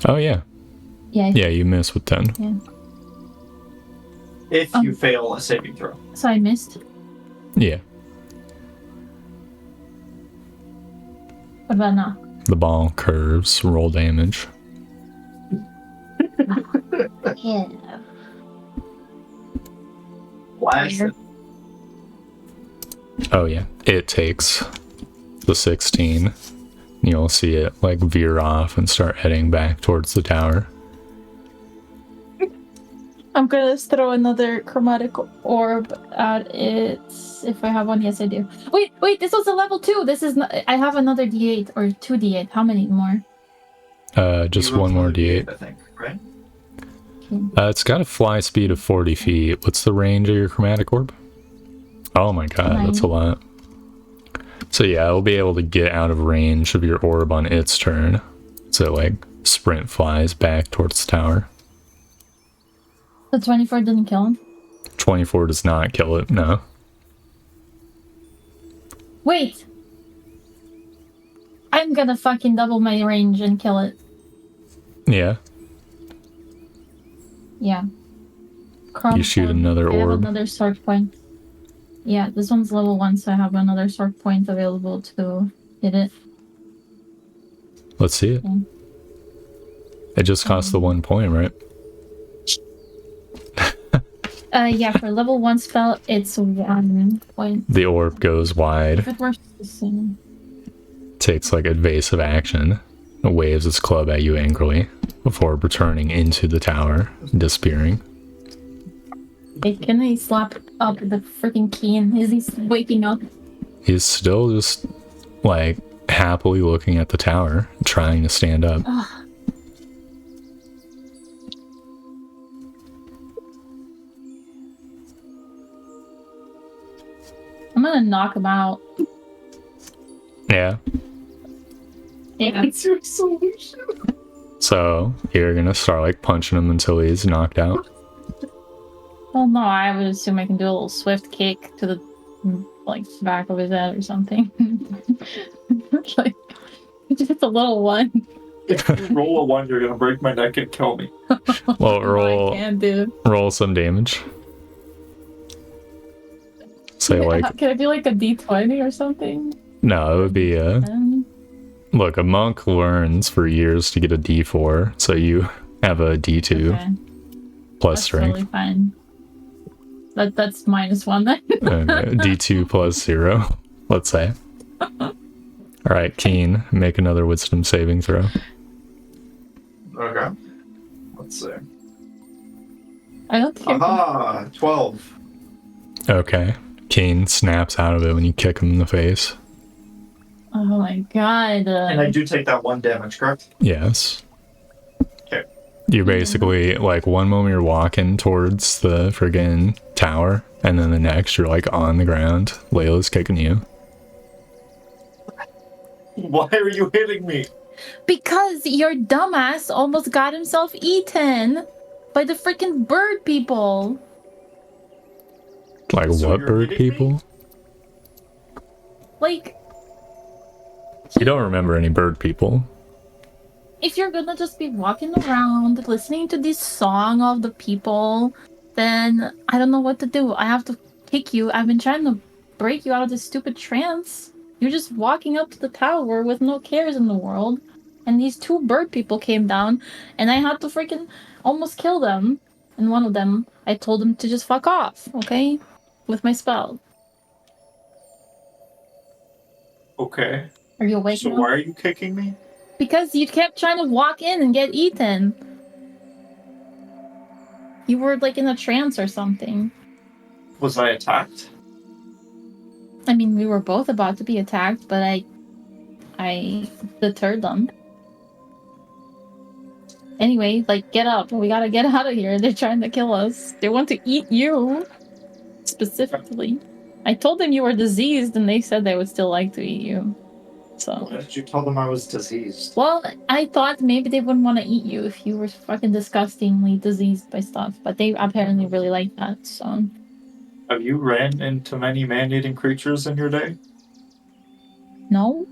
Oh yeah. Yeah. Yeah, you miss with 10. Yeah. If you fail a saving throw. So I missed. Yeah. What about now? The ball curves, roll damage. Yeah. Blast it. Oh yeah. It takes the 16. You'll see it like veer off and start heading back towards the tower. I'm gonna throw another chromatic orb at it if I have one. Yes, I do. Wait, this was a level 2. This is not. I have another D8 or 2 D8. How many more? Just You rolled one more another D8. I think, right? It's got a fly speed of 40 feet. What's the range of your chromatic orb? Oh my god, that's a lot. So yeah, it'll be able to get out of range of your orb on its turn. So like sprint flies back towards the tower. The 24 didn't kill him. 24 does not kill it, no. Wait! I'm gonna fucking double my range and kill it. Yeah. Yeah. You shoot another I have orb. another sword point. Yeah, this one's level 1, so I have another sword point available to hit it. Let's see it. Okay. It just costs the 1 point, right? Yeah, for level 1 spell, it's 1 point. The orb goes wide. If it works the same. Takes like evasive action. It waves its club at you angrily before returning into the tower, disappearing. Hey, can I slap up the freaking Keen? Is he waking up? He's still just like happily looking at the tower, trying to stand up. Ugh. I'm gonna knock him out. Yeah. Yeah. What's your solution? So you're gonna start like punching him until he's knocked out. Well, no, I would assume I can do a little swift kick to the like back of his head or something. Like just a little one. If you roll a 1, you're gonna break my neck and kill me. Well, roll I can do. roll some damage. Say like Can I do like a D20 or something? no, it would be a look. A monk learns for years to get a D4, so you have a D2 Okay. plus That's strength. totally fine. That's -1 then. D2 plus 0, let's say. All right, Keen, make another wisdom saving throw. Okay. Let's see. I don't think. Aha! 12. Okay. Keen snaps out of it when you kick him in the face. Oh my god. And I do take that 1 damage, correct? Yes. Okay. You're basically, like, one moment you're walking towards the friggin' tower, and then the next you're, like, on the ground. Layla's kicking you. Why are you hitting me? Because your dumbass almost got himself eaten by the freaking bird people. Like, So what you're bird hitting me? people? Like, You don't remember any bird people. if you're gonna just be walking around listening to this song of the people, then I don't know what to do. I have to kick you. I've been trying to break you out of this stupid trance. You're just walking up to the tower with no cares in the world. And these 2 bird people came down, and I had to freaking almost kill them. And one of them, I told him to just fuck off, okay? With my spell. Okay. Are you awake So now? why are you kicking me? Because you kept trying to walk in and get eaten. You were like in a trance or something. Was I attacked? I mean, we were both about to be attacked, but I deterred them. Anyway, like, get up. We gotta get out of here. They're trying to kill us. They want to eat you. Specifically. I told them you were diseased, and they said they would still like to eat you. So. Why did you tell them I was diseased? Well, I thought maybe they wouldn't want to eat you if you were fucking disgustingly diseased by stuff, but they apparently really like that, so. Have you ran into many man-eating creatures in your day? No?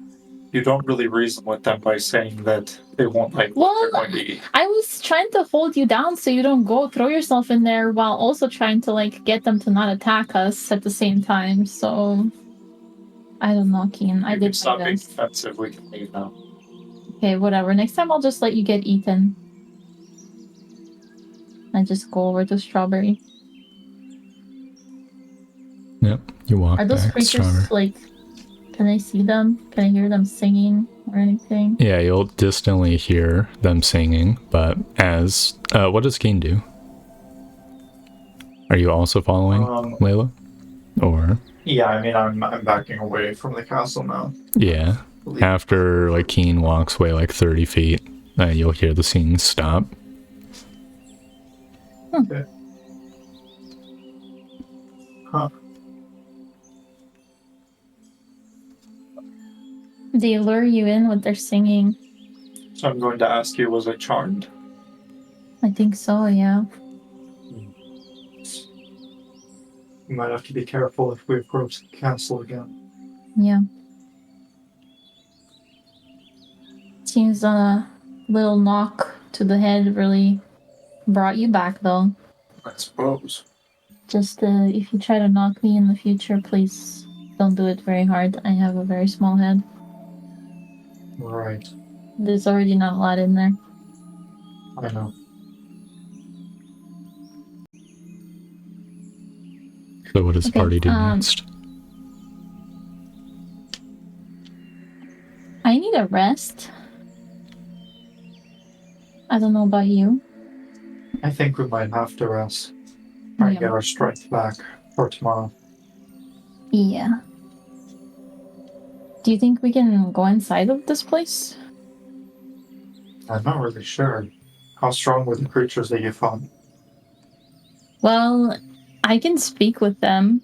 You don't really reason with them by saying that they won't like what they're going to eat. I was trying to hold you down so you don't go throw yourself in there while also trying to, like, get them to not attack us at the same time, so. I don't know, Keen. I did Stop my being best. defensive. We can leave now. Okay, whatever. Next time I'll just let you get eaten. And just go over to Strawberry. Yep, you walk Are those back to Strawberry. creatures, like, can I see them? Can I hear them singing or anything? Yeah, you'll distantly hear them singing, but as... what does Keen do? Are you also following Layla? Or... Yeah, I mean, I'm backing away from the castle now. Yeah. After, like, Keen walks away, like, 30 feet, you'll hear the singing stop. Okay. Huh. They lure you in with their singing. So I'm going to ask you, was I charmed? I think so, yeah. We might have to be careful if we approach the castle again. Yeah. Seems a little knock to the head really brought you back, though. I suppose. Just if you try to knock me in the future, please don't do it very hard. I have a very small head. Right. There's already not a lot in there. I know. So what does the party do um, next? I need a rest. I don't know about you. I think we might have to rest. Try and get our strength back for tomorrow. Yeah. Do you think we can go inside of this place? I'm not really sure. How strong were the creatures that you fought? Well, I can speak with them,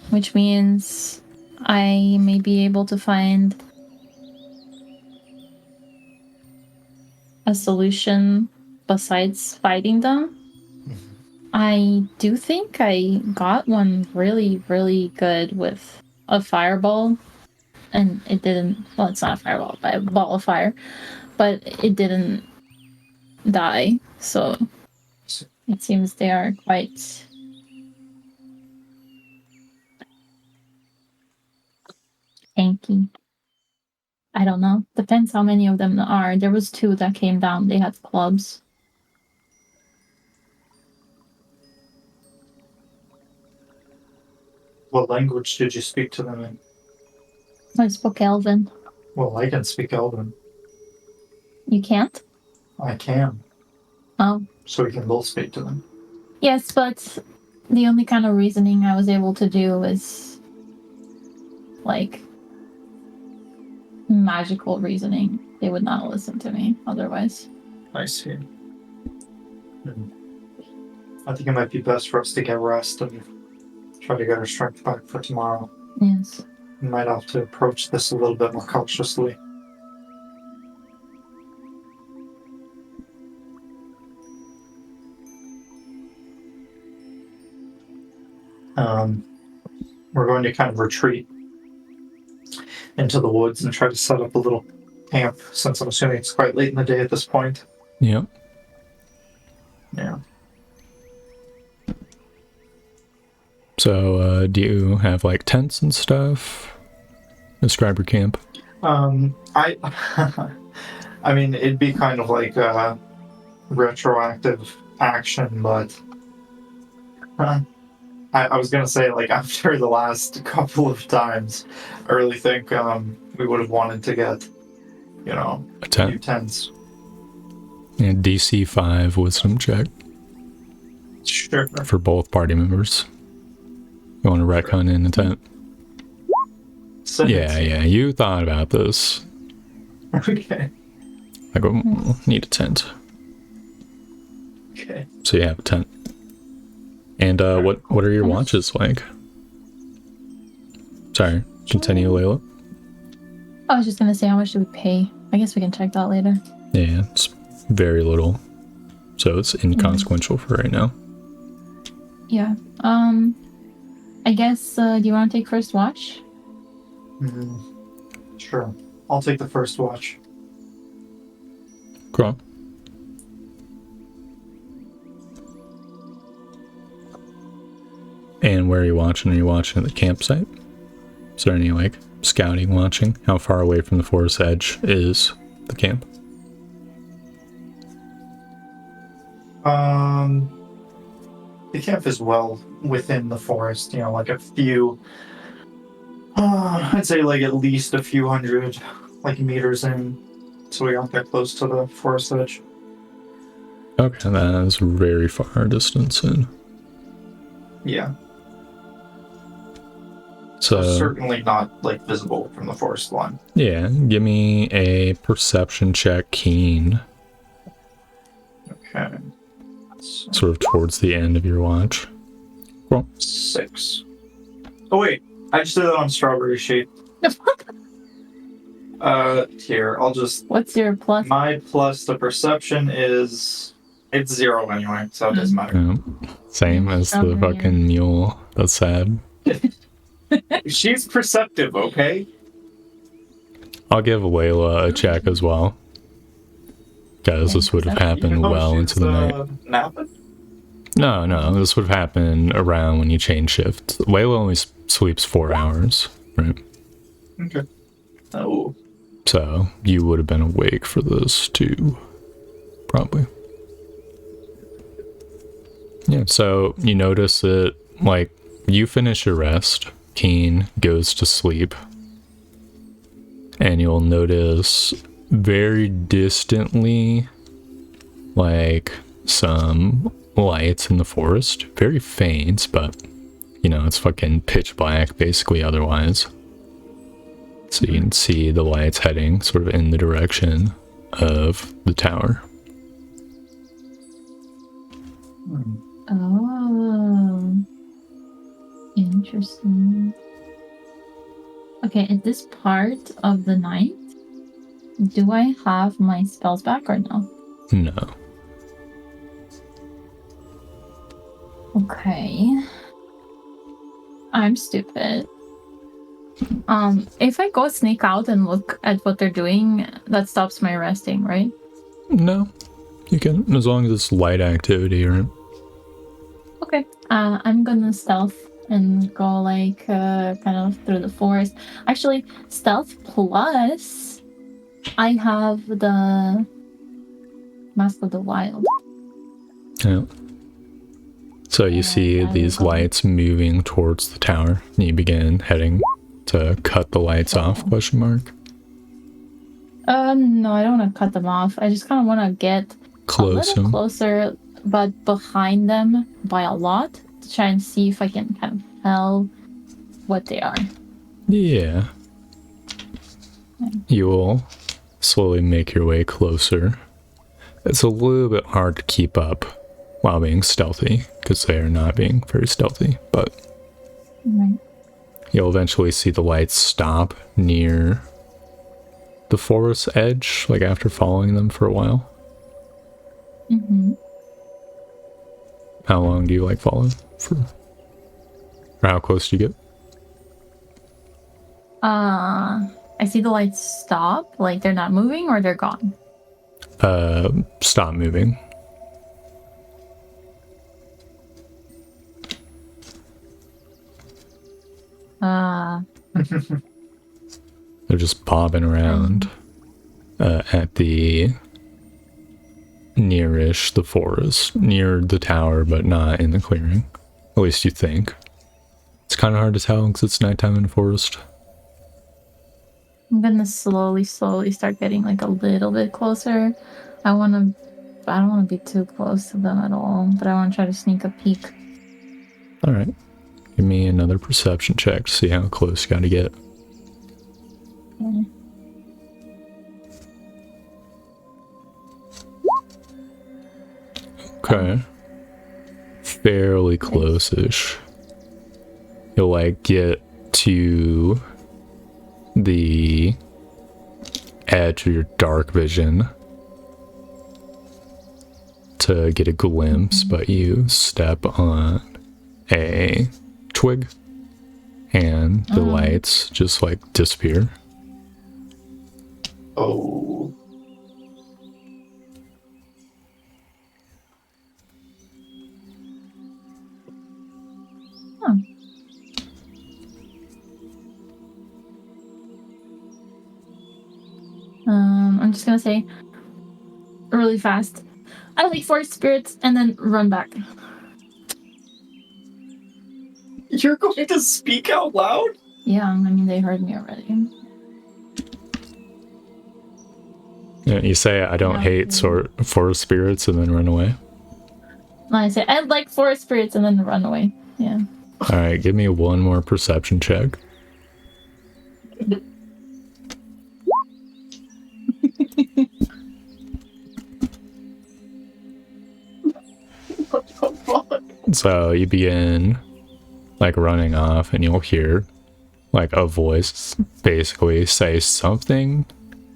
which means I may be able to find a solution besides fighting them. I do think I got one really, really good with a fireball. And it didn't... Well, it's not a fireball, but a ball of fire. But it didn't die, so it seems they are quite... tanky. I don't know. Depends how many of them there are. There was 2 that came down. They had clubs. What language did you speak to them in? I spoke Elven. Well, I can speak Elven. You can't? I can. Oh. So we can both speak to them. Yes, but the only kind of reasoning I was able to do is like magical reasoning. They would not listen to me otherwise. I see. I think it might be best for us to get rest and try to get our strength back for tomorrow. Yes. We might have to approach this a little bit more cautiously. We're going to kind of retreat into the woods and try to set up a little camp, since I'm assuming it's quite late in the day at this point. Yep. Yeah. So, do you have like tents and stuff? Describe your camp. I mean, it'd be kind of like a retroactive action, but I was gonna say, like, after the last couple of times, I really think we would have wanted to get, you know, A tent. few tents. Yeah, DC 5 wisdom check Sure. for both party members. You want to retcon in the tent? Yeah, you thought about this. Okay. I go, need a tent. Okay. So you have a tent. And what are your watches like? Sorry, continue, Layla. I was just gonna say, how much do we pay? I guess we can check that later. Yeah, it's very little. So it's inconsequential for right now. Yeah. I guess, do you want to take first watch? Sure. I'll take the first watch. Cool. And where are you watching? Are you watching at the campsite? Is there any, like, scouting watching? How far away from the forest edge is the camp? The camp is well within the forest, you know, like a few, I'd say like at least a few hundred, like, meters in, so we aren't that close to the forest edge. Okay, that is very far distance in. Yeah. So certainly not, like, visible from the forest line. yeah, give me a perception check, keen. Okay. Sort of towards the end of your watch. Cool. 6. Oh wait, I just did that on strawberry shape. Here, I'll just... What's your plus? My plus to perception is... It's 0 anyway, so it doesn't matter. Yeah. Same as the fucking mule. That's sad. She's perceptive, okay? I'll give Layla a check as well. Because this would have happened well into the night. Napping? No, this would have happened around when you change shifts. Layla only sleeps 4 hours, right? Okay. Oh. So you would have been awake for this too, probably. Yeah, so you notice that, like, you finish your rest, Keen goes to sleep, and you'll notice very distantly, like, some lights in the forest. Very faint, but, you know, it's fucking pitch black basically otherwise. So you can see the lights heading sort of in the direction of the tower. Oh. Interesting. Okay, at this part of the night, do I have my spells back or no? No. Okay. I'm stupid. If I go sneak out and look at what they're doing, that stops my resting, right? No. You can, as long as it's light activity, right? Okay. I'm gonna stealth and go, like, kind of through the forest. Actually, stealth plus, I have the Mask of the Wild. Yeah. So you see these lights moving towards the tower, and you begin heading to cut the lights off, question mark. No, I don't want to cut them off. I just kind of want to get a little closer, but behind them by a lot to try and see if I can kind of tell what they are. Yeah. You will slowly make your way closer. It's a little bit hard to keep up while being stealthy, because they are not being very stealthy, but Right. you'll eventually see the lights stop near the forest edge, like after following them for a while. Mm-hmm. How long do you like follow for? Or how close do you get? I see the lights stop, like they're not moving or they're gone. Stop moving. They're just bobbing around at the nearish the forest, near the tower, but not in the clearing. At least you think. It's kind of hard to tell because it's nighttime in the forest. I'm gonna slowly start getting like a little bit closer. I don't want to be too close to them at all, but I want to try to sneak a peek. All right. Give me another perception check to see how close you got to get. Okay. Fairly close-ish. You'll like get to the edge of your dark vision to get a glimpse, but you step on a twig and the lights just like disappear. Oh. Huh. I'm just gonna say really fast, I like forest spirits, and then run back. You're going to speak out loud? Yeah, I mean, they heard me already. Yeah, you say I don't hate forest spirits and then run away. No, I say I like forest spirits and then run away. Yeah. All right, give me one more perception check. What the fuck? So you begin like running off and you'll hear like a voice basically say something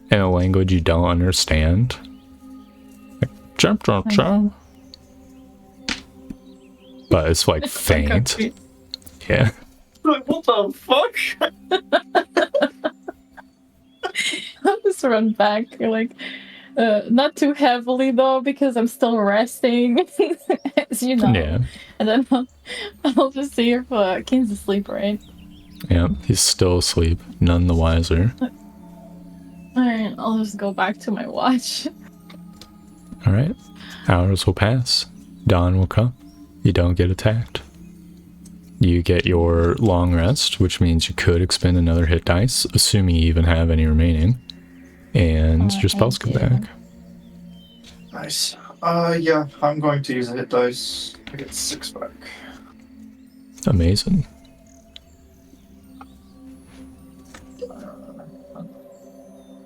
in a language you don't understand. Like, jump, jump, jump. But it's like faint. Yeah. Like, what the fuck? I'll just run back, like, not too heavily though, because I'm still resting, as you know. Yeah. And then I'll just see if Keen's asleep, right? Yeah, he's still asleep, none the wiser. Alright, I'll just go back to my watch. Alright, hours will pass. Dawn will come. You don't get attacked. You get your long rest, which means you could expend another hit dice, assuming you even have any remaining. And your spells come back. Nice. Yeah, I'm going to use a hit dice. I get 6 back. Amazing.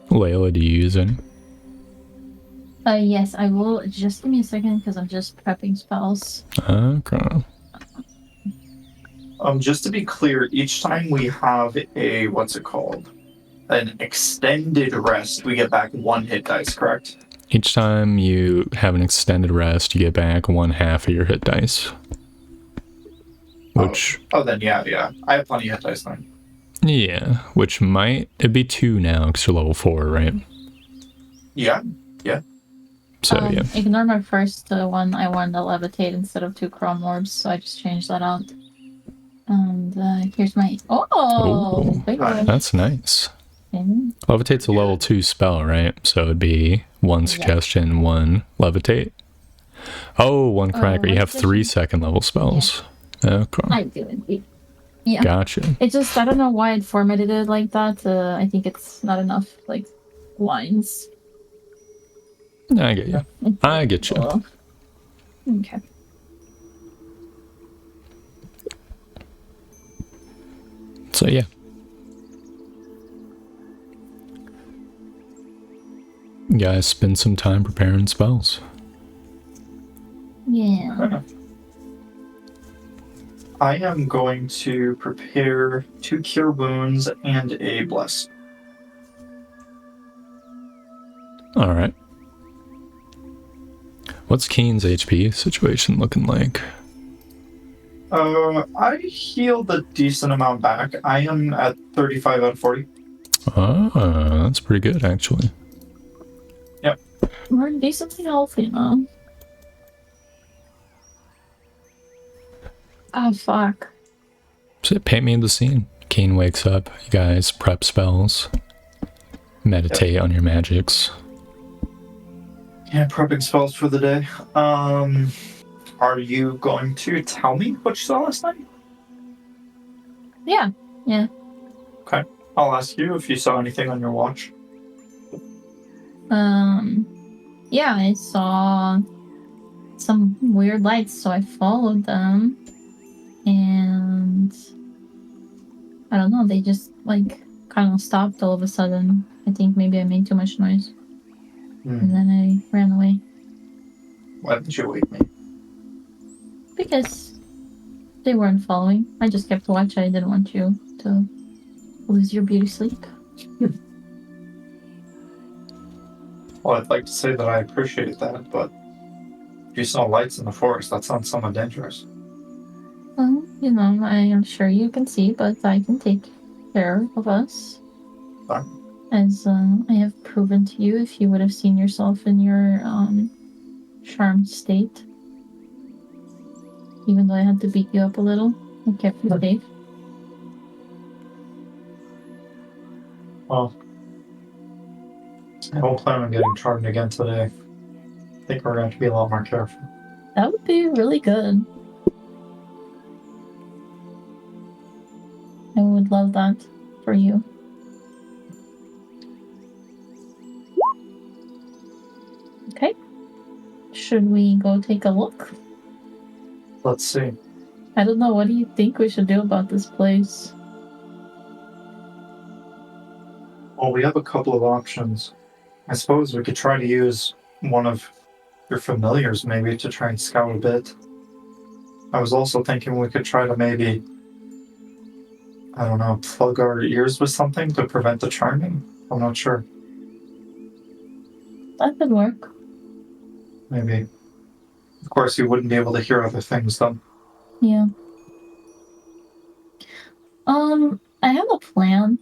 Layla, do you use any? Yes, I will. Just give me a second, because I'm just prepping spells. Okay. Just to be clear, each time we have a, what's it called? An extended rest, we get back 1 hit dice, correct? Each time you have an extended rest, you get back 1/2 of your hit dice. Which... Oh, then yeah. I have plenty of hit dice then. Yeah, which might... It'd be 2 now, because you're level 4, right? Yeah. So, yeah. Ignore my first one. I wanted to levitate instead of 2 chrome orbs, so I just changed that out. And here's my... Oh! Ooh, that's nice. Levitate's a level 2 spell, right? So it'd be 1 suggestion, 1 levitate. Oh, 1 cracker. You have 3 second level spells. Yeah. Okay. I do indeed. Yeah. Gotcha. It just, I don't know why it formatted it like that. I think it's not enough, like, lines. I get you. I get you. Cool. Okay. So yeah. You guys spend some time preparing spells. Yeah. I am going to prepare 2 Cure Wounds and a Bless. Alright. What's Keen's HP situation looking like? I healed a decent amount back. I am at 35 out of 40. Ah, that's pretty good, actually. Yep. We're decently healthy now. Ah, fuck. So paint me the scene. Keen wakes up. You guys prep spells. Meditate on your magics. Yeah, prepping spells for the day. Are you going to tell me what you saw last night? Yeah. Okay. I'll ask you if you saw anything on your watch. Yeah, I saw some weird lights, so I followed them. And I don't know, they just like kind of stopped all of a sudden. I think maybe I made too much noise. And then I ran away. Why didn't you wake me? Because they weren't following. I just kept watch. I didn't want you to lose your beauty sleep. Well, I'd like to say that I appreciate that, but if you saw lights in the forest, that sounds somewhat dangerous. Well, you know, I am sure you can see, but I can take care of us. Fine. As I have proven to you, if you would have seen yourself in your charmed state. Even though I had to beat you up a little, I kept you safe. Well, I don't plan on getting charmed again today. I think we're going to have to be a lot more careful. That would be really good. I would love that for you. Okay. Should we go take a look? Let's see. I don't know. What do you think we should do about this place? Well, we have a couple of options. I suppose we could try to use one of your familiars maybe to try and scout a bit. I was also thinking we could try to maybe, I don't know, plug our ears with something to prevent the charming. I'm not sure. That could work. Maybe. Of course, you wouldn't be able to hear other things, though. Yeah. I have a plan.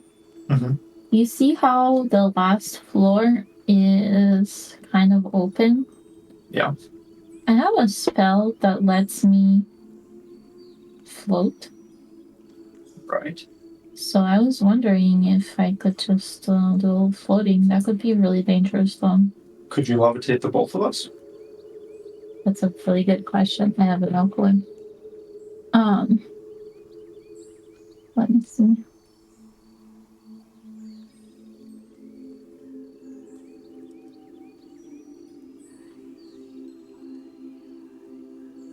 Mm-hmm. You see how the last floor is kind of open? Yeah. I have a spell that lets me float. Right. So I was wondering if I could just do floating. That could be really dangerous, though. Could you levitate the both of us? That's a really good question. I have no clue. Let me see.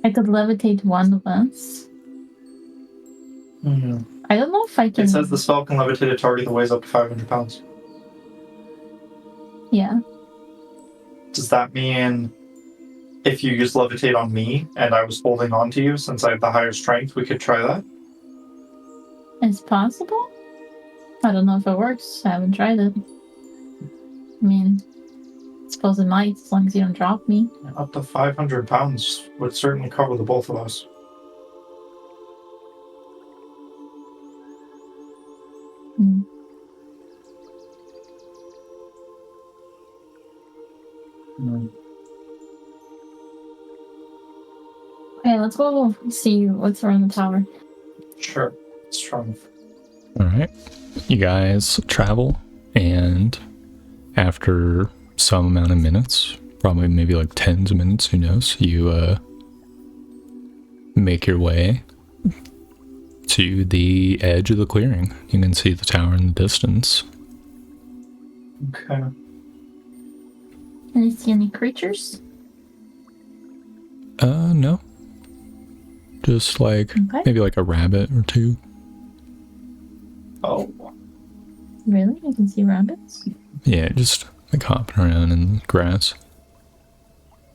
I could levitate one of us. Mm-hmm. I don't know if I can. It says the spell can levitate a target that weighs up to 500 pounds. Yeah. Does that mean if you use levitate on me and I was holding on to you since I have the higher strength, we could try that? It's possible? I don't know if it works. I haven't tried it. I mean, I suppose it might, as long as you don't drop me. Up to 500 pounds would certainly cover the both of us. Hmm. Okay, let's go see what's around the tower. Sure. It's strong. Alright. You guys travel, and after some amount of minutes, probably maybe like tens of minutes, who knows, you make your way to the edge of the clearing. You can see the tower in the distance. Okay. Can you see any creatures? No. Just like, Okay. maybe like a rabbit or two. Oh. Really? You can see rabbits? Yeah, just like hopping around in the grass.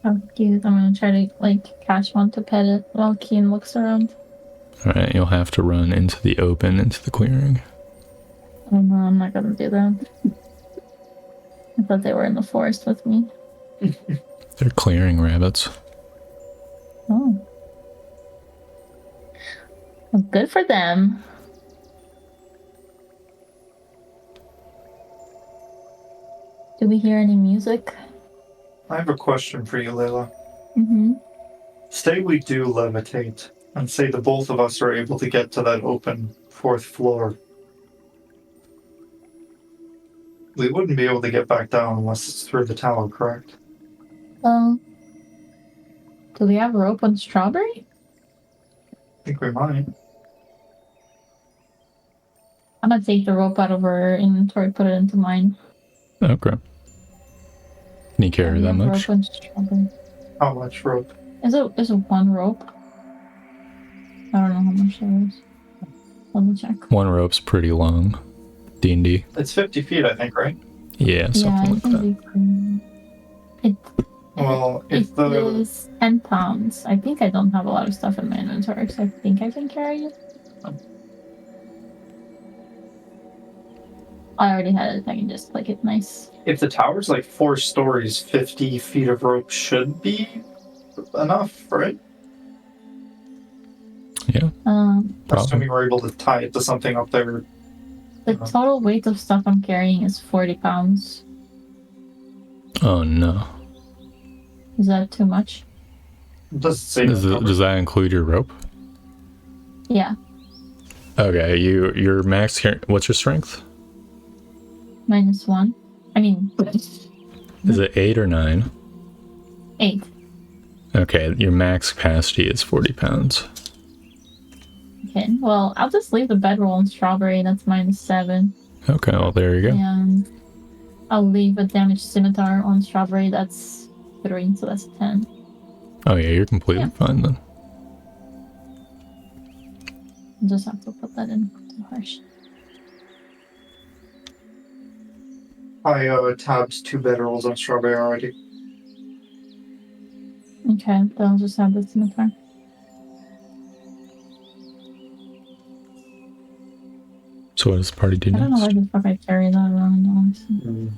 Oh, cute. I'm gonna try to, like, catch one to pet it while Keen looks around. Alright, you'll have to run into the open, into the clearing. Oh no, I'm not gonna do that. I thought they were in the forest with me. They're clearing rabbits. Oh. Well, good for them. Do we hear any music? I have a question for you, Layla. Mm-hmm. Say we do levitate, and say the both of us are able to get to that open 4th floor. We wouldn't be able to get back down unless it's through the tower, correct? Well, do we have rope on Strawberry? I think we might. I'm gonna take the rope out of her inventory, put it into mine. Okay. Can you carry that much? Rope on Strawberry. How much rope? Is it one rope? I don't know how much there is. Let me check. One rope's pretty long. D&D. It's 50 feet, I think, right? Yeah, something like that. Well, if It the is 10 pounds. I think I don't have a lot of stuff in my inventory, so I think I can carry it. I already had it. I can just click it. Nice. if the tower's like 4 stories, 50 feet of rope should be enough, right? Yeah, probably. Assuming we're able to tie it to something up there. The total weight of stuff I'm carrying is 40 pounds. Oh no. Is that too much? It doesn't say Does that include your rope? Yeah. Okay, your max what's your strength? -1. I mean, Is it 8 or 9? 8. Okay, your max capacity is 40 pounds. Okay, well, I'll just leave the bedroll on Strawberry. That's -7. Okay, well there you go. And I'll leave a damaged scimitar on Strawberry. That's 3, so that's 10. Oh yeah, you're completely fine then. I'll just have to put that in the harsh. I tabbed 2 bedrolls on Strawberry already. Okay, then I'll just have the scimitar. So what does the party do I don't know next? why the fuck I carry that around, honestly.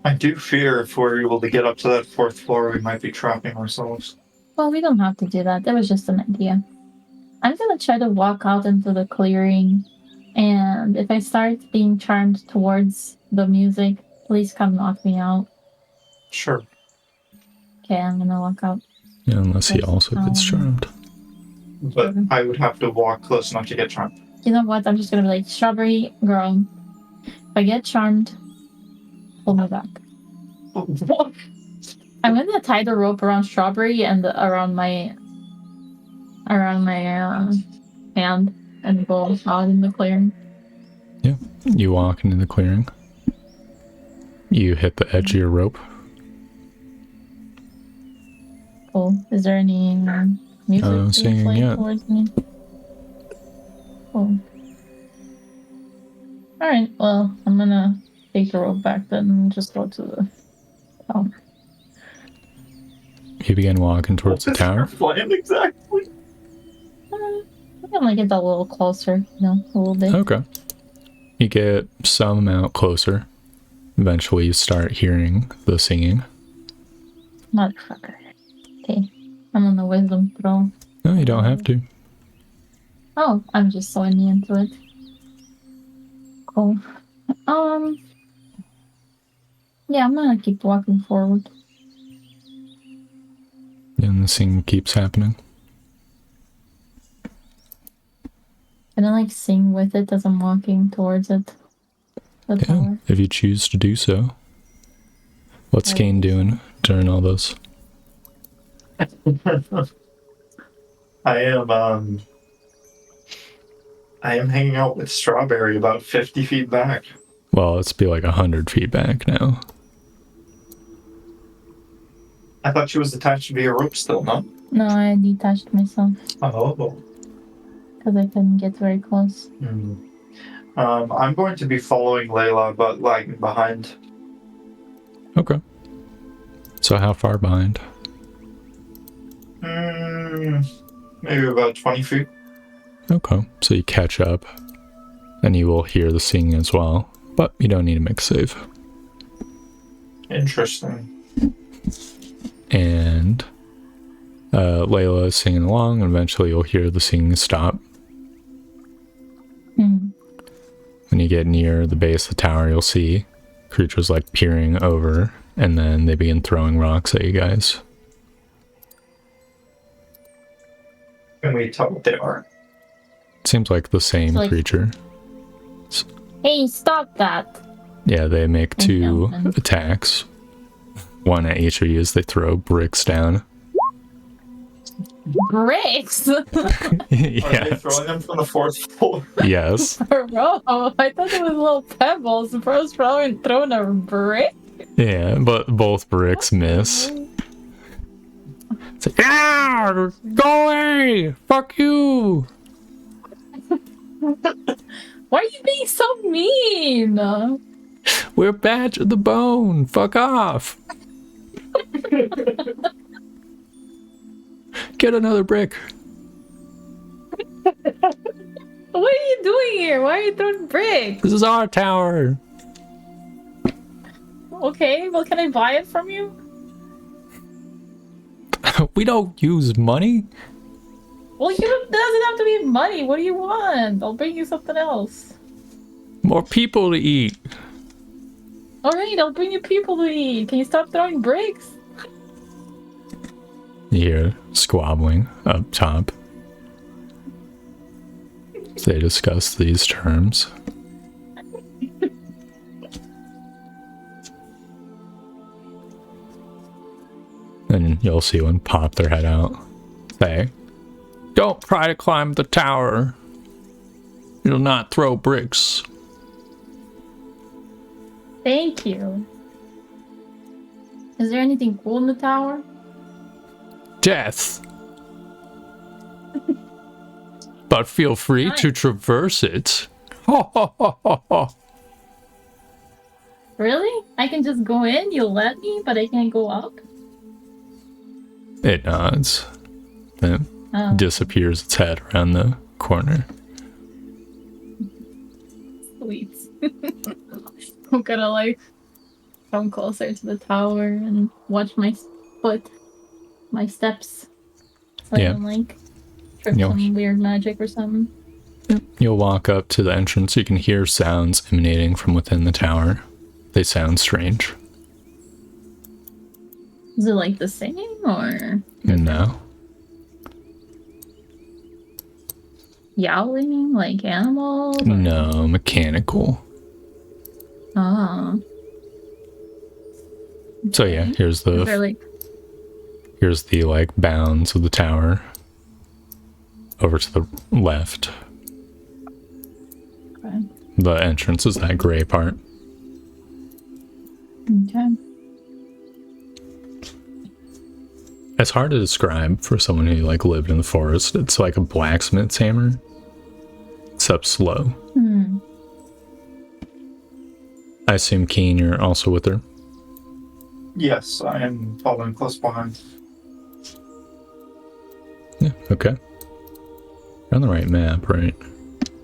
I do fear if we're able to get up to that 4th floor, we might be trapping ourselves. Well, we don't have to do that. That was just an idea. I'm gonna try to walk out into the clearing, and if I start being charmed towards the music, please come knock me out. Sure. Okay, I'm gonna walk out. Yeah, unless he also gets charmed. But I would have to walk close enough to get charmed. You know what? I'm just gonna be like, Strawberry girl, if I get charmed, pull me back. What? I'm gonna tie the rope around Strawberry and around my hand and go out in the clearing. Yeah, you walk into the clearing. You hit the edge of your rope. Cool. Is there any music Singing, playing yeah. towards me? Cool. Alright, well, I'm gonna take the rope back then and just go to the tower. You begin walking towards the tower. Plan exactly. I'm gonna get a little closer, a little bit. Okay. You get some amount closer. Eventually you start hearing the singing. Motherfucker. Okay, I'm on the wisdom throw. No, you don't have to. Oh, I'm just throwing me into it. Cool. Yeah, I'm gonna keep walking forward. And the singing keeps happening. Can I like sing with it as I'm walking towards it? The Yeah, tower? if you choose to do so. What's Kane doing during all this? I am I am hanging out with Strawberry about 50 feet back. Well, let's be like 100 feet back now. I thought she was attached via rope still, no? No, I detached myself Oh. because I couldn't get very close. I'm going to be following Layla, but lagging behind. Okay. So how far behind? Maybe about 20 feet. Okay. So you catch up, and you will hear the singing as well, but you don't need to make a save. Interesting. And Layla is singing along, and eventually you'll hear the singing stop. When you get near the base of the tower, you'll see creatures like peering over, and then they begin throwing rocks at you guys. Can we tell what they are? Seems like the same Like- creature. Hey, stop that! Yeah, they make I two know, man. attacks. One at each of you as they throw bricks down. Bricks! Are they Yes. throwing them from the fourth floor? Yes. Bro, I thought it was little pebbles. Bro's throwing a brick? Yeah, but both bricks miss. It's like, ah, go away! Fuck you! Why are you being so mean? We're bad to the bone. Fuck off. Get another brick. What are you doing here? Why are you throwing bricks? This is our tower. Okay, well, can I buy it from you? We don't use money. Well, it doesn't have to be money. What do you want? I'll bring you something else. More people to eat. Alright, I'll bring you people to eat. Can you stop throwing bricks? You hear squabbling up top. They discuss these terms. And you'll see one pop their head out. Say, don't try to climb the tower. You'll not throw bricks. Thank you. Is there anything cool in the tower? Death. But feel free to traverse it. Ho, ho, ho, ho, ho. Really? I can just go in? You'll let me, but I can't go up? It nods. Then Oh. disappears its head around the corner. Sweet. I'm gonna like come closer to the tower and watch my foot, my steps. So Yeah. I don't like trip You'll- some weird magic or something. You'll walk up to the entrance. You can hear sounds emanating from within the tower. They sound strange. Is it like the same or No. yowling like animals? Or... No, mechanical. Ah. So yeah, here's Is there the like like bounds of the tower. Over to the left. okay. The entrance is that gray part. Okay. It's hard to describe for someone who like lived in the forest. It's like a blacksmith's hammer, except slow. I assume, Keen, you're also with her. Yes, I am following close behind. Yeah, okay. You're on the right map, right?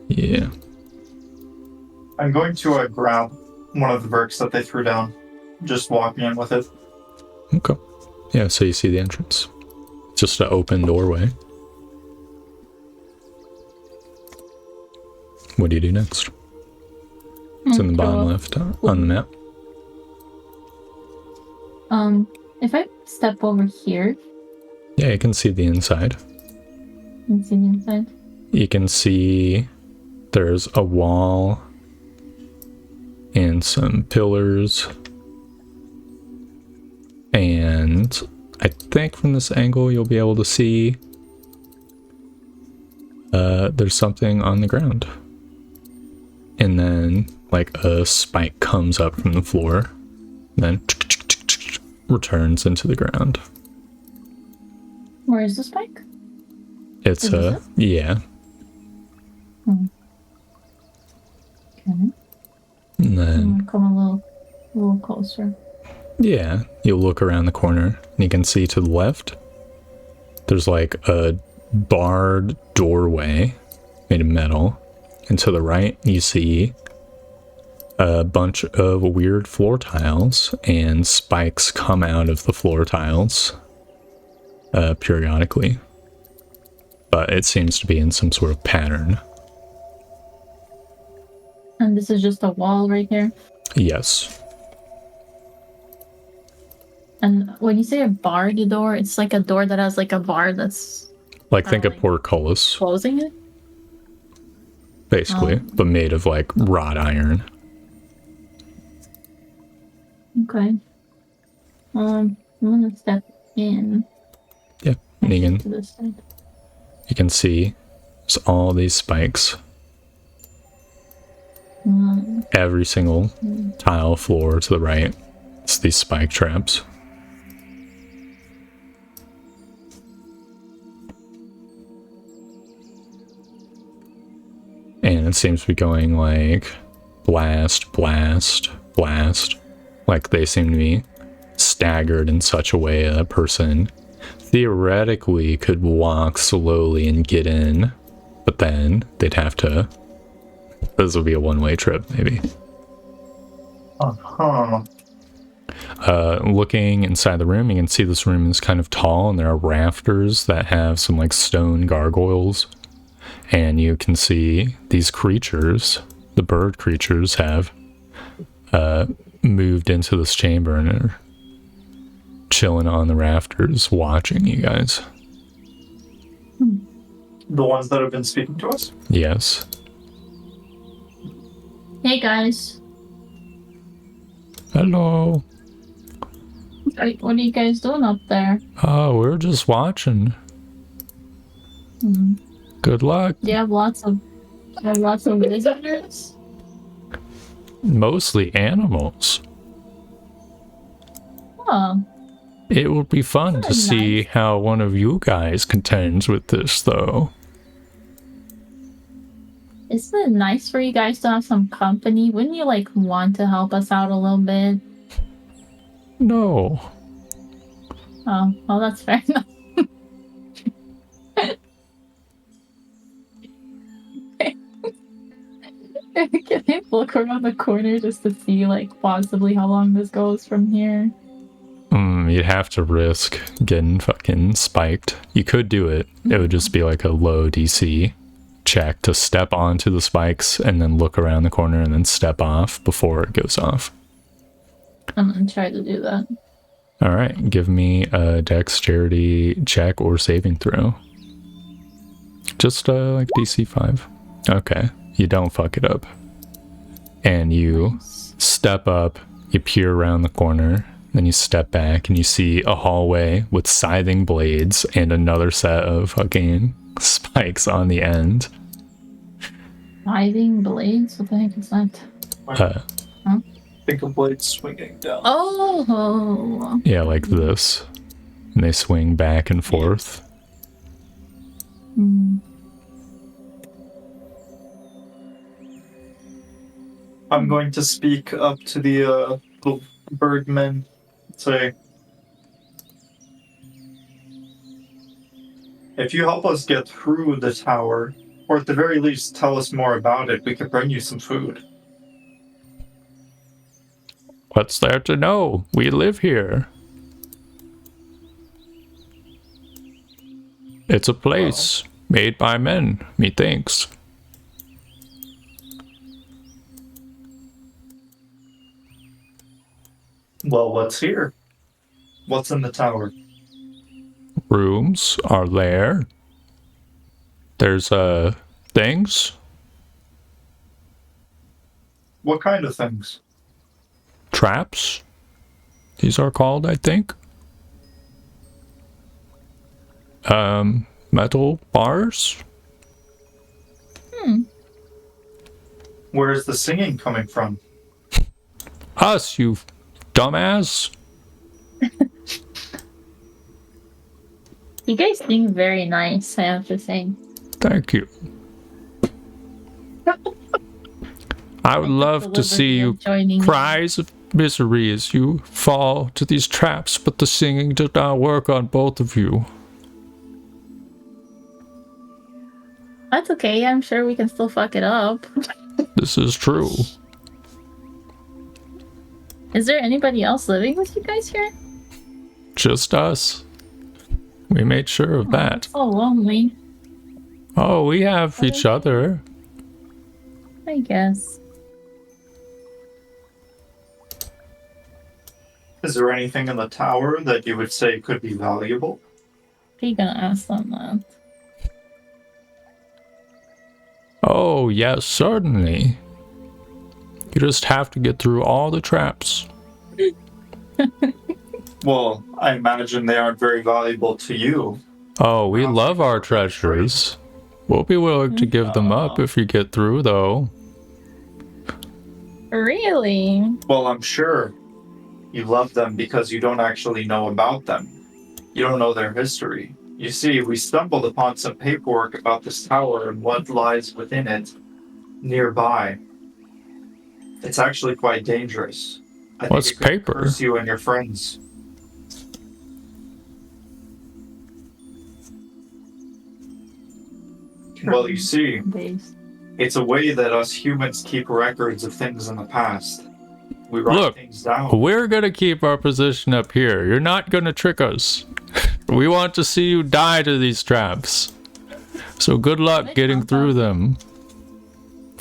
Yeah. I'm going to grab one of the bricks that they threw down. Just walking in with it. Okay. Yeah, so you see the entrance. Just an open doorway. What do you do next? It's in the bottom left on the map. If I step over here, Yeah, you can see the inside. you can see the inside. You can see there's a wall and some pillars. And I think from this angle you'll be able to see there's something on the ground. And then, like, a spike comes up from the floor, then returns into the ground. Where is the spike? It's yeah. Hmm. Okay. And then Come a little closer. yeah, you'll look around the corner and you can see to the left there's like a barred doorway made of metal, and to the right you see a bunch of weird floor tiles, and spikes come out of the floor tiles periodically, but it seems to be in some sort of pattern. And this is just a wall right here. Yes. And when you say a barred door, it's like a door that has like a bar that's Like, think of like portcullis, closing it? basically, but made of like wrought iron. Okay. I'm gonna step in. Yeah, and To this side. you can see there's all these spikes. Every single tile floor to the right, it's these spike traps. And it seems to be going like blast, blast, blast. Like they seem to be staggered in such a way a person theoretically could walk slowly and get in, but then they'd have to. This would be a one-way trip, maybe. Looking inside the room, you can see this room is kind of tall, and there are rafters that have some like stone gargoyles. And you can see these creatures, the bird creatures, have moved into this chamber and are chilling on the rafters, watching you guys. The ones that have been speaking to us? Yes. Hey guys. Hello. What are you guys doing up there? Oh, we're just watching. Good luck. Do you have lots of visitors? Mostly animals. Oh. It will be fun to That's see nice. how one of you guys contends with this, though. Isn't it nice for you guys to have some company? Wouldn't you like want to help us out a little bit? No. Oh, well, that's fair enough. Can I look around the corner just to see, like, possibly how long this goes from here? You'd have to risk getting fucking spiked. You could do it. It would just be like a low DC check to step onto the spikes and then look around the corner and then step off before it goes off. I'm gonna try to do that. Alright, give me a dexterity check or saving throw. Just like DC 5. Okay, you don't fuck it up. And you Nice. step up, you peer around the corner, then you step back and you see a hallway with scything blades and another set of fucking spikes on the end. Scything blades? What the heck is that? Think of blades swinging down. Oh! Yeah, like this. And they swing back and forth. I'm going to speak up to the little birdmen. Say, if you help us get through the tower, or at the very least tell us more about it, we could bring you some food. What's there to know? We live here. It's a place made by men, methinks. Well, what's here? What's in the tower? Rooms are there. There's things. What kind of things? Traps. These are called, I think. Metal bars. Where is the singing coming from? Us, you dumbass. You guys sing very nice, I have to say. Thank you. I would love to see you cries of misery as you fall to these traps, but the singing did not work on both of you. That's okay, I'm sure we can still fuck it up. This is true. Is there anybody else living with you guys here? Just us. We made sure of that. It's so lonely, Oh, we have each other. I guess. Is there anything in the tower that you would say could be valuable? Are you gonna ask them that? Oh, yes, certainly. You just have to get through all the traps. Well, I imagine they aren't very valuable to you. Oh, we love our treasures. We'll be willing to give them up if you get through, though. Really? Well, I'm sure you love them because you don't actually know about them. You don't know their history. You see, we stumbled upon some paperwork about this tower and what lies within it nearby. It's actually quite dangerous. I What's think it could paper? curse you and your friends. Well, you see, it's a way that us humans keep records of things in the past. We write things down. We're gonna keep our position up here. You're not gonna trick us. We want to see you die to these traps. So good luck getting through them.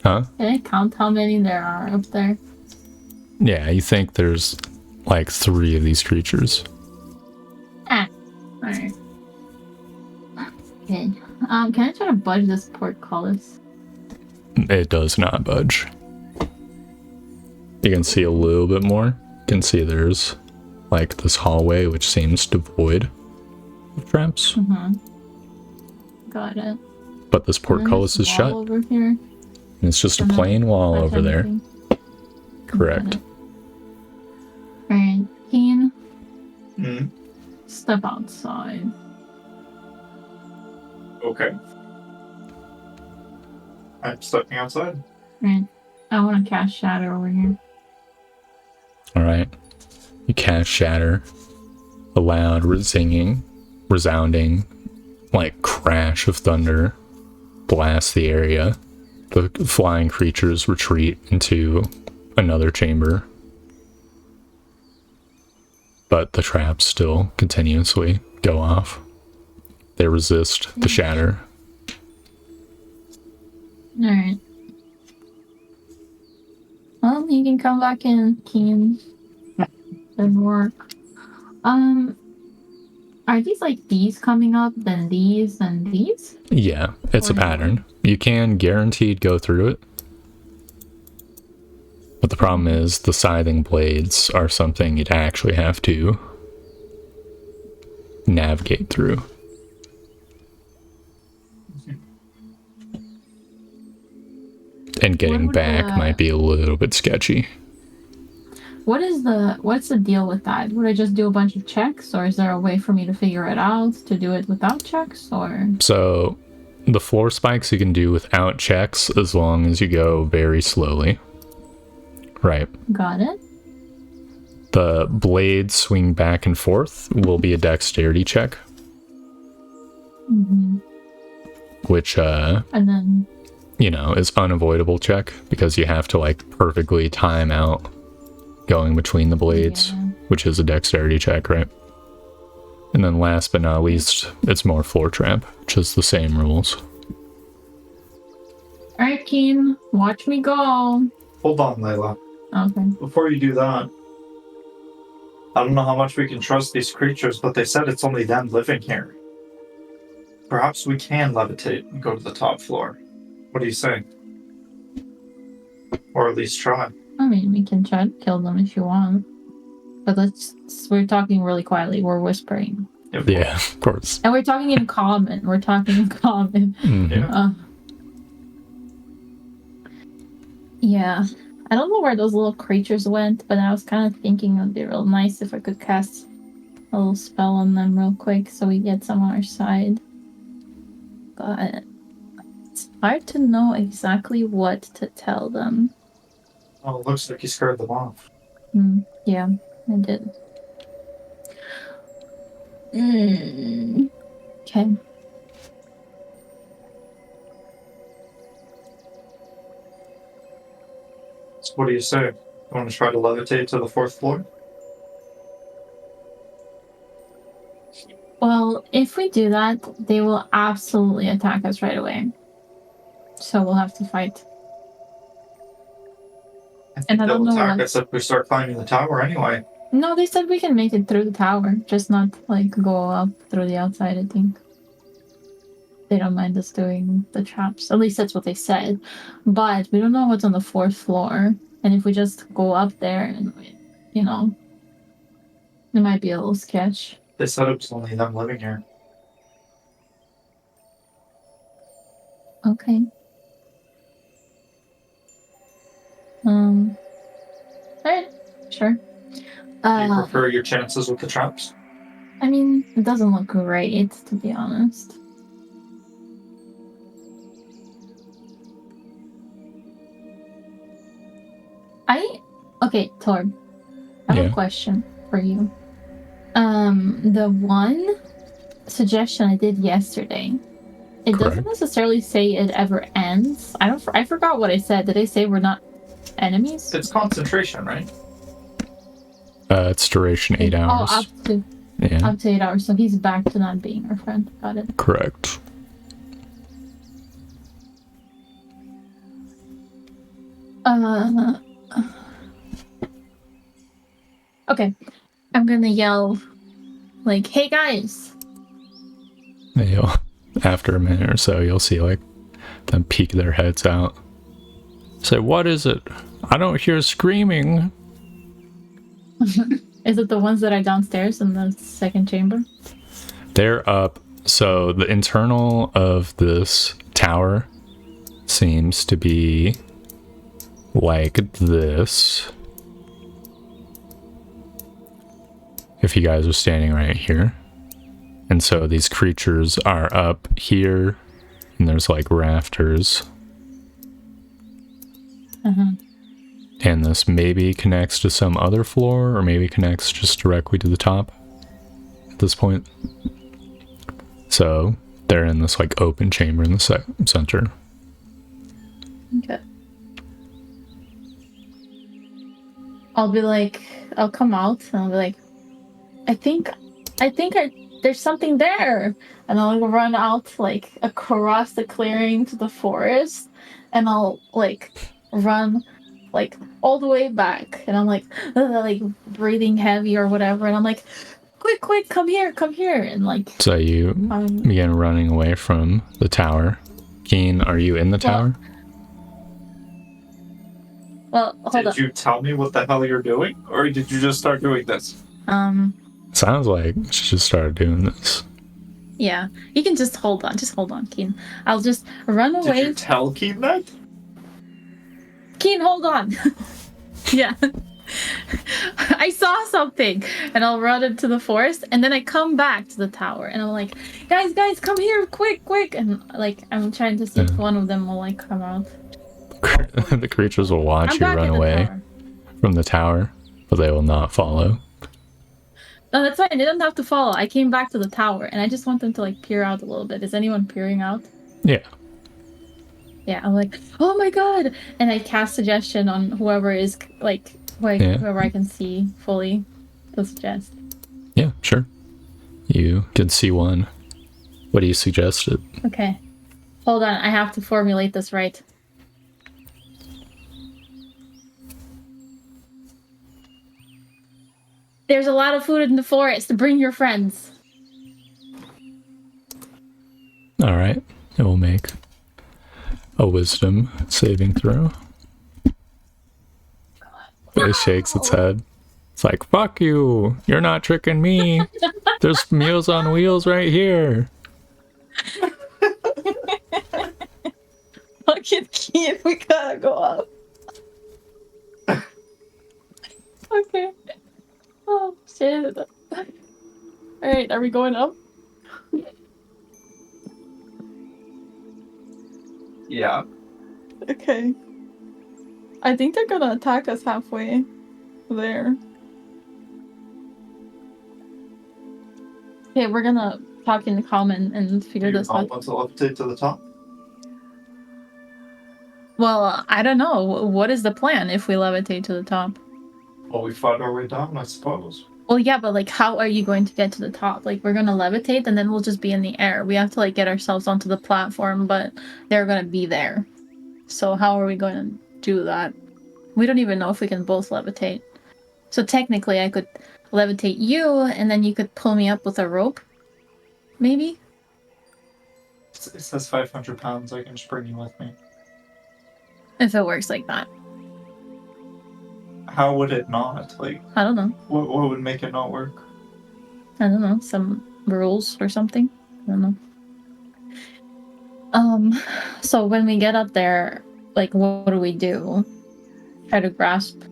Huh? Can I count how many there are up there? Yeah, you think there's like 3 of these creatures. Alright. Okay. Can I try to budge this portcullis? It does not budge. You can see a little bit more. You can see there's like this hallway which seems devoid of traps. Got it. But this portcullis is shut. Over here. And it's just a plain wall over there. Correct. Alright, Keen. Hmm? Step outside. Okay. I'm stepping outside. Right. I want to cast Shatter over here. Alright. You cast Shatter. A loud resounding, like crash of thunder blasts the area. The flying creatures retreat into another chamber. But the traps still continuously go off. They resist the shatter. Alright. Well, you can come back in, Keen. Doesn't work. Are these like these coming up, then these, and these? Yeah, it's a pattern. You can guaranteed go through it. But the problem is the scything blades are something you'd actually have to navigate through. And getting back might be a little bit sketchy. What's the deal with that? Would I just do a bunch of checks, or is there a way for me to figure it out to do it without checks, or? So, the floor spikes you can do without checks as long as you go very slowly. Right. Got it. The blades swing back and forth will be a dexterity check. Mm-hmm. Which, and then, you know, is unavoidable check because you have to like perfectly time out going between the blades, which is a dexterity check, right? And then last but not least, it's more floor tramp, which is the same rules. Alright, Keen, watch me go. Hold on, Layla. Okay. Before you do that, I don't know how much we can trust these creatures, but they said it's only them living here. Perhaps we can levitate and go to the top floor. What do you say? Or at least try. I mean, we can try to kill them if you want. But we're talking really quietly. We're whispering. Yeah, of course. And we're talking in common. Mm-hmm. Yeah. Yeah. I don't know where those little creatures went, but I was kind of thinking it would be real nice if I could cast a little spell on them real quick so we get some on our side. But it's hard to know exactly what to tell them. Oh, it looks like you scared them off. Yeah, I did. Okay. So what do you say? You want to try to levitate to the 4th floor? Well, if we do that, they will absolutely attack us right away. So we'll have to fight. I think And I they'll don't know attack what... us if we start climbing the tower anyway. No, they said we can make it through the tower, just not like go up through the outside, I think. They don't mind us doing the traps. At least that's what they said. But we don't know what's on the 4th floor. And if we just go up there and, you know, it might be a little sketch. They said it was only them living here. Okay. Alright, sure. Do you prefer your chances with the traps? I mean, it doesn't look great, to be honest. Okay, Torb. I have a question for you. The one suggestion I did yesterday, it doesn't necessarily say it ever ends. I forgot what I said. Did I say we're not enemies? It's concentration, right? It's duration 8 hours. Oh, up to 8 hours. So he's back to not being our friend. Got it. Correct. Okay. I'm gonna yell, like, hey guys! After a minute or so, you'll see, like, them peek their heads out. Say, what is it? I don't hear screaming. Is it the ones that are downstairs in the 2nd chamber? They're up. So the internal of this tower seems to be like this. If you guys are standing right here. And so these creatures are up here, and there's like rafters. And this maybe connects to some other floor, or maybe connects just directly to the top at this point. So they're in this like open chamber in the center. Okay. I'll come out and I'll be like, I think there's something there. And I'll run out like across the clearing to the forest, and I'll like run like all the way back, and I'm like breathing heavy or whatever, and I'm like, quick, come here, and like. So you begin running away from the tower. Keen, are you in the tower? Well, hold up. Did you tell me what the hell you're doing, or did you just start doing this? Sounds like she just started doing this. Yeah, you can just hold on, Keen. I'll just run away. Did you tell Keen that? Keen, hold on. Yeah. I saw something, and I'll run into the forest, and then I come back to the tower, and I'm like, guys, come here, quick, and like I'm trying to see if one of them will like come out. The creatures will watch you run away from the tower, but they will not follow. No, that's fine. They don't have to follow. I came back to the tower, and I just want them to like peer out a little bit. Is anyone peering out? Yeah. Yeah, I'm like, oh my god! And I cast suggestion on whoever is like, whoever I can see fully to suggest. Yeah, sure. You can see one. What do you suggest? Okay. Hold on, I have to formulate this right. There's a lot of food in the forest. Bring your friends. All right. It will make a wisdom saving throw. It shakes its head. It's like, fuck you. You're not tricking me. There's Meals on Wheels right here. Fucking kid, we gotta go up. Okay. Oh shit. Alright, are we going up? Yeah. Okay. I think they're gonna attack us halfway there. Okay, we're gonna talk in common and figure Do you this not out. want to levitate to the top? Well, I don't know. What is the plan if we levitate to the top? Well, we fight our way down, I suppose. Well, yeah, but like, how are you going to get to the top? Like, we're gonna levitate and then we'll just be in the air. We have to like get ourselves onto the platform, but they're gonna be there. So how are we going to do that? We don't even know if we can both levitate. So technically, I could levitate you, and then you could pull me up with a rope. Maybe? It says 500 pounds. I can just bring you with me. If it works like that. How would it not? Like, I don't know. what would make it not work? I don't know. Some rules or something. I don't know. So when we get up there, like, what do we do? Try to grasp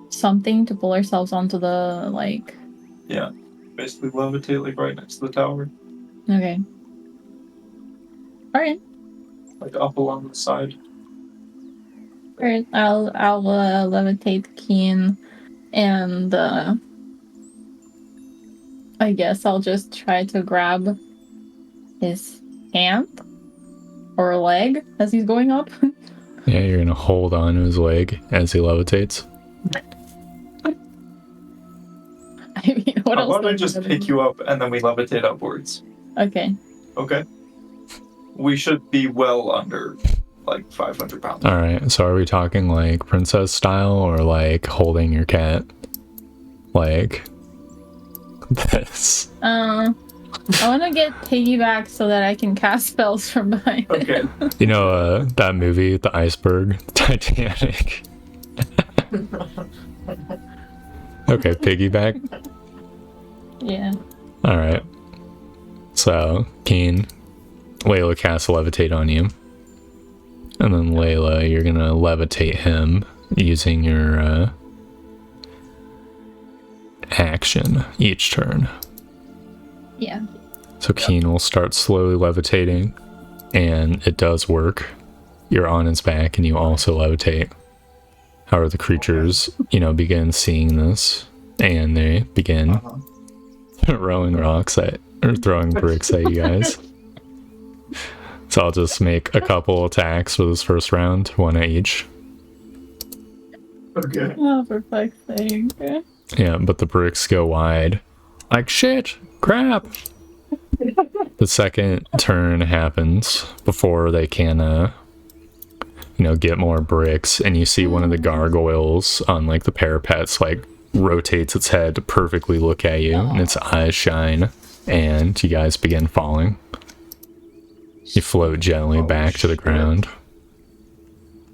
something to pull ourselves onto the, like... Yeah. Basically levitate, like, right next to the tower. Okay. Alright. Like, up along the side. Alright, I'll levitate Keen, and I guess I'll just try to grab his hand or leg as he's going up. Yeah, you're gonna hold on to his leg as he levitates. I mean, what else? Why don't I just pick you up and then we levitate upwards? Okay. Okay. We should be well under, like, 500 pounds. Alright, so are we talking like princess style or like holding your cat? Like this. I want to get piggyback so that I can cast spells from behind. Okay. You know that movie, The Iceberg, Titanic? Okay, piggyback. Yeah. Alright. So, Keen, Layla casts levitate on you. And then Layla, you're gonna levitate him using your action each turn. Yeah. So Keen will start slowly levitating, and it does work. You're on his back and you also levitate. However, the creatures, begin seeing this, and they begin throwing rocks at, or throwing bricks at you guys. So I'll just make a couple attacks for this first round, one at each. Okay. Oh, for fuck's sake. Yeah, but the bricks go wide. Like, shit! Crap! The second turn happens before they can, get more bricks, and you see one of the gargoyles on, like, the parapets, like, rotates its head to perfectly look at you, and its eyes shine, and you guys begin falling. You float gently back to the ground.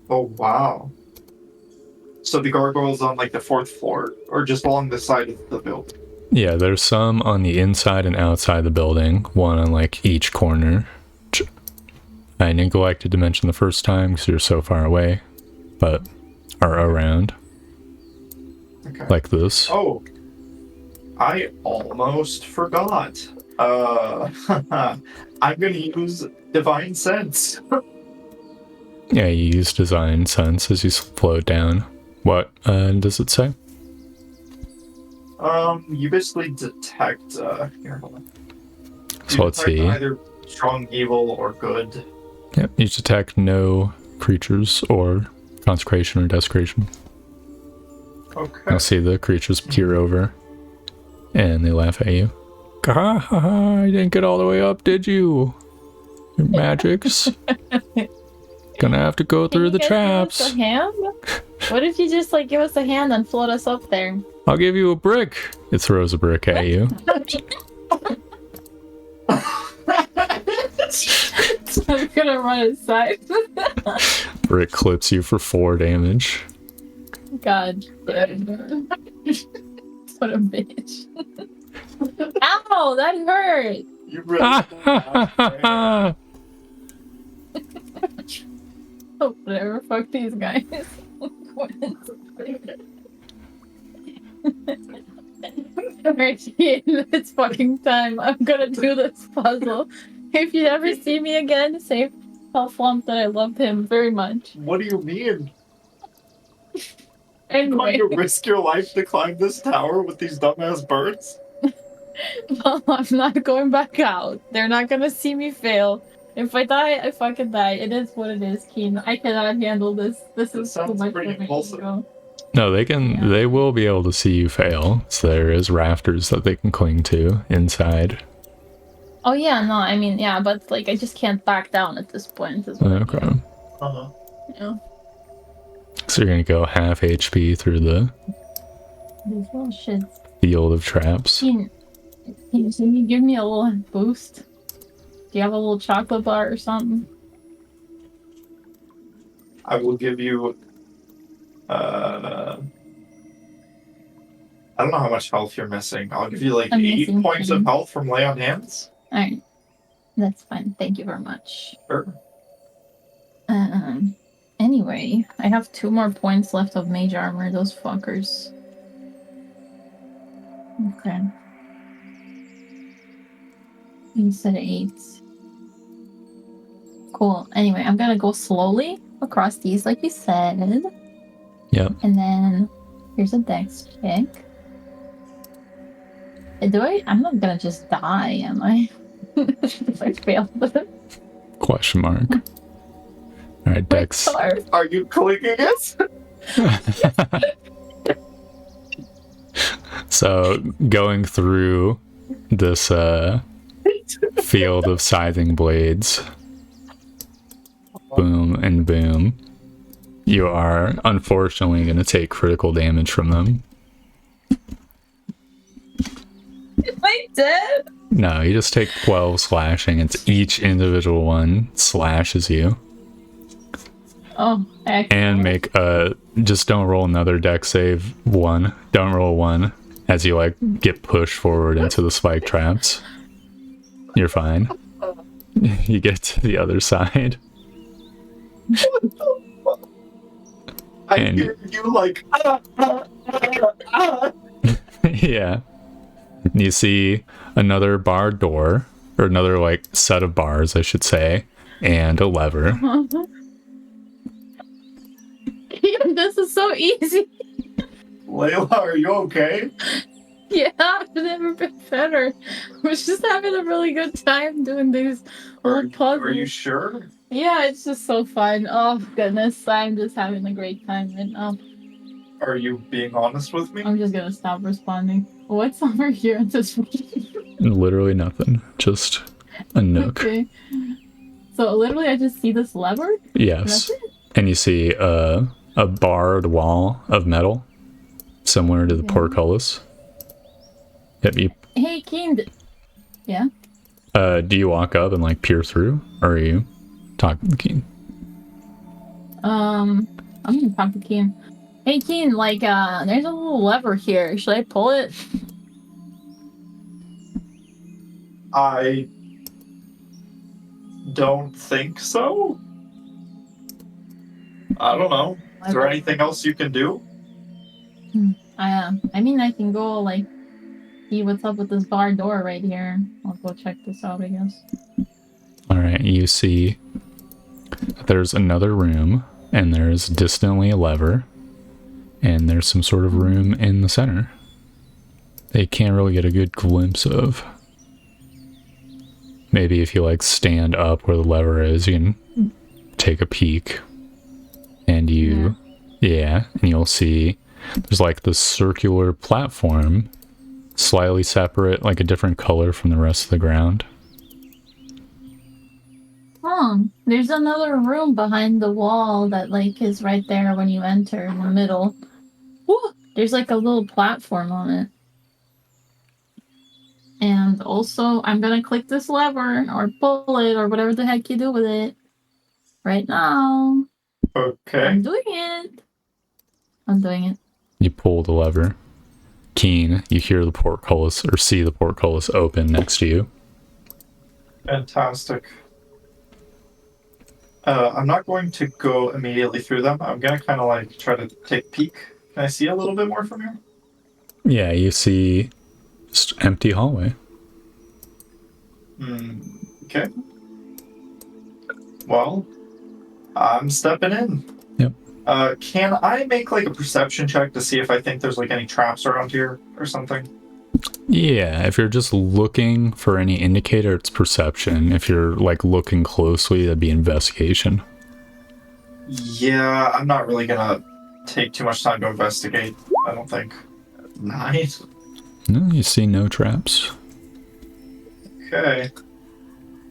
Oh, wow. So the gargoyle's on, like, the 4th floor? Or just along the side of the building? Yeah, there's some on the inside and outside the building, one on, like, each corner. I neglected to mention the first time because you're so far away, but are around. Okay. Like this. Oh, I almost forgot. I'm gonna use Divine Sense. Yeah, you use design sense as you float down. What does it say? You basically detect, here, hold on. So let's see. Either strong evil or good. Yep, you detect no creatures or consecration or desecration. Okay. You'll see the creatures peer over, and they laugh at you. Ha ha ha, you didn't get all the way up, did you? Your magics. Gonna have to go through the traps. Give us a hand? What if you just like give us a hand and float us up there? I'll give you a brick. It throws a brick at you. So I'm gonna run aside. Brick clips you for 4 damage. God damn. What a bitch. Ow, that hurt. You really Oh, whatever, fuck these guys. It's fucking time. I'm gonna do this puzzle. If you ever see me again, say tell Flump that I love him very much. What do you mean? Anyway, You're going to risk your life to climb this tower with these dumbass birds? well, I'm not going back out. They're not gonna see me fail. If I die, I fucking die. It is what it is, Keen. I cannot handle this. This is too much for me to go. No, they can. Yeah. They will be able to see you fail. So there is rafters that they can cling to inside. Oh yeah, no, I mean yeah, but like I just can't back down at this point. Is what I Okay. mean. Uh-huh. Yeah. So you're gonna go half HP through the These little shits. field of traps. Can you give me a little boost? Do you have a little chocolate bar or something? I will give you... I don't know how much health you're missing. I'll give you like I'm 8 missing points 10. of health from lay on hands. Alright. That's fine. Thank you very much. Sure. Anyway, I have 2 more points left of mage armor, those fuckers. Okay. You said 8. Cool. Anyway, I'm gonna go slowly across these like you said. Yep. And then here's a dex check. I'm not gonna just die, am I? If I fail this. Question mark. All right, Dex. Sorry. Are you clicking it? So going through this field of scything blades, boom and boom, you are unfortunately going to take critical damage from them. Am I dead? No, you just take 12 slashing. It's each individual one slashes you. Oh, And make just don't roll another deck save 1. Don't roll 1 as you like get pushed forward into the spike traps. You're fine. You get to the other side. I And- hear you like... Yeah. You see another barred door, or another like set of bars, I should say, and a lever. This is so easy. Layla, are you okay? Yeah, I've never been better. We're just having a really good time doing these little puzzles. Are you sure? Yeah, it's just so fun. Oh goodness, I'm just having a great time right now. Are you being honest with me? I'm just gonna stop responding. What's over here at this point? Literally nothing. Just a nook. Okay. So literally I just see this lever? Yes. That's it? And you see a barred wall of metal, similar to the Okay. portcullis. Yep. You, Hey, Keen. Yeah? do you walk up and like peer through, or are you talking to Keen? I'm gonna talk to Keen. Hey, Keen, like, there's a little lever here. Should I pull it? I don't think so. I don't know. Is there anything else you can do? I mean, I can go, like, see what's up with this bar door right here. I'll go check this out, I guess. All right. You see there's another room, and there's distantly a lever, and there's some sort of room in the center. They can't really get a good glimpse of. Maybe if you like stand up where the lever is, you can take a peek. And you, yeah, and you'll see there's like this circular platform, slightly separate, like a different color from the rest of the ground. Oh, there's another room behind the wall that, like, is right there when you enter in the middle. Woo! There's like a little platform on it. And also, I'm gonna click this lever, or pull it, or whatever the heck you do with it. Right now. Okay. I'm doing it. I'm doing it. You pull the lever. Keen, you hear the portcullis, or see the portcullis open next to you. Fantastic. I'm not going to go immediately through them. I'm gonna kind of like try to take a peek. Can I see a little bit more from here? Yeah, you see just empty hallway. Okay. Well, I'm stepping in. Yep. Can I make like a perception check to see if I think there's like any traps around here or something? Yeah, if you're just looking for any indicator, it's perception. If you're like looking closely, that'd be investigation. Yeah, I'm not really gonna take too much time to investigate. I don't think. 9. No, you see no traps. Okay.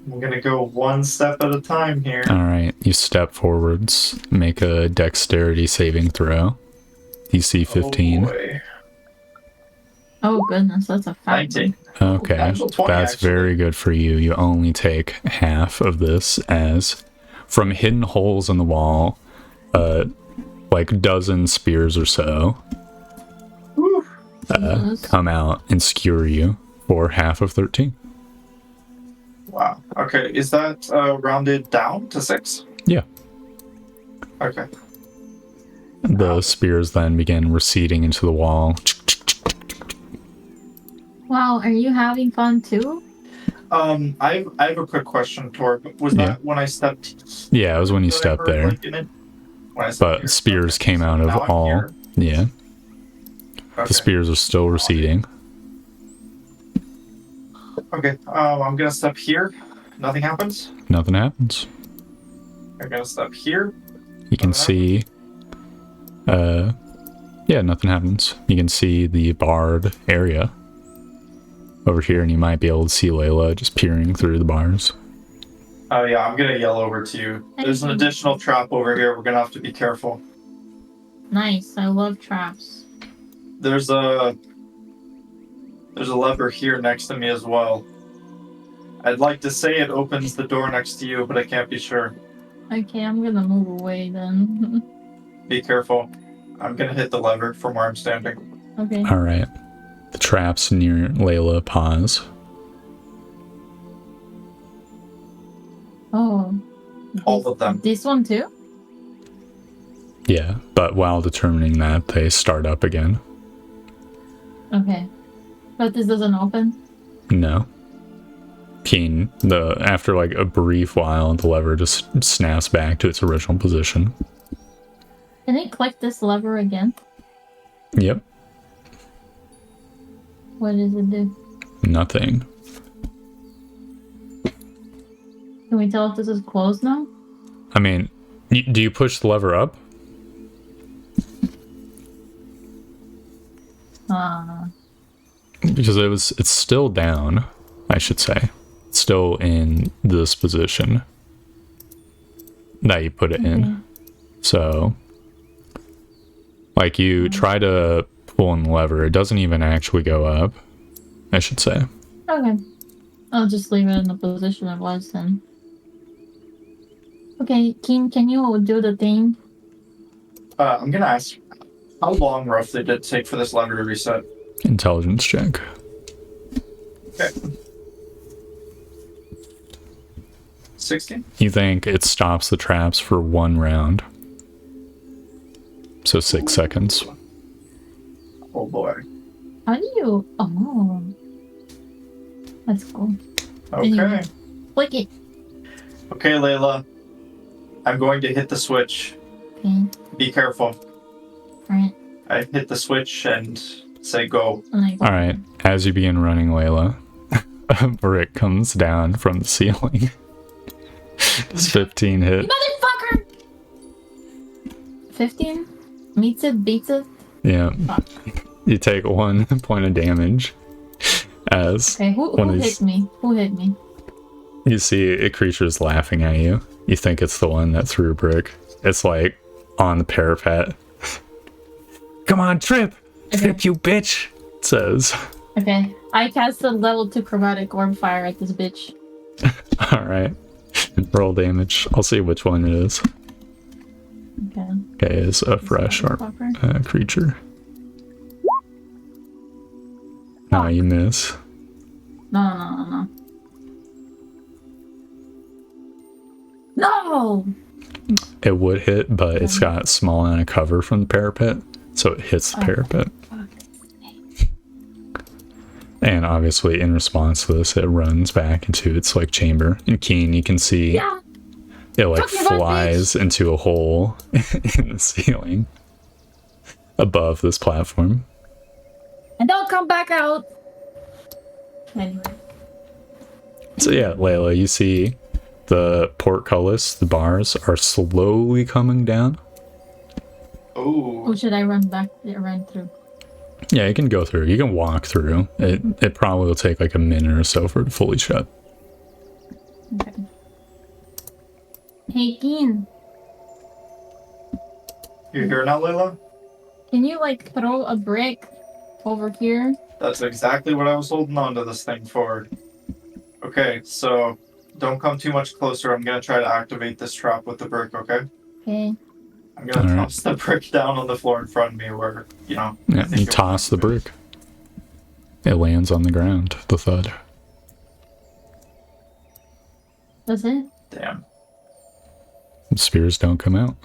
I'm gonna go one step at a time here. All right, you step forwards, make a dexterity saving throw. DC 15. Oh, boy. Oh goodness, that's a 5. 19. Okay, Natural 20, that's actually. very good for you. You only take half of this, as from hidden holes in the wall, like dozen spears or so Whew. Jesus. come out and skewer you for half of 13. Wow. Okay, is that rounded down to 6? Yeah. Okay. The spears then begin receding into the wall. Wow, are you having fun too? I have a quick question, Tor. Was Yeah. that when I stepped? Yeah, it was when you that I stepped heard, there. like, in it? When I stepped But here? spears Okay. came out of Now I'm all. here. Yeah, Okay. the spears are still receding. Okay. I'm gonna step here. Nothing happens. Nothing happens. I'm gonna step here. You can see, yeah, nothing happens. You can see the barred area over here, and you might be able to see Layla just peering through the bars. Oh yeah, I'm gonna yell over to you. There's an additional trap over here. We're gonna have to be careful. Nice, I love traps. There's a lever here next to me as well. I'd like to say it opens the door next to you, but I can't be sure. Okay, I'm gonna move away then. Be careful. I'm gonna hit the lever from where I'm standing. Okay. All right, the traps near Layla pause. Oh. All of them. This one too? Yeah, but while determining that, they start up again. Okay. But this doesn't open? No. Keen, after like a brief while, the lever just snaps back to its original position. Can I click this lever again? Yep, What does it do? nothing. Can we tell if this is closed now? I mean, do you push the lever up? Because it's still down, I should say. It's still in this position that you put it in. So, like, you try to pull on the lever, it doesn't even actually go up, I should say. Okay. I'll just leave it in the position it was then. Okay, Keen, can you do the thing? I'm gonna ask, how long roughly did it take for this lever to reset? Intelligence check. Okay. 16? You think it stops the traps for 1 round. So 6 seconds. Oh boy. How do you... Oh. That's cool. Okay. Anyway. Click it. Okay, Layla. I'm going to hit the switch. Okay. Be careful. Alright. I hit the switch and say go. Alright, as you begin running, Layla, a brick comes down from the ceiling. Does 15 hit? You motherfucker! 15? Meets it, beats it? Yeah. Fuck. You take 1 point of damage as Okay, who one of hit these, me? Who hit me? you see a creature's laughing at you. You think it's the one that threw a brick. It's like on the parapet. Come on, trip! Trip, you bitch! It says. Okay. I cast a level 2 chromatic orb fire at this bitch. Alright. Roll damage. I'll see which one it is. Okay. Okay, it's a fresh creature. No, you miss. No. No! It would hit, but it's got small amount of cover from the parapet, so it hits the parapet. Fuck. And obviously, in response to this, it runs back into its like chamber. And Keen, you can see it like flies into a hole in the ceiling above this platform. And don't come back out. Anyway. So yeah, Layla, you see the portcullis, the bars are slowly coming down. Oh. Or should I run back? Run through? Yeah, you can go through. You can walk through. It probably will take like a minute or so for it to fully shut. Okay. Hey, Keen. You here now, Layla? Can you like throw a brick over here? That's exactly what I was holding on to this thing for. Okay, so don't come too much closer. I'm gonna try to activate this trap with the brick, okay? Okay. I'm gonna toss the brick down on the floor in front of me where, you know... Yeah, you toss the brick. It lands on the ground, the thud. Does it? Damn. Spears don't come out.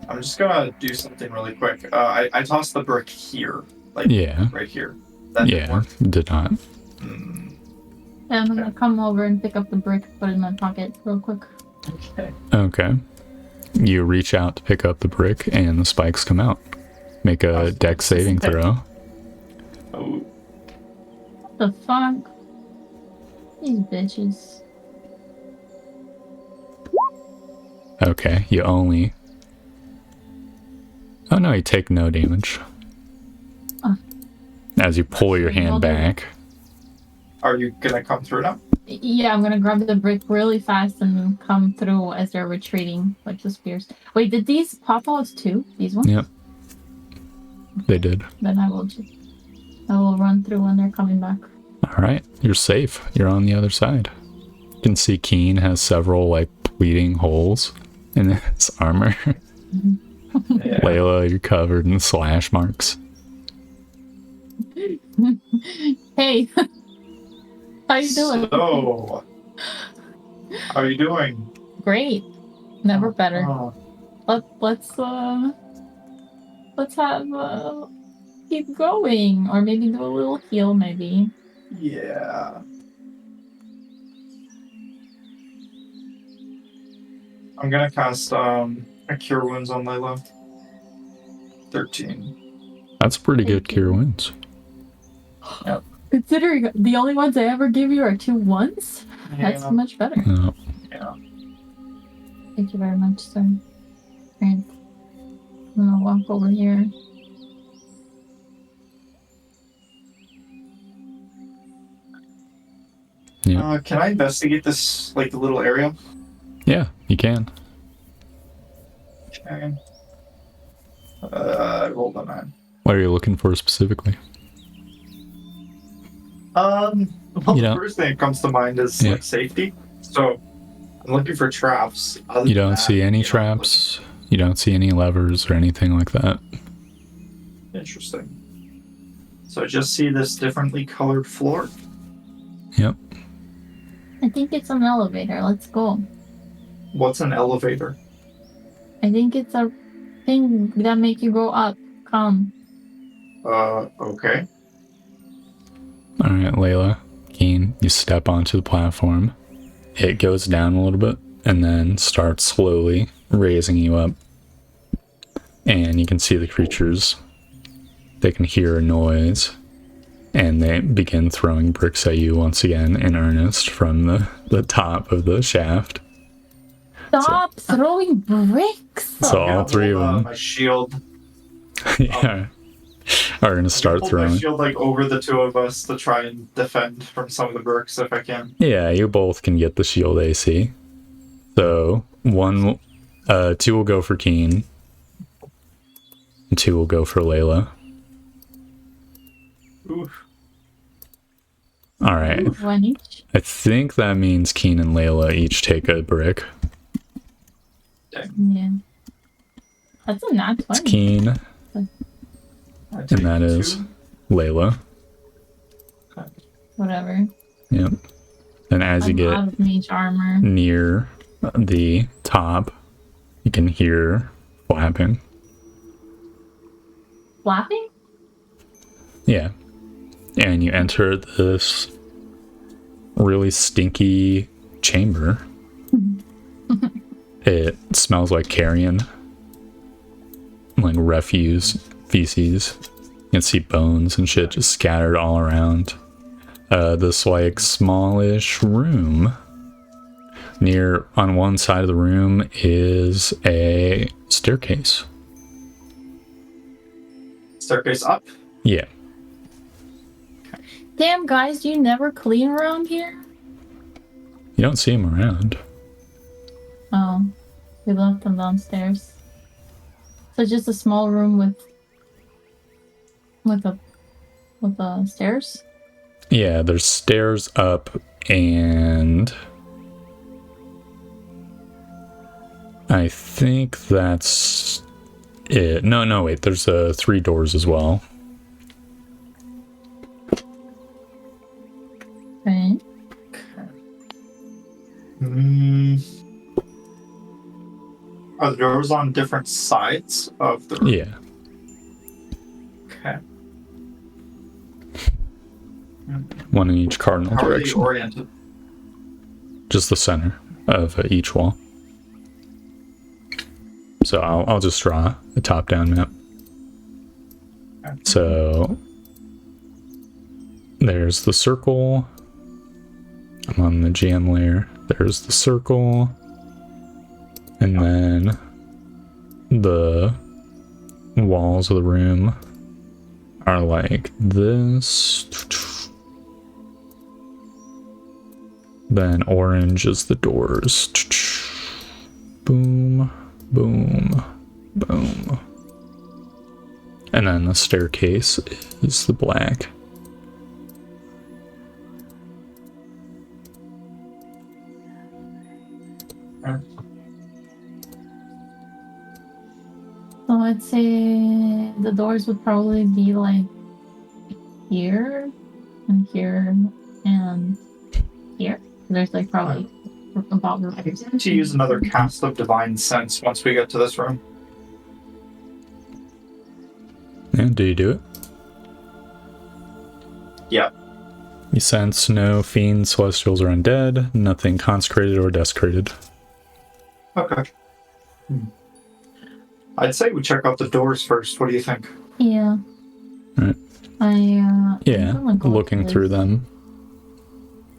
I'm just gonna do something really quick. I tossed the brick here. Like, right here. That didn't work. Did not. Yeah, I'm gonna come over and pick up the brick, put it in my pocket real quick. Okay. You reach out to pick up the brick, and the spikes come out. Make a dex saving throw. Oh. What the fuck? These bitches. Okay, you only... Oh no, you take no damage. As you pull your hand back. Are you gonna come through now? Yeah, I'm gonna grab the brick really fast and come through as they're retreating, like the spears. Wait, did these pop out too? These ones? Yep. They did. Then I will run through when they're coming back. Alright, you're safe. You're on the other side. You can see Keen has several, like, bleeding holes in his armor. Yeah. Layla, you're covered in slash marks. Hey! How you doing? So, how are you doing? Great. Never better. Oh. Let's have keep going, or maybe do a little heal, maybe. Yeah. I'm gonna cast a Cure Wounds on Layla. 13. That's pretty good cure wounds. Yep. Considering the only ones I ever give you are 2 ones, that's much better. Yeah. Thank you very much, sir. Right. I'm gonna walk over here. Yeah. Can I investigate this, like, the little area? Yeah, you can. Okay. I rolled a 9. What are you looking for specifically? Well, the first thing that comes to mind is like safety. So I'm looking for traps. You don't see any traps. You don't see any levers or anything like that. Interesting. So I just see this differently colored floor. Yep. I think it's an elevator. Let's go. What's an elevator? I think it's a thing that make you go up. Come. Okay. Alright, Layla, Keen, you step onto the platform. It goes down a little bit and then starts slowly raising you up. And you can see the creatures. They can hear a noise. And they begin throwing bricks at you once again in earnest from the top of the shaft. Stop throwing bricks! So all 3 of them. My shield. Yeah. Are going to start throwing. My shield like over the 2 of us to try and defend from some of the bricks if I can. Yeah, you both can get the shield AC. So 2 will go for Keen. And 2 will go for Layla. Oof. Alright. 1 each. I think that means Keen and Layla each take a brick. Yeah. That's a nat 20. It's Keen. And that is Layla. Whatever. Yep. And as you get out of mage armor. near the top, you can hear flapping. Flapping? Yeah. And you enter this really stinky chamber. It smells like carrion. Like refuse, feces. You can see bones and shit just scattered all around. This like smallish room. Near on one side of the room is a staircase. Staircase up? Yeah. Damn, guys, you never clean around here? You don't see him around. Oh, we left them downstairs. So just a small room with a stairs? Yeah, there's stairs up and I think that's it. No, wait, there's 3 doors as well. Right. Are the doors on different sides of the room? Yeah. Okay. One in each cardinal How are they direction. oriented? Just the center of each wall. So I'll just draw a top-down map. Okay. So there's the circle. I'm on the GM layer. There's the circle. And then the walls of the room are like this. Then orange is the doors. Boom, boom, boom. And then the staircase is the black. So I'd say the doors would probably be like here and here and here. There's like probably about I'm going to use another cast of Divine Sense once we get to this room. Yeah, do you do it? Yeah. You sense no fiends, celestials, or undead, nothing consecrated or desecrated. Okay. I'd say we check out the doors first. What do you think? Yeah. Right. Yeah, looking through them.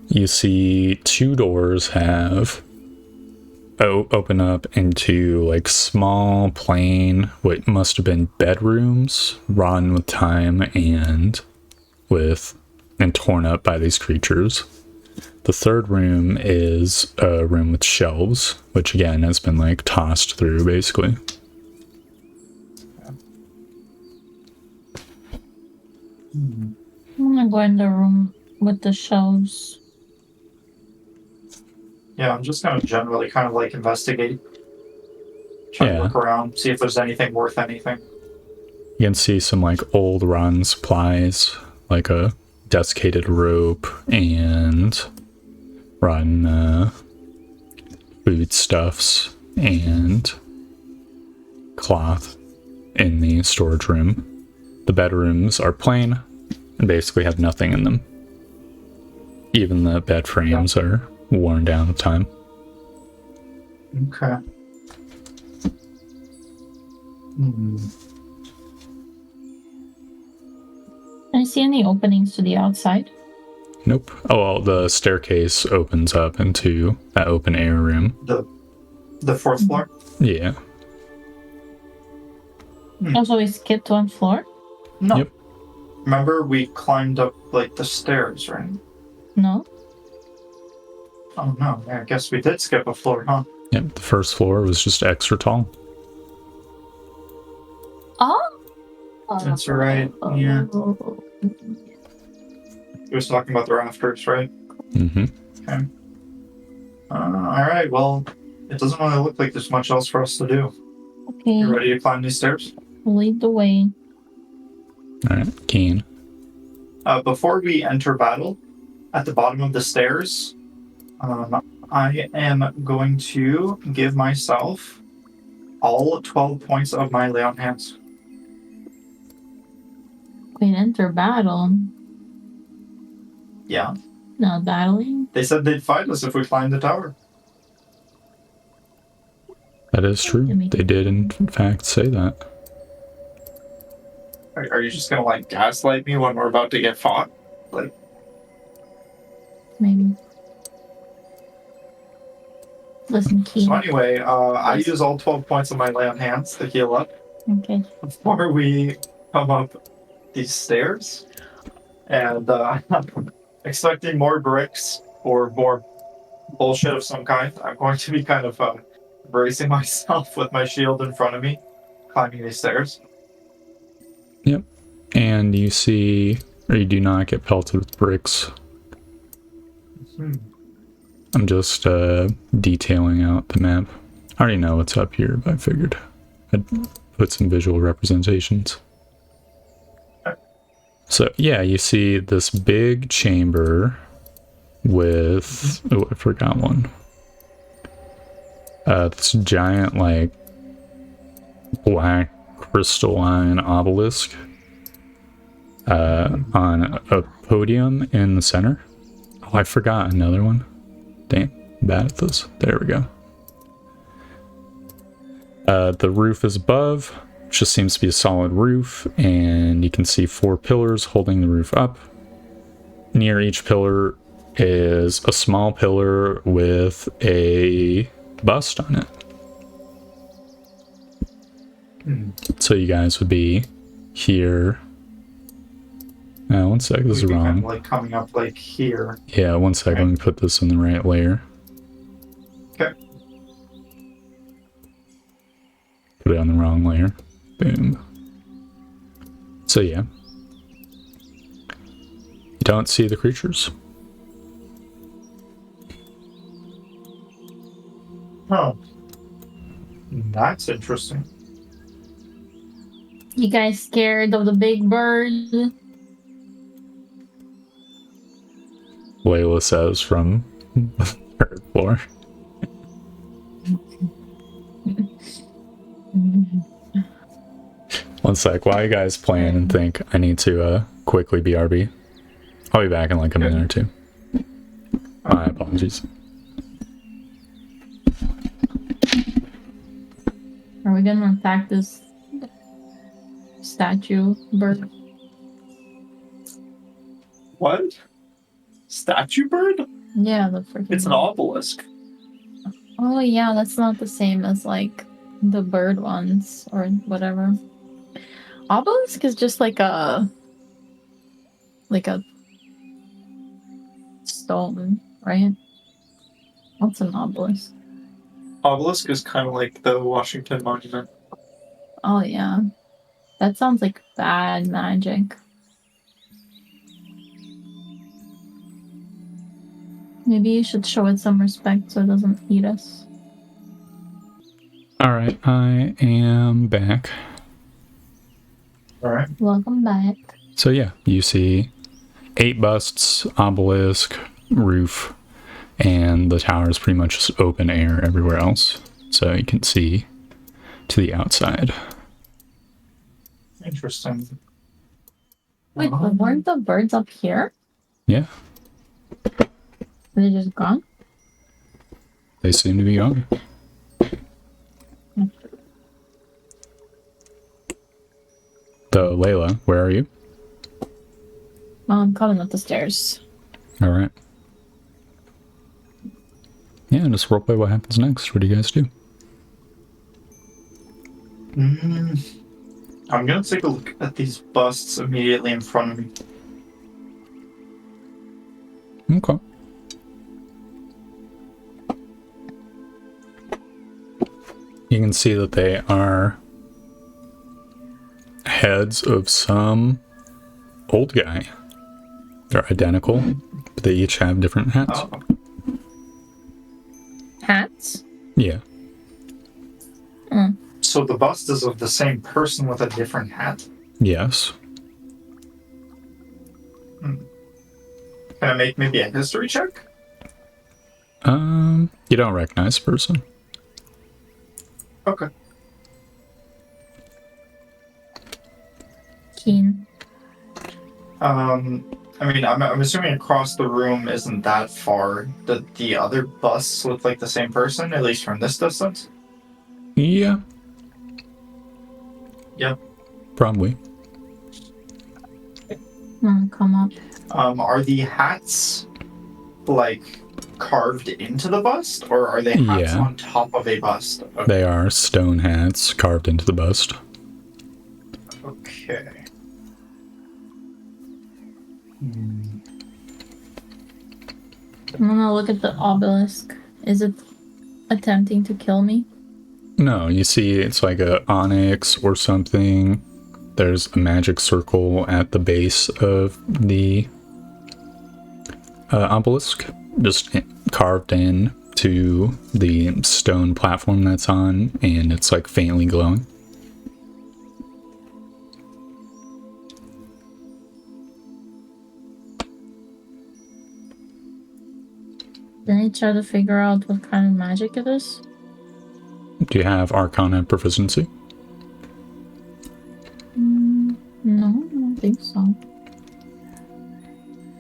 You see 2 doors have open up into like small plain, what must have been bedrooms, rotten with time and torn up by these creatures. The third room is a room with shelves, which again has been like tossed through basically. I'm gonna go in the room with the shelves. Yeah, I'm just going to generally kind of like investigate. Try to look around, see if there's anything worth anything. You can see some like old rotten supplies, like a desiccated rope and rotten foodstuffs and cloth in the storage room. The bedrooms are plain and basically have nothing in them. Even the bed frames are worn down with time. Okay. Can I see any openings to the outside? Nope. Oh, well, the staircase opens up into that open air room. The 4th floor? Yeah. Also, we skipped 1 floor? No. Yep. Remember we climbed up like the stairs, right? No. Oh no, I guess we did skip a floor, huh? Yep, the first floor was just extra tall. Oh! That's right, yeah. He was talking about the rafters, right? Mm-hmm. Okay. Alright, well, it doesn't really look like there's much else for us to do. Okay. You ready to climb these stairs? Lead the way. Alright, Keen. Before we enter battle, at the bottom of the stairs, I am going to give myself All 12 points of my lay on hands. Queen enter battle. Yeah. Not battling. They said they'd fight us if we climbed the tower. That is true. They did, in fact, say that. Are you just gonna like gaslight me when we're about to get fought? Like, Maybe. Listen, Keen. so anyway, I use all 12 points of my lay on hands to heal up Okay. before we come up these stairs. And I'm expecting more bricks or more bullshit of some kind. I'm going to be kind of bracing myself with my shield in front of me, climbing these stairs. Yep. And you see, or you do not get pelted with bricks. I'm just detailing out the map. I already know what's up here, but I figured I'd put some visual representations. So yeah, you see this big chamber with, oh, I forgot one. This giant, like, black crystalline obelisk on a podium in the center. Oh, I forgot another one. Damn, I'm bad at this. There we go. The roof is above, which just seems to be a solid roof, and you can see 4 pillars holding the roof up. Near each pillar is a small pillar with a bust on it. So you guys would be here. One sec, this is wrong. Kind of like coming up like here. Yeah, one sec, let me put this in the right layer. Okay. Put it on the wrong layer. Boom. So yeah. You don't see the creatures. Oh. That's interesting. You guys scared of the big bird? Layla says from the 3rd floor. One sec, while you guys plan and think, I need to quickly BRB. I'll be back in like a minute or two. My apologies. Are we gonna attack this statue bird? What? Statue bird? Yeah, the freaking. It's an obelisk. Oh yeah, that's not the same as like the bird ones or whatever. Obelisk is just like a stone, right? What's an obelisk? Obelisk is kind of like the Washington Monument. Oh yeah, that sounds like bad magic. Maybe you should show it some respect so it doesn't eat us. Alright, I am back. Alright. Welcome back. So yeah, you see 8 busts, obelisk, roof, and the tower is pretty much just open air everywhere else. So you can see to the outside. Interesting. Wait, but weren't the birds up here? Yeah. Are they just gone? They seem to be gone. So, Layla, where are you? I'm coming up the stairs. Alright. Yeah, just roleplay what happens next. What do you guys do? I'm gonna take a look at these busts immediately in front of me. Okay. You can see that they are heads of some old guy. They're identical, but they each have different hats. Oh. Hats? Yeah. So the bust is of the same person with a different hat? Yes. Can I make maybe a history check? You don't recognize the person. Okay. Keen. I mean, I'm assuming across the room isn't that far. The other busts look like the same person, at least from this distance? Yeah. Yep. Probably. Come up. Are the hats, like, carved into the bust, or are they hats Yeah. on top of a bust? Okay. They are stone hats carved into the bust. Okay. I'm gonna look at the obelisk. Is it attempting to kill me? No, you see it's like a onyx or something. There's a magic circle at the base of the obelisk, just carved in to the stone platform that's on, and it's like faintly glowing. Can I try to figure out what kind of magic it is? Do you have Arcana proficiency? No, I don't think so.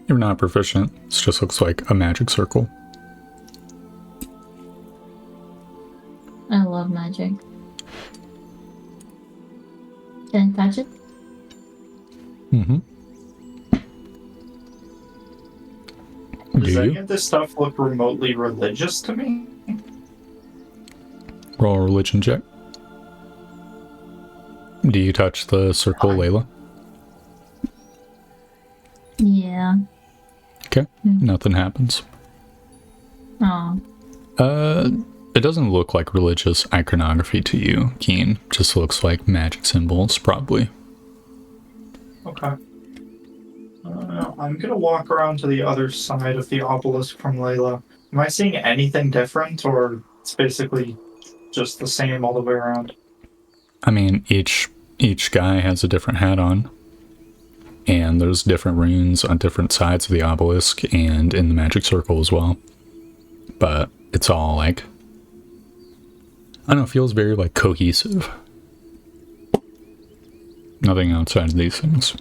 You're not proficient. It just looks like a magic circle. I love magic. Can I touch it? Mm-hmm. Does Do any you? of this stuff look remotely religious to me? Roll a religion check. Do you touch the circle, Layla? Yeah. Okay. Nothing happens. Oh. It doesn't look like religious iconography to you, Keen. Just looks like magic symbols, probably. Okay. I'm gonna walk around to the other side of the obelisk from Layla. Am I seeing anything different, or it's basically just the same all the way around? I mean, each guy has a different hat on. And there's different runes on different sides of the obelisk and in the magic circle as well. But it's all like, I don't know, it feels very like cohesive. Nothing outside of these things.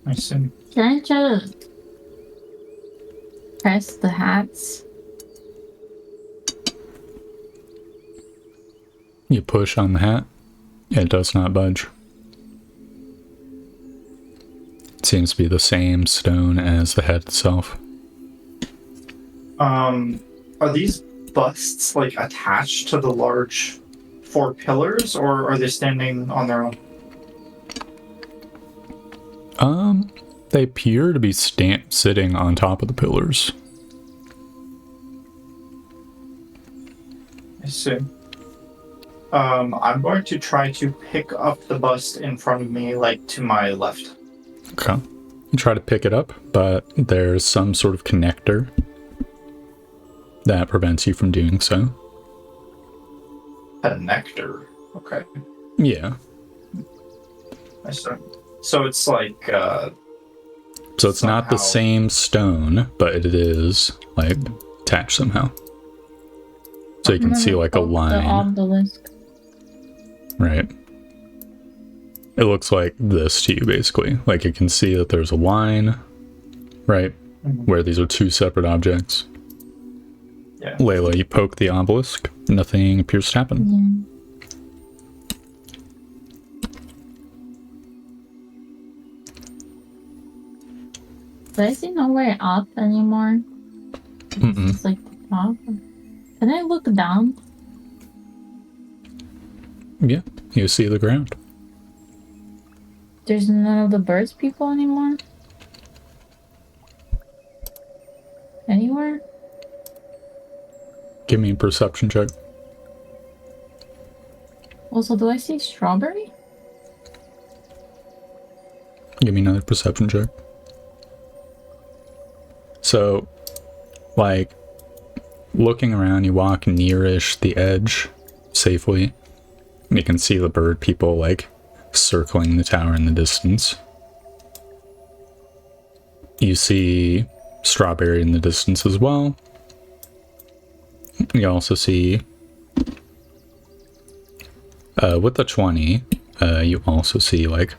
I see. Can I try to press the hats? You push on the hat, it does not budge. It seems to be the same stone as the head itself. Are these busts, like, attached to the large 4 pillars, or are they standing on their own? They appear to be sitting on top of the pillars. I see. I'm going to try to pick up the bust in front of me, like, to my left. Okay. You try to pick it up, but there's some sort of connector that prevents you from doing so. Connector. Okay. Yeah. I see. So it's like, So it's not the same stone, but it is, like, attached somehow. So you can see, like, a line. The obelisk. Right. It looks like this to you, basically. Like, you can see that there's a line, right? Where these are 2 separate objects. Yeah. Layla, you poke the obelisk. Nothing appears to happen. Yeah. Do I see no way up anymore? It's like the top. Can I look down? Yeah, you see the ground. There's none of the birds people anymore? Anywhere? Give me a perception check. Also, do I see strawberry? Give me another perception check. So, like, looking around, you walk nearish the edge safely. You can see the bird people, like, circling the tower in the distance. You see strawberry in the distance as well. You also see, with the 20, You also see like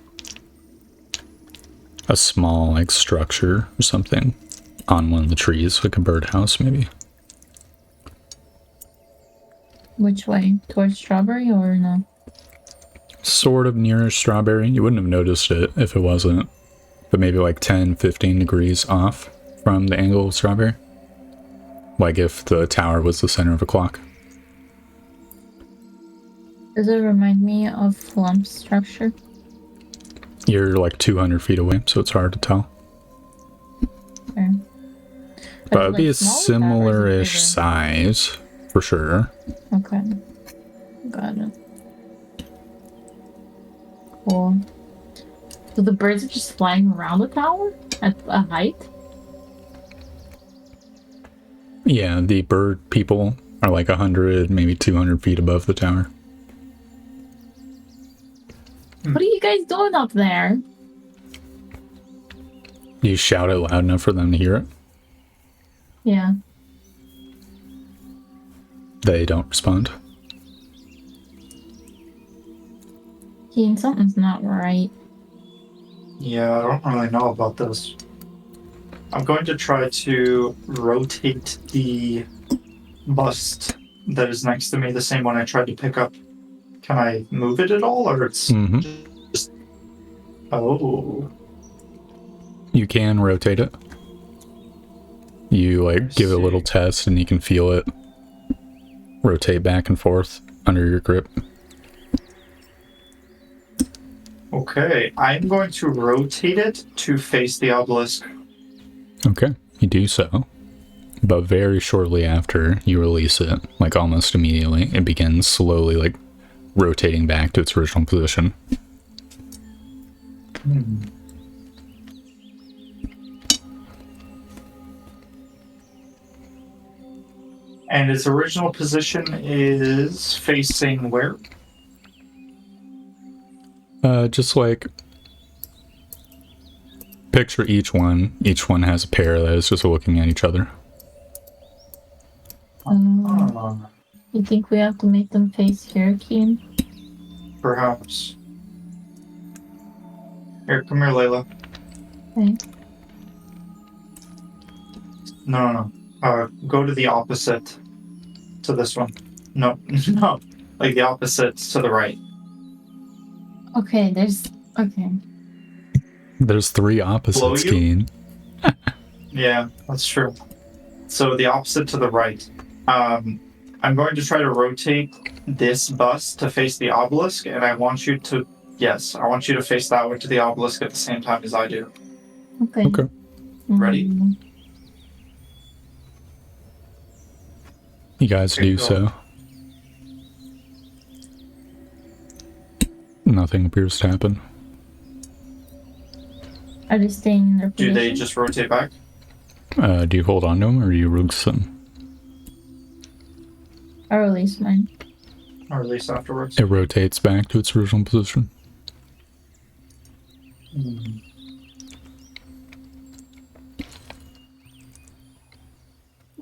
a small like structure or something on one of the trees, like a birdhouse maybe. Which way? Towards Strawberry or no? Sort of near Strawberry. You wouldn't have noticed it if it wasn't, but maybe like 10-15 degrees off from the angle of Strawberry. Like if the tower was the center of a clock. Does it remind me of Flump's structure? You're like 200 feet away, so it's hard to tell. Okay. But is it'd be a smaller tower or is it similar-ish bigger? size, for sure. Okay. Got it. Cool. So the birds are just flying around the tower at a height? Yeah, the bird people are like 100, maybe 200 feet above the tower. What are you guys doing up there? You shout it loud enough for them to hear it. Yeah. They don't respond. Keen, something's not right. Yeah, I don't really know about this. I'm going to try to rotate the bust that is next to me, the same one I tried to pick up. Can I move it at all, or it's just... Oh. You can rotate it. You like give it a little test and you can feel it rotate back and forth under your grip. Okay, I'm going to rotate it to face the obelisk. Okay, you do so. But very shortly after you release it, like almost immediately, it begins slowly like rotating back to its original position. And its original position is facing where? Just like picture each one. Each one has a pair that is just looking at each other. You think we have to make them face here, Keen? Perhaps. Here, come here, Layla. Okay. No. Go to the opposite to this one. No, no. Like the opposite to the right. Okay, okay. There's three opposites, you? Keen. Yeah, that's true. So the opposite to the right. I'm going to try to rotate this bus to face the obelisk, and I want you to, I want you to face that way to the obelisk at the same time as I do. Okay. Okay. Ready? You guys Okay, do go. so. Nothing appears to happen. Are they staying in their Do position? they just rotate back? Do you hold on to them or do you release them? I release mine. Or at least afterwards? It rotates back to its original position.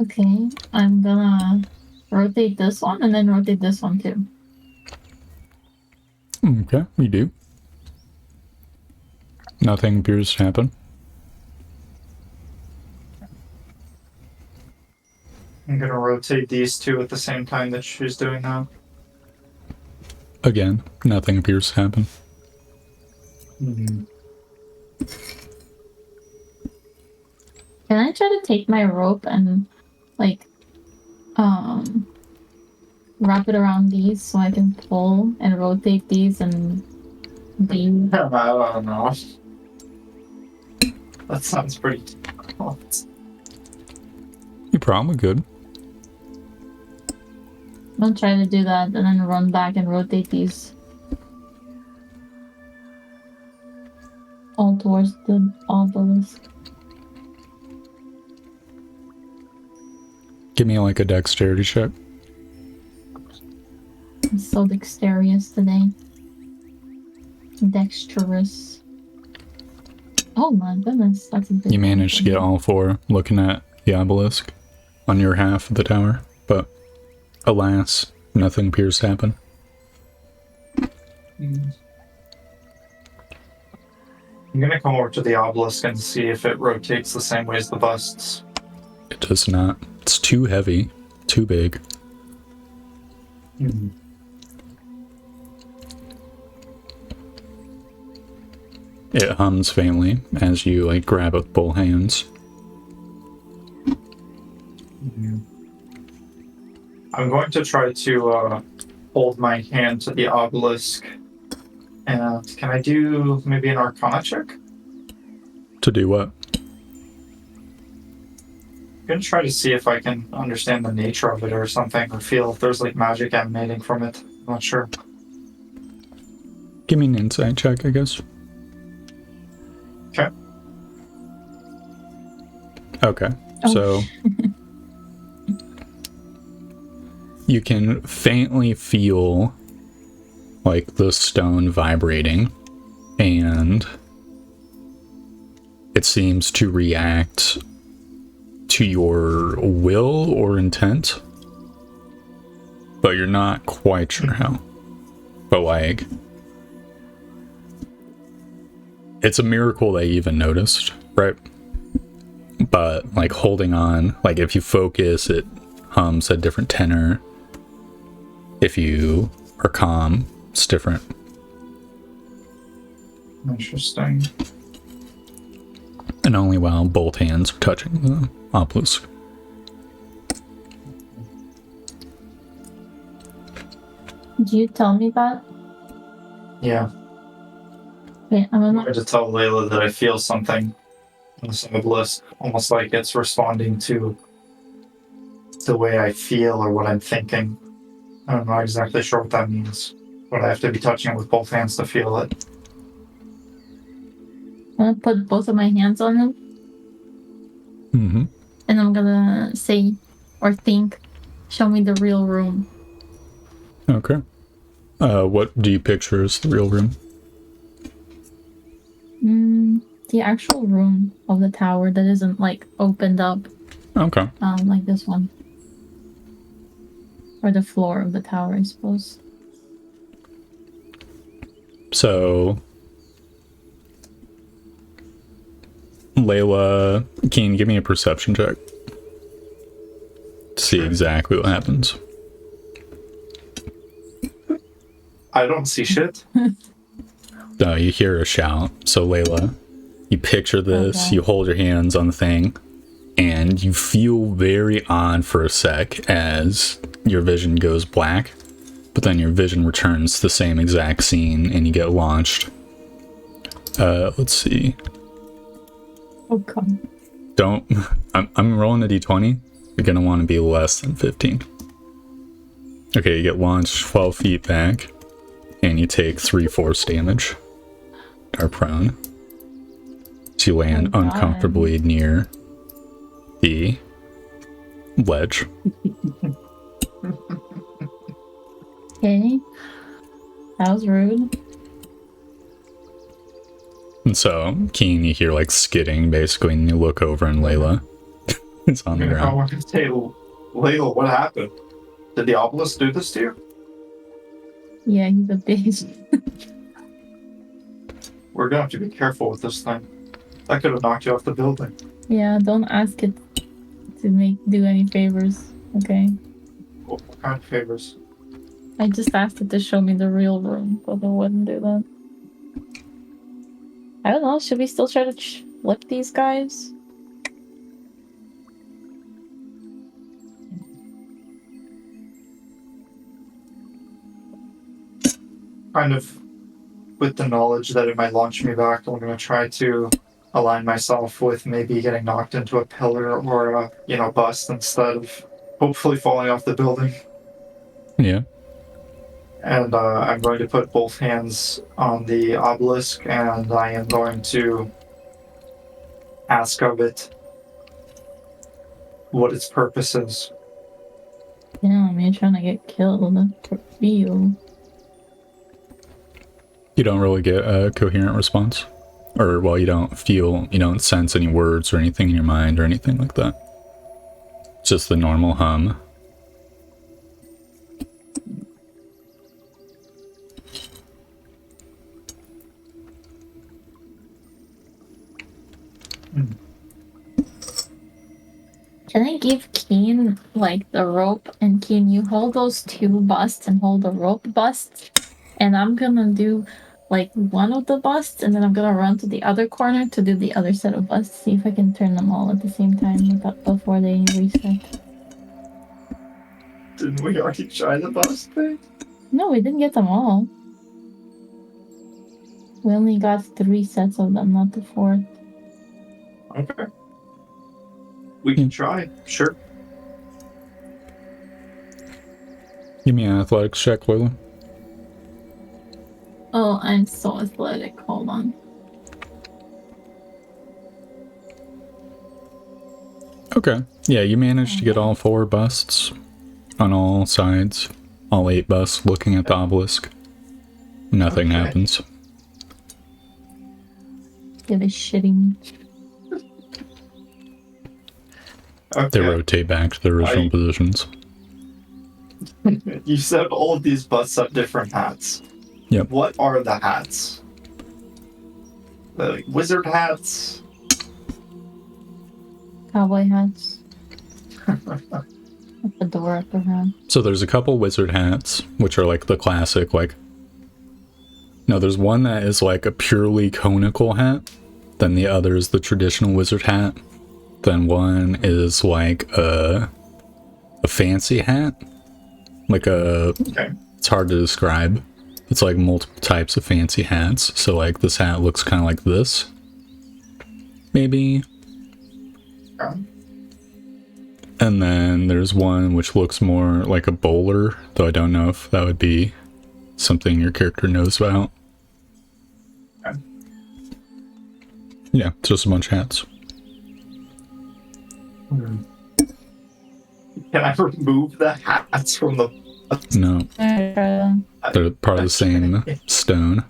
Okay, I'm gonna rotate this one and then rotate this one too. Okay, you do. Nothing appears to happen. I'm gonna rotate these two at the same time that she's doing that. Again, nothing appears to happen. Can I try to take my rope and like wrap it around these so I can pull and rotate these and these? I don't know. That sounds pretty difficult. You probably could. I'll try to do that and then run back and rotate these all towards the obelisk. Give me like a dexterity check. I'm so dexterous today. Dexterous. Oh my goodness, that's a big You managed to get all four looking at the obelisk on your half of the tower, but alas, nothing appears to happen. I'm gonna come over to the obelisk and see if it rotates the same way as the busts. It does not. It's too heavy, too big. Hmm. It hums faintly as you like grab it with both hands. I'm going to try to hold my hand to the obelisk. And can I do maybe an Arcana check? To do what? I'm going to try to see if I can understand the nature of it or something, or feel if there's like magic emanating from it. I'm not sure. Give me an insight check, I guess. Okay. Okay, so you can faintly feel like the stone vibrating, and it seems to react to your will or intent, but you're not quite sure how. But like, it's a miracle they even noticed, right? But like holding on, like if you focus, it hums a different tenor. If you are calm, it's different. Interesting. And only while both hands are touching the obelisk. Did you tell me that? Yeah. Wait, I'm I'm gonna. going to tell Layla that I feel something on this obelisk, almost like it's responding to the way I feel or what I'm thinking. I'm not exactly sure what that means, but I have to be touching it with both hands to feel it. I'm gonna put both of my hands on him, Mm-hmm. and I'm gonna say or think, "Show me the real room." Okay. What do you picture as the real room? The actual room of the tower that isn't like opened up, Okay. like this one, or the floor of the tower, I suppose. So, Layla, can you give me a perception check to see exactly what happens? I don't see shit. You hear a shout. So, Layla, you picture this, Okay. you hold your hands on the thing, and you feel very odd for a sec as your vision goes black, but then your vision returns to the same exact scene and you get launched. Let's see. Oh god. Don't. I'm rolling a d20. You're gonna want to be less than 15. Okay, you get launched 12 feet back, and you take 3 force damage. Are prone. So you land Oh, God. uncomfortably near the ledge. Okay. That was rude. And so, Keen, you hear like skidding basically, and you look over, and Layla is on the I ground. want to say, Layla, what happened? Did the obelisk do this to you? Yeah, he's a bitch. We're gonna have to be careful with this thing. That could have knocked you off the building. Yeah, don't ask it to do any favors, okay? What kind of favors? I just asked it to show me the real room, but it wouldn't do that. I don't know, should we still try to flip these guys? Kind of with the knowledge that it might launch me back, I'm gonna try to align myself with maybe getting knocked into a pillar or a bust instead of hopefully falling off the building. Yeah. And I'm going to put both hands on the obelisk, and I am going to ask of it what its purpose is. Damn, you're trying to get killed for real. You don't really get a coherent response. Or, well, you don't sense any words or anything in your mind or anything like that. It's just the normal hum. Can I give Keen, like, the rope? And Keen, you hold those two busts and hold the rope bust. And I'm gonna do, like, one of the busts, and then I'm gonna run to the other corner to do the other set of busts. See if I can turn them all at the same time before they reset. Didn't we already try the bus thing? No, we didn't get them all. We only got 3 sets of them, not the 4th. Okay. We can try, sure. Give me an athletics check, Lily. Oh, I'm so athletic. Hold on. Okay. Yeah, you managed to get all 4 busts on all sides. All 8 busts looking at the obelisk. Nothing happens. Give a shitting. Okay. They rotate back to their original positions. You said all of these busts have different hats. Yep. What are the hats? The wizard hats? Cowboy hats. A fedora upper hat. So there's a couple wizard hats, which are like the classic, like... No, there's one that is like a purely conical hat. Then the other is the traditional wizard hat. Then one is like a fancy hat. Like a... Okay. It's hard to describe. It's like multiple types of fancy hats. So like this hat looks kind of like this. Maybe. And then there's one which looks more like a bowler, though I don't know if that would be something your character knows about. Okay. Yeah, it's just a bunch of hats. Can I remove the hats from the... No, they're part of the same stone.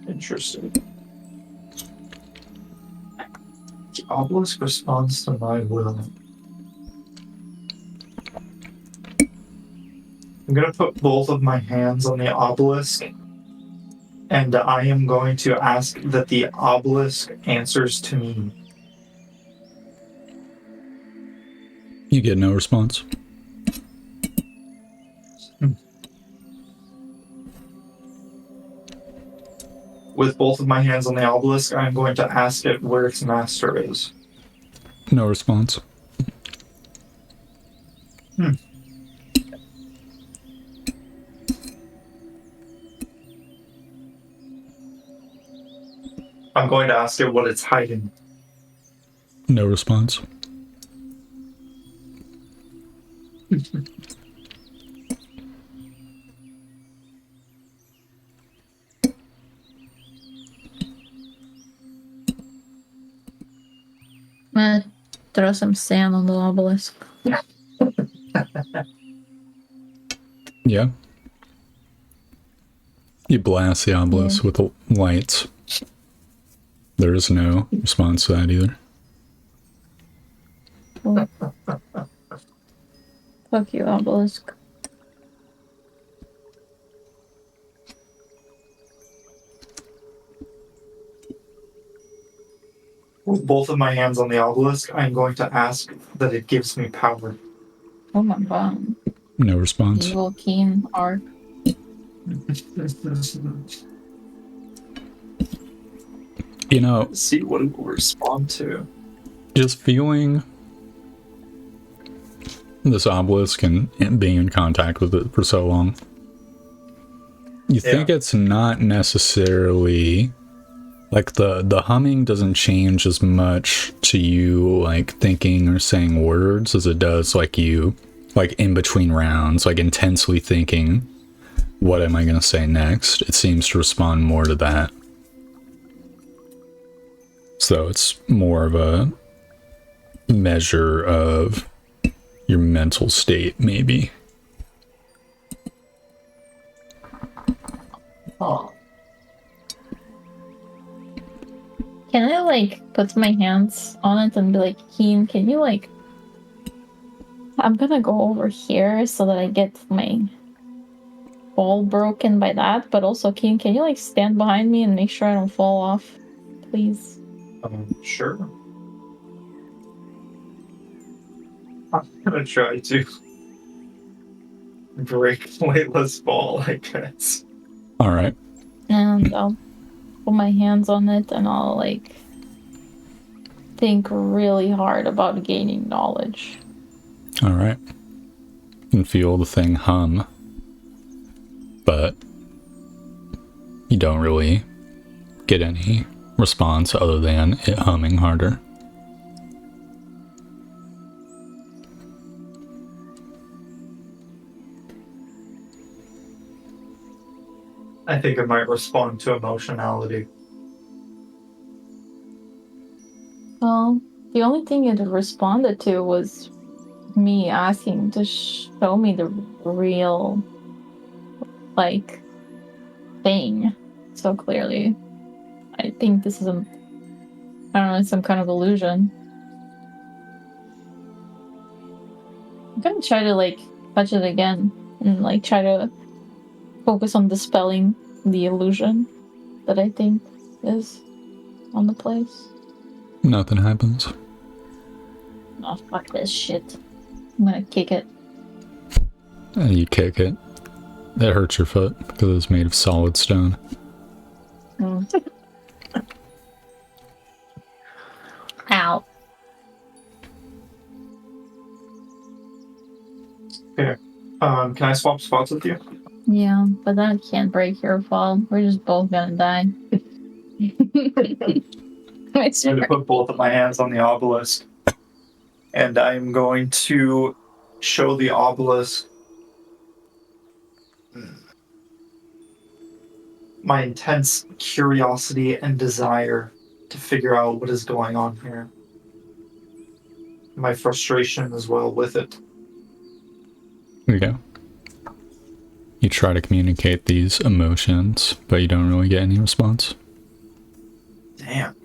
Interesting. The obelisk responds to my will. I'm going to put both of my hands on the obelisk, and I am going to ask that the obelisk answers to me. You get no response. With both of my hands on the obelisk, I'm going to ask it where its master is. No response. I'm going to ask it what it's hiding. No response. I'm gonna throw some sand on the obelisk. Yeah. You blast the obelisk with the lights. There is no response to that either. Cool. Fuck you, obelisk. With both of my hands on the obelisk, I'm going to ask that it gives me power. Oh my god. No response. Evil Keen arc. You know, See what it will respond to. just feeling this obelisk and being in contact with it for so long, you think it's not necessarily like the humming doesn't change as much to you like thinking or saying words as it does like you like in between rounds, like intensely thinking, what am I going to say next? It seems to respond more to that. So it's more of a measure of your mental state, maybe. Oh. Can I, like, put my hands on it and be like, Keen, can you, like... I'm gonna go over here so that I get my fall broken by that, but also, Keen, can you, like, stand behind me and make sure I don't fall off? Please. Sure. I'm gonna try to break Layla's fall, I guess. Alright. And I'll put my hands on it and I'll, like, think really hard about gaining knowledge. Alright. You can feel the thing hum, but you don't really get any response other than it humming harder. I think I might respond to emotionality. Well, the only thing it responded to was me asking to show me the real, like, thing so clearly. I think this is I don't know, some kind of illusion. I'm gonna try to, like, touch it again and, like, try to focus on dispelling the illusion that I think is on the place. Nothing happens. Oh, fuck this shit. I'm gonna kick it. And you kick it. It hurts your foot because it's made of solid stone. Ow. Okay. Can I swap spots with you? Yeah, but that can't break your fall. We're just both gonna die. I'm going to put both of my hands on the obelisk. And I'm going to show the obelisk my intense curiosity and desire to figure out what is going on here. My frustration as well with it. There you go. You try to communicate these emotions, but you don't really get any response. Damn.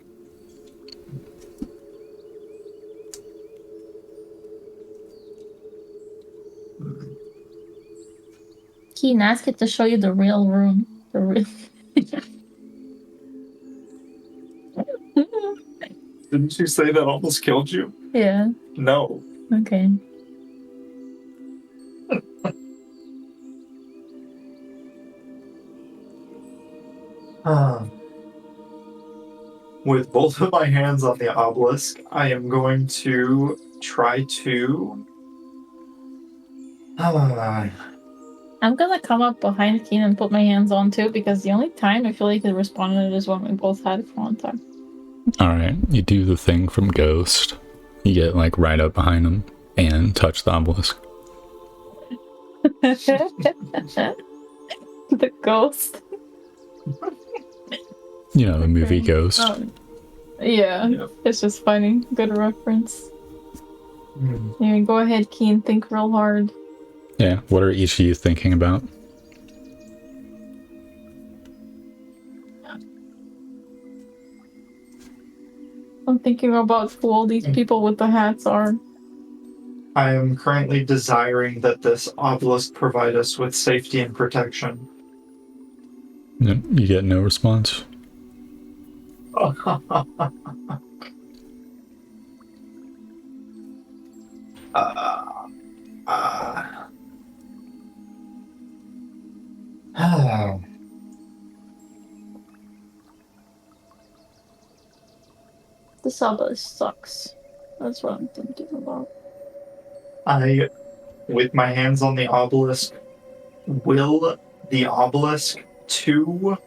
Keen, ask it to show you the real room. The real. Didn't you say that almost killed you? Yeah. No. Okay. With both of my hands on the obelisk, I am going to try to... I'm gonna come up behind Keen and put my hands on too, because the only time I feel like it responded is when we both had contact. Alright, you do the thing from Ghost. You get like right up behind him and touch the obelisk. The ghost. You know, the movie Ghost. Yeah, it's just funny. Good reference. Yeah, go ahead, Keen. Think real hard. Yeah, what are each of you thinking about? I'm thinking about who all these people with the hats are. I am currently desiring that this obelisk provide us with safety and protection. Yep, you get no response. This obelisk sucks. That's what I'm thinking about. I, with my hands on the obelisk, will the obelisk to...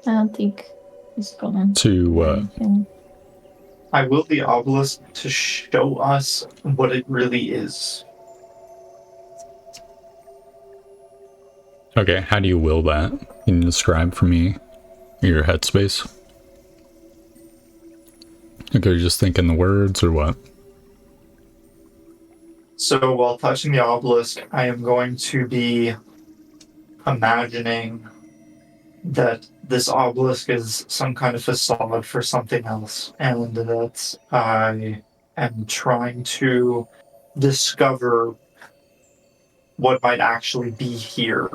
I don't think it's gonna... To what? I will the obelisk to show us what it really is. Okay, how do you will that? Can you describe for me your headspace? Okay, you're just thinking the words or what? So while touching the obelisk, I am going to be imagining that this obelisk is some kind of facade for something else, and that I am trying to discover what might actually be here.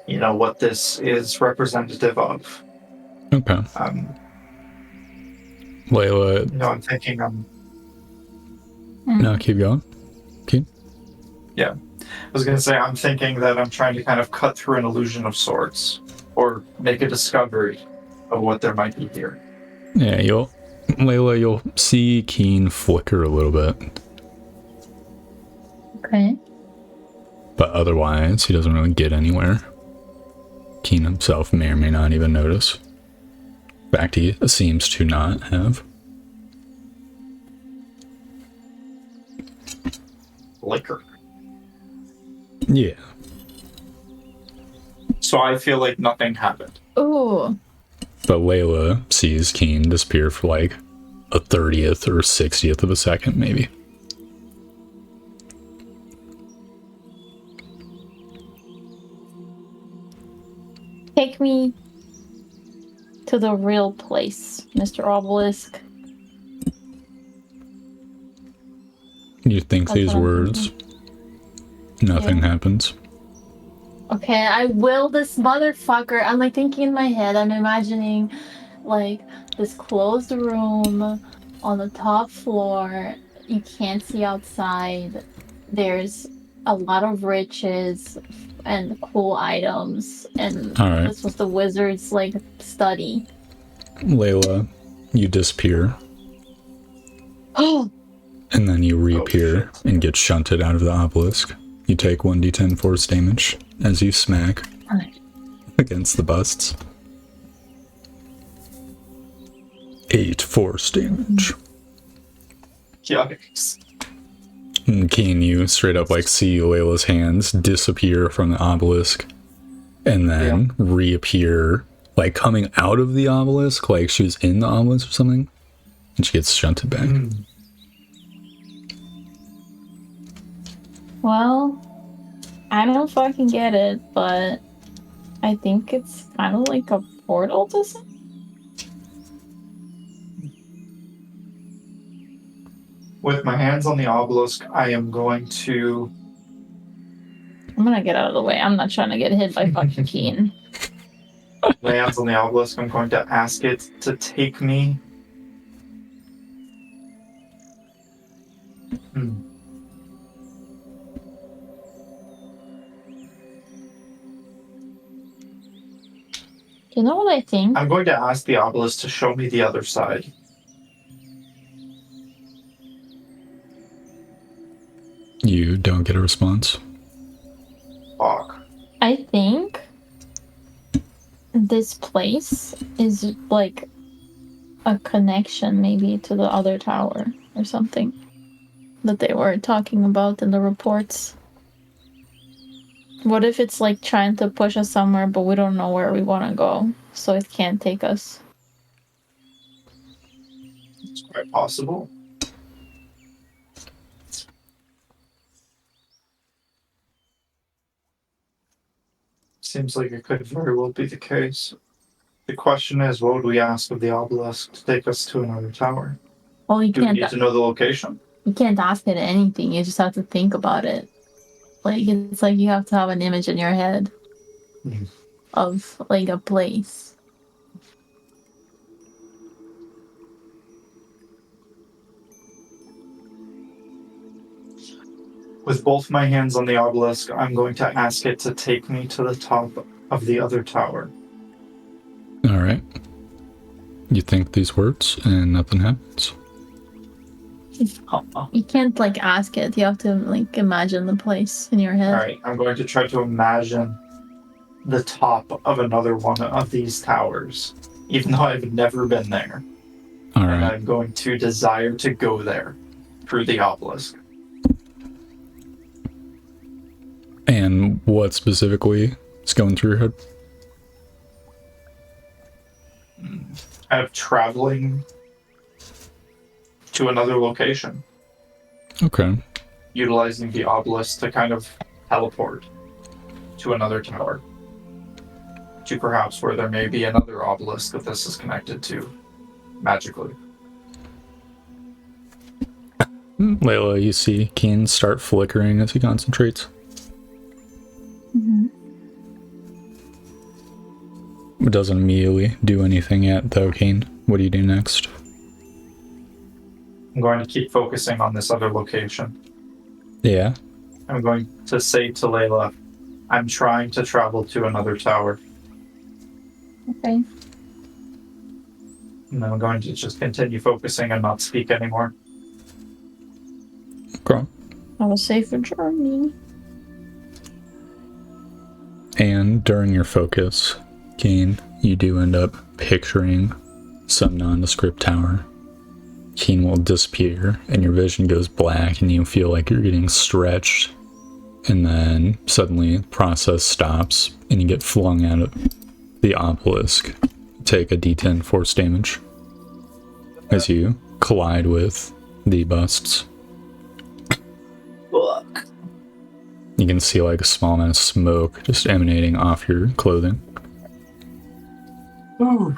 You know, what this is representative of. Okay. Layla. You know, I'm thinking No, keep going. Yeah. I was going to say, I'm thinking that I'm trying to kind of cut through an illusion of sorts, or make a discovery of what there might be here. Yeah, Layla, you'll see Keen flicker a little bit. Okay. But otherwise, he doesn't really get anywhere. Keen himself may or may not even notice. In fact, he seems to not have. Liquor. Yeah. So I feel like nothing happened. Ooh. But Layla sees Keen disappear for like a 30th or 60th of a second, maybe. Take me to the real place, Mr. Obelisk. You think That's these what I'm words, nothing happens. Okay, I will this motherfucker. I'm like thinking in my head, I'm imagining like this closed room on the top floor. You can't see outside. There's a lot of riches and cool items, and All right. this was the wizard's like study. Layla, you disappear, Oh, and then you reappear and get shunted out of the obelisk. You take 1d10 force damage as you smack against the busts. 8 force damage. Yikes. And Keen, you straight up like see Layla's hands disappear from the obelisk and then reappear, like coming out of the obelisk, like she was in the obelisk or something, and she gets shunted back. well, I don't fucking get it, but I think it's kind of like a portal to something. With my hands on the obelisk, I am going to... I'm gonna get out of the way. I'm not trying to get hit by fucking Keen. My hands on the obelisk, I'm going to ask it to take me... You know what I think? I'm going to ask the obelisk to show me the other side. You don't get a response. Fuck. I think this place is like a connection maybe to the other tower or something that they were talking about in the reports. What if it's like trying to push us somewhere, but we don't know where we want to go, so it can't take us? It's quite possible. Seems like it could very well be the case. The question is, what would we ask of the obelisk to take us to another tower? Well, you Do we can't. need to know the location? You can't ask it anything. You just have to think about it. Like it's like you have to have an image in your head of like a place. With both my hands on the obelisk, I'm going to ask it to take me to the top of the other tower. All right. You think these words and nothing happens. You can't like ask it. You have to like imagine the place in your head. Alright, I'm going to try to imagine the top of another one of these towers, even though I've never been there. All And right. I'm going to desire to go there through the obelisk. And what specifically is going through your head? Kind of traveling to another location, Okay. utilizing the obelisk to kind of teleport to another tower. to perhaps where there may be another obelisk that this is connected to magically. Layla, you see Keen start flickering as he concentrates. Mm-hmm. It doesn't immediately do anything yet, though, Keen. What do you do next? I'm going to keep focusing on this other location. Yeah? I'm going to say to Layla, I'm trying to travel to another tower. Okay. And I'm going to just continue focusing and not speak anymore. Okay. Have a safer journey. And during your focus, Keen, you do end up picturing some nondescript tower. Keen will disappear, and your vision goes black, and you feel like you're getting stretched. And then suddenly, the process stops, and you get flung out of the obelisk. Take a d10 force damage as you collide with the busts. Fuck. You can see like a small amount of smoke just emanating off your clothing. Ooh.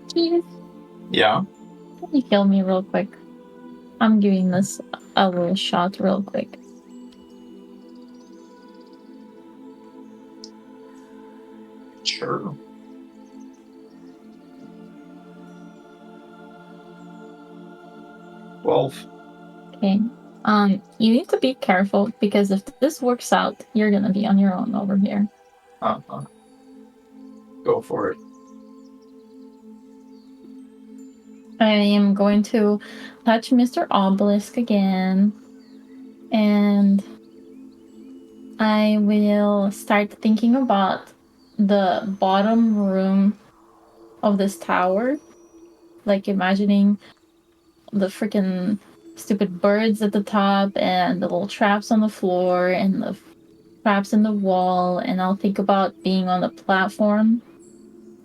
Jeez. Yeah. Can you kill me real quick? I'm giving this a little shot real quick. Sure. Well, Okay. You need to be careful because if this works out, you're gonna be on your own over here. Go for it. I am going to touch Mr. Obelisk again, and I will start thinking about the bottom room of this tower, like imagining the freaking stupid birds at the top and the little traps on the floor and the traps in the wall, and I'll think about being on the platform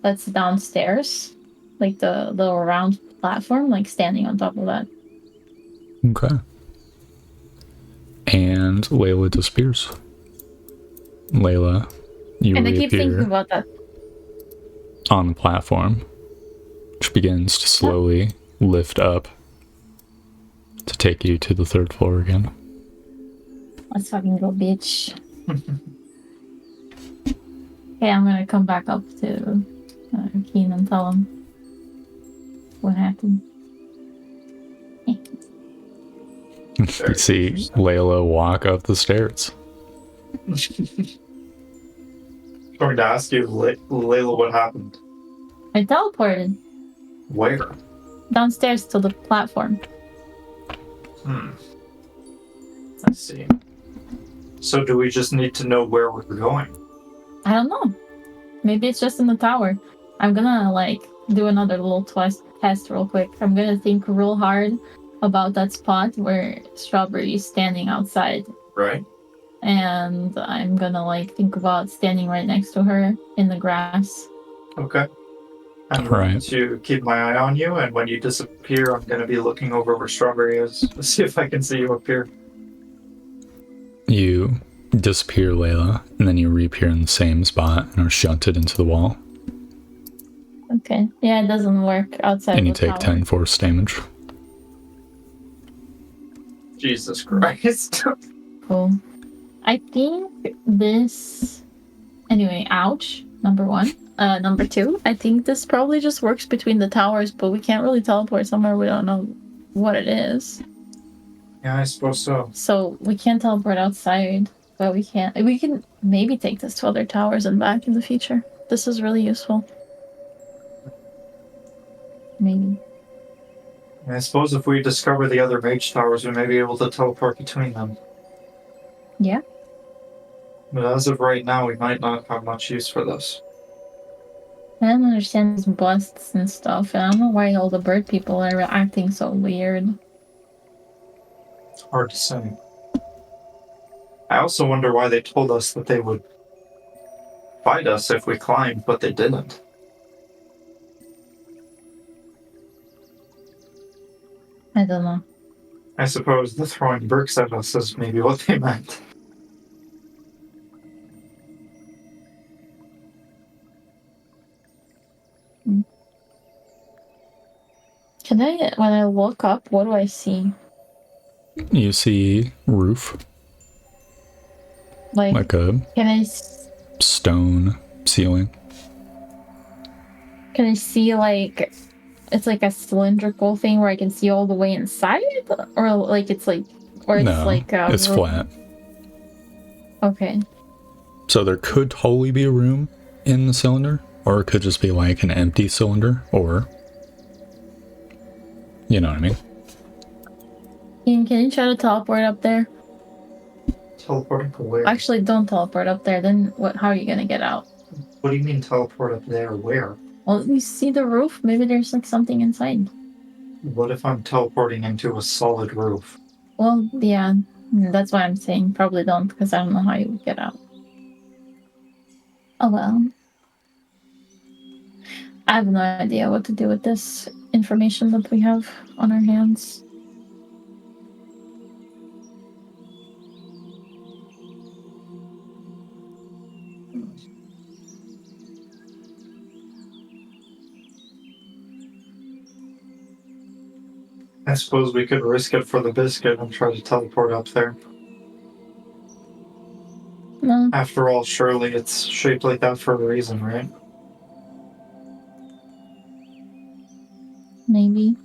that's downstairs, like the little round platform, like standing on top of that. Okay. And Layla disappears. Layla, you And I keep thinking reappear about that. on the platform, which begins to slowly lift up to take you to the third floor again. Let's fucking go, bitch. Okay, I'm gonna come back up to Keen and tell him what happened. You see Layla walk up the stairs. I'm going to ask you, Layla, what happened? I teleported Where? downstairs to the platform. I see. So do we just need to know where we're going? I don't know. Maybe it's just in the tower. I'm gonna like do another little test real quick. I'm gonna think real hard about that spot where Strawberry is standing outside. Right. And I'm gonna like think about standing right next to her in the grass. Okay. I'm going to keep my eye on you, and when you disappear, I'm going to be looking over where Strawberry is to see if I can see you appear. You disappear, Layla, and then you reappear in the same spot and are shunted into the wall. Okay. Yeah, it doesn't work outside And you the take tower. 10 force damage. Jesus Christ. Cool. I think this... Anyway, ouch. Number one. Number two, I think this probably just works between the towers, but we can't really teleport somewhere we don't know what it is. Yeah, I suppose so. So we can't teleport outside, but we can maybe take this to other towers and back in the future. This is really useful. Maybe. I suppose if we discover the other mage towers, we may be able to teleport between them. Yeah. But as of right now, we might not have much use for this. I don't understand these busts and stuff, and I don't know why all the bird people are acting so weird. It's hard to say. I also wonder why they told us that they would fight us if we climbed, but they didn't. I don't know. I suppose the throwing bricks at us is maybe what they meant. When I look up, what do I see? You see roof, like a can I stone ceiling. can I see like it's like a cylindrical thing where I can see all the way inside, or like it's like, or it's No, like a it's room? flat. Okay. So there could totally be a room in the cylinder, or it could just be like an empty cylinder, or you know what I mean. Can you try to teleport up there? Teleporting to where? Actually, don't teleport up there. Then what? How are you gonna get out? What do you mean teleport up there? Where? Well, you see the roof. Maybe there's like something inside. What if I'm teleporting into a solid roof? Well, yeah, that's why I'm saying probably don't, because I don't know how you would get out. Oh well. I have no idea what to do with this information that we have on our hands. I suppose we could risk it for the biscuit and try to teleport up there. No, After all, surely it's shaped like that for a reason, right? maybe.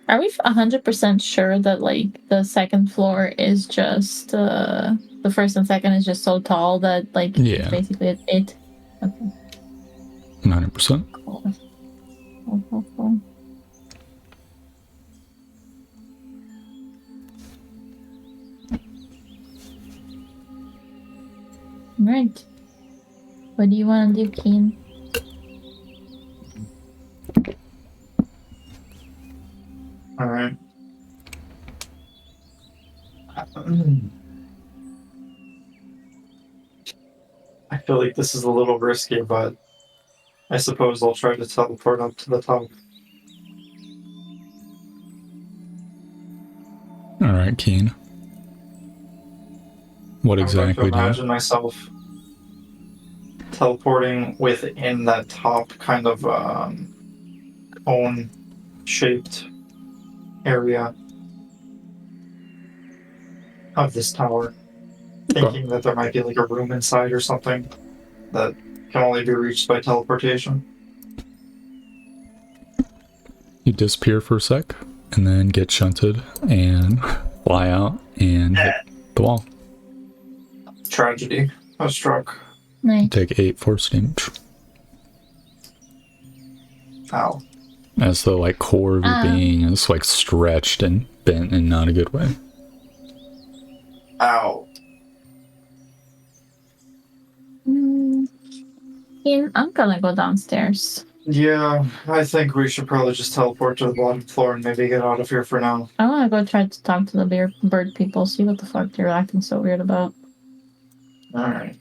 Are we 100% sure that like the second floor is just the first and second is just so tall that like it's basically it? Okay. 100%. Cool. Right. What do you want to do, Keen? Alright. I feel like this is a little risky, but I suppose I'll try to teleport up to the top. Alright, Keen. What exactly do you imagine myself teleporting within that top kind of cone-shaped area of this tower, thinking that there might be like a room inside or something that can only be reached by teleportation. You disappear for a sec, and then get shunted and fly out and hit the wall. Tragedy. I was struck. Nice. You take 8 force damage. Ow. As the like core of your being is like stretched and bent in not a good way. Ow. I'm gonna go downstairs. Yeah, I think we should probably just teleport to the bottom floor and maybe get out of here for now. I wanna go try to talk to the bird people, see what the fuck they're acting so weird about. Alright.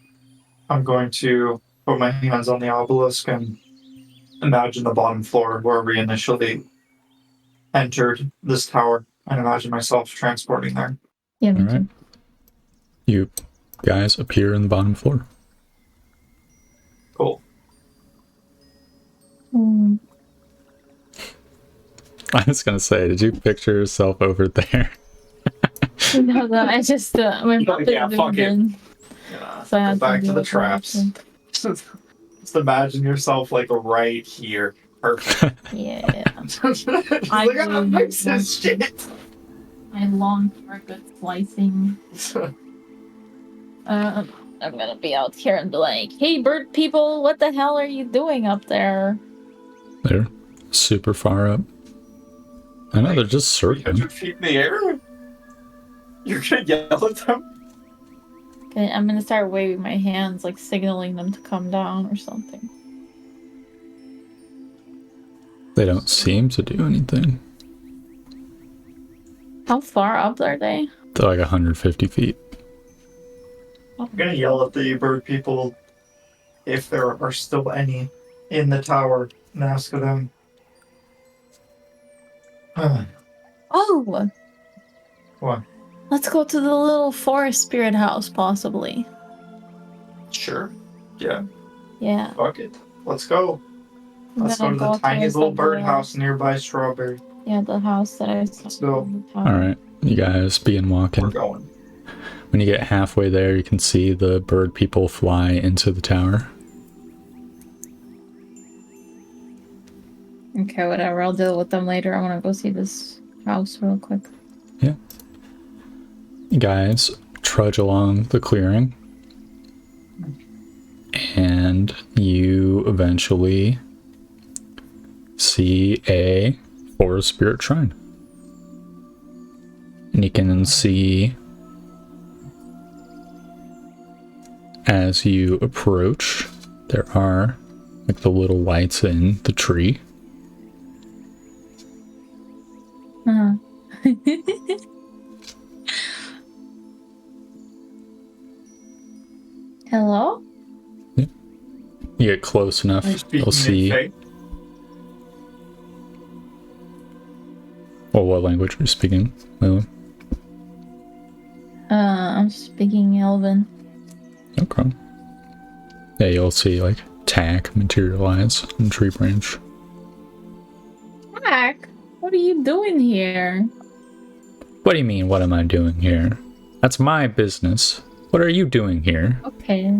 I'm going to put my hands on the obelisk and imagine the bottom floor where we initially entered this tower and imagine myself transporting there. Yeah, me too. You guys appear in the bottom floor. Cool. I was gonna say, did you picture yourself over there? No, I just my mouth is fuck it. in. So I Go back to the traps. Just imagine yourself like right here. Perfect. Yeah. I gotta fix this shit. I long for a good slicing. I'm gonna be out here and be like, "Hey, bird people, what the hell are you doing up there?" They're super far up. I know, they're just You got circling. your feet in the air? You're gonna yell at them? Okay, I'm gonna start waving my hands, like signaling them to come down or something. They don't seem to do anything. How far up are they? They're like 150 feet. I'm gonna yell at the bird people if there are still any in the tower and ask them. Oh! What? Let's go to the little forest spirit house, possibly. Sure. Yeah. Yeah. Fuck it. Let's go. I'm Let's go gonna to the go tiny towards little the- birdhouse nearby Strawberry. Yeah, the house that I saw. Let's go. on the tower. Alright, you guys begin walking. We're going. When you get halfway there, you can see the bird people fly into the tower. Okay, whatever. I'll deal with them later. I want to go see this house real quick. Yeah. You guys trudge along the clearing. And you eventually see a forest spirit shrine. And you can see, as you approach, there are like the little lights in the tree. Huh. Hello? You get close enough, Are you speaking you'll see. in Fae? Well, what language are you speaking, Lily? I'm speaking Elven. Okay. Yeah, you'll see like tack materialize on the tree branch. Jack, what are you doing here? What do you mean, what am I doing here? That's my business. What are you doing here? Okay.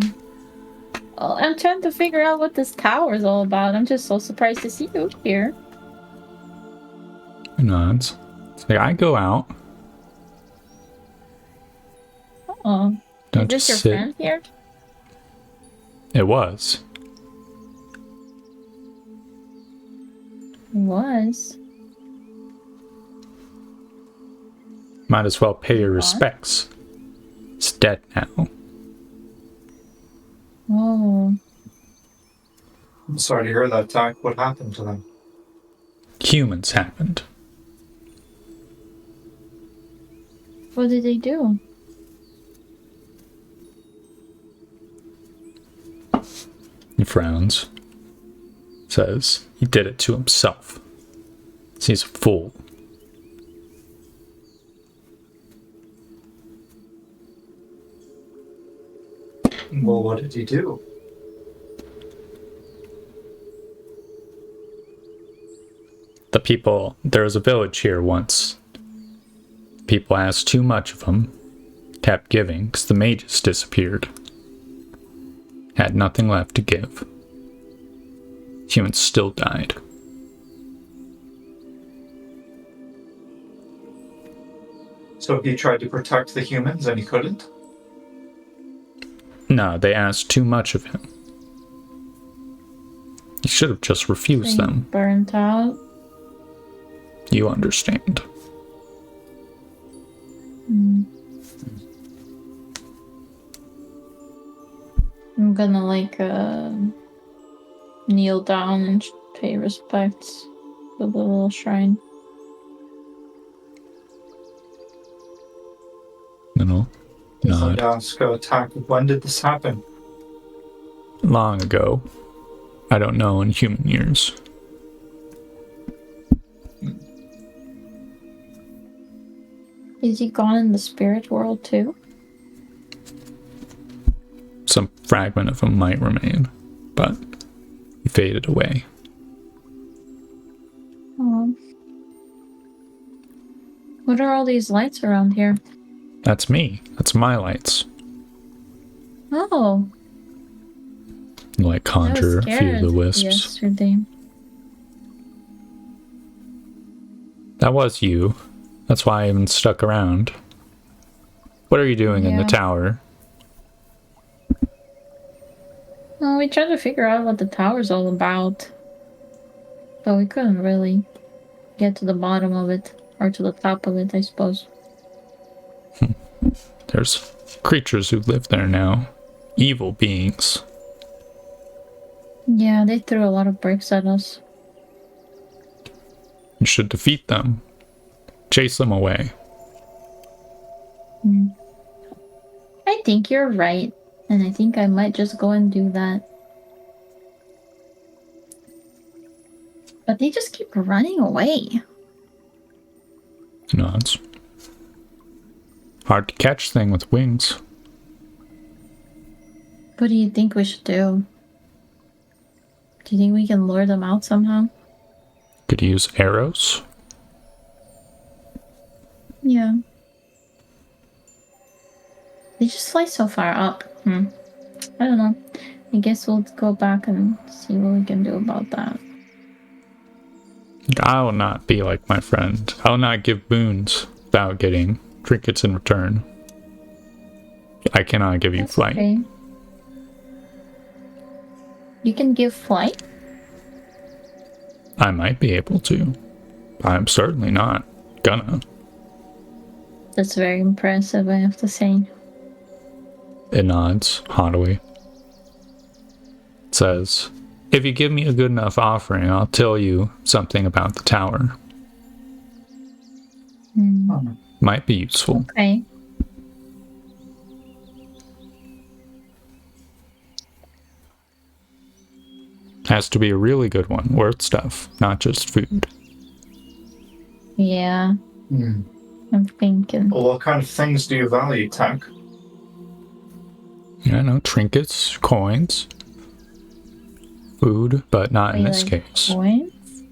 Well, I'm trying to figure out what this tower is all about. I'm just so surprised to see you here. Nods. It's like, I go out. Oh. Don't Is this just your sit. friend here? It was. It was. Might as well pay your What? respects. It's dead now. Oh. I'm sorry to hear that, Tak. What happened to them? Humans happened. What did they do? He frowns. Says he did it to himself. He's a fool. Well, what did he do? The people, there was a village here once. People asked too much of them, kept giving because the mages disappeared. Had nothing left to give. Humans still died. So he tried to protect the humans and he couldn't? No, they asked too much of him. He should have just refused They them. burnt out. You understand. Hmm. I'm gonna like kneel down and pay respects to the little shrine. No. Nod. Ask Tak, when did this happen? Long ago. I don't know in human years. Is he gone in the spirit world too? Some fragment of him might remain, but he faded away. Oh. What are all these lights around here? That's me. That's my lights. Oh, Like conjure a I was few of scared the wisps. yesterday. That was you. That's why I even stuck around. What are you doing in the Yeah. tower? Well, we tried to figure out what the tower's all about, but we couldn't really get to the bottom of it, or to the top of it, I suppose. There's creatures who live there now. Evil beings. Yeah, they threw a lot of bricks at us. You should defeat them. Chase them away. I think you're right, and I think I might just go and do that. But they just keep running away. Nods. Hard to catch thing with wings. What do you think we should do? Do you think we can lure them out somehow? Could use arrows. Yeah. They just fly so far up. I don't know. I guess we'll go back and see what we can do about that. I will not be like my friend. I will not give boons without getting trinkets in return. I cannot give you That's flight. okay. You can give flight? I might be able to. I'm certainly not gonna. That's very impressive, I have to say. It nods haughtily. It says, if you give me a good enough offering, I'll tell you something about the tower. Might be useful. Okay. Has to be a really good one, worth stuff, not just food. Yeah. I'm thinking. Well, what kind of things do you value, Tank? Yeah, no, trinkets, coins, food, but not in this case. Coins?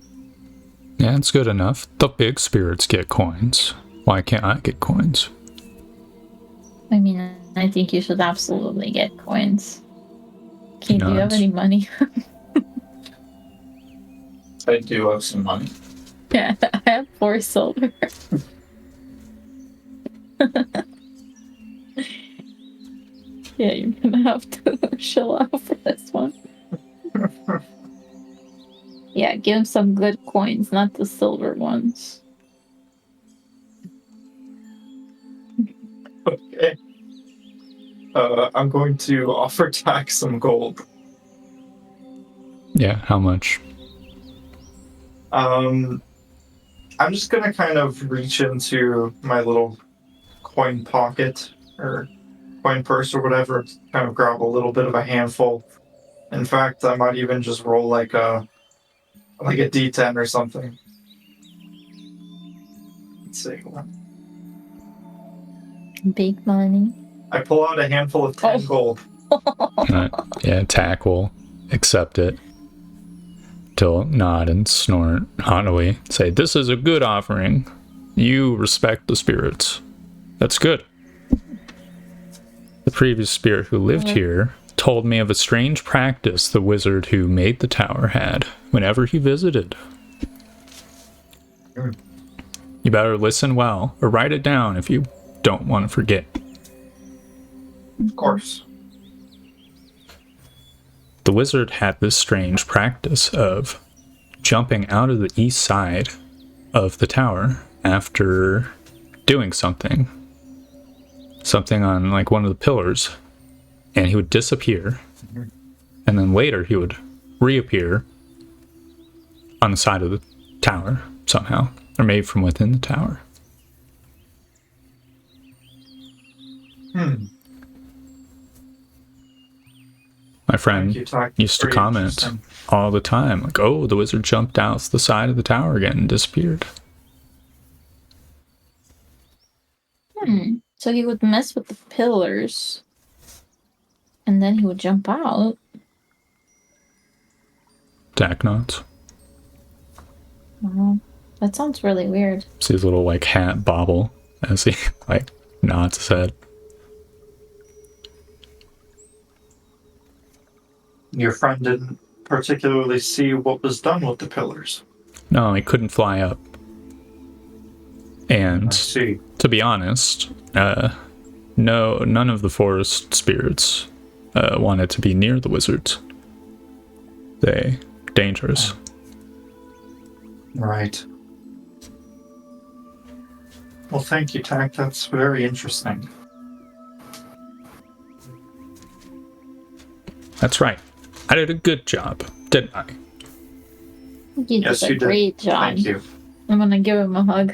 Yeah, it's good enough. The big spirits get coins. Why can't I get coins? I mean, I think you should absolutely get coins. Okay, do you have any money? I do have some money. Yeah, I have 4 silver. Yeah, you're gonna have to chill out for this one. Yeah, give him some good coins, not the silver ones. Okay. I'm going to offer Tack some gold. Yeah, how much? I'm just gonna kind of reach into my little coin pocket or coin purse or whatever, kind of grab a little bit of a handful. In fact, I might even just roll like a D10 or something. Let's see. Big money. I pull out a handful of 10 gold. Yeah, Tack will accept it. Till nod and snort haughtily. Say, this is a good offering. You respect the spirits. That's good. The previous spirit who lived here told me of a strange practice the wizard who made the tower had whenever he visited. You better listen well, or write it down if you don't want to forget. Of course. The wizard had this strange practice of jumping out of the east side of the tower after doing something on like one of the pillars, and he would disappear, and then later he would reappear on the side of the tower somehow, or maybe from within the tower. My friend used to comment all the time, like, oh, the wizard jumped out the side of the tower again and disappeared. So he would mess with the pillars, and then he would jump out. Tack nods. Wow. That sounds really weird. See his little, like, hat bobble as he, like, nods his head. Your friend didn't particularly see what was done with the pillars. No, he couldn't fly up. And, I see. To be honest, none of the forest spirits wanted to be near the wizards. They dangerous. Right. Well, thank you, Tack. That's very interesting. That's right. I did a good job, didn't I? You Yes, did you a did. great job. Thank you. I'm gonna give him a hug.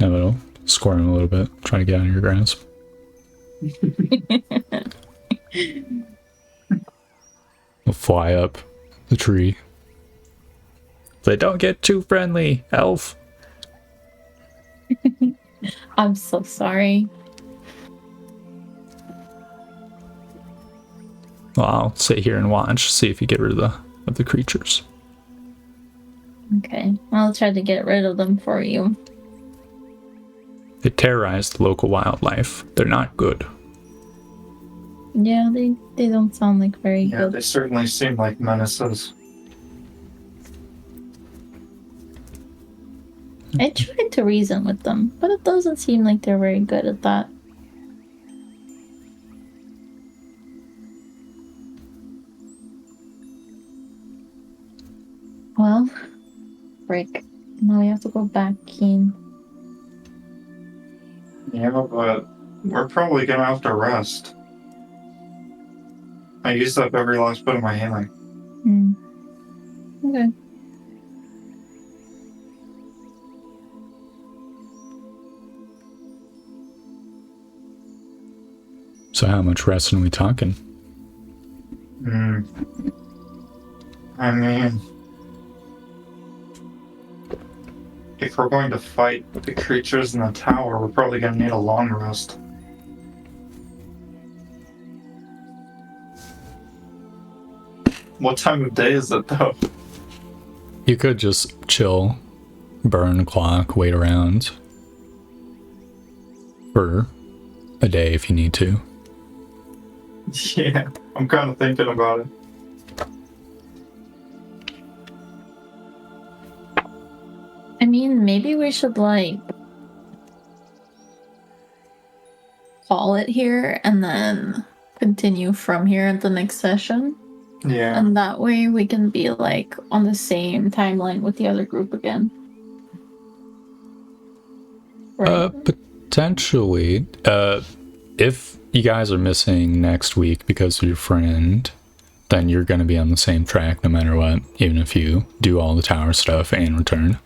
No, it'll squirm a little bit, trying to get out of your grasp. We'll fly up the tree. They don't get too friendly, elf. I'm so sorry. Well, I'll sit here and watch, see if you get rid of the creatures. Okay, I'll try to get rid of them for you. They terrorize the local wildlife. They're not good. Yeah, they don't sound like very Yeah, good. they certainly seem like menaces. I tried to reason with them, but it doesn't seem like they're very good at that. Well, break. Now we have to go back, Keen. Yeah, but we're probably gonna have to rest. I used up every last bit of my healing. Okay. So how much rest are we talking? I mean, if we're going to fight the creatures in the tower, we're probably gonna need a long rest. What time of day is it, though? You could just chill, burn clock, wait around for a day if you need to. Yeah, I'm kind of thinking about it. I mean, maybe we should, like, call it here and then continue from here at the next session. Yeah. And that way we can be, like, on the same timeline with the other group again. Right? Potentially. If you guys are missing next week because of your friend, then you're going to be on the same track no matter what, even if you do all the tower stuff and return.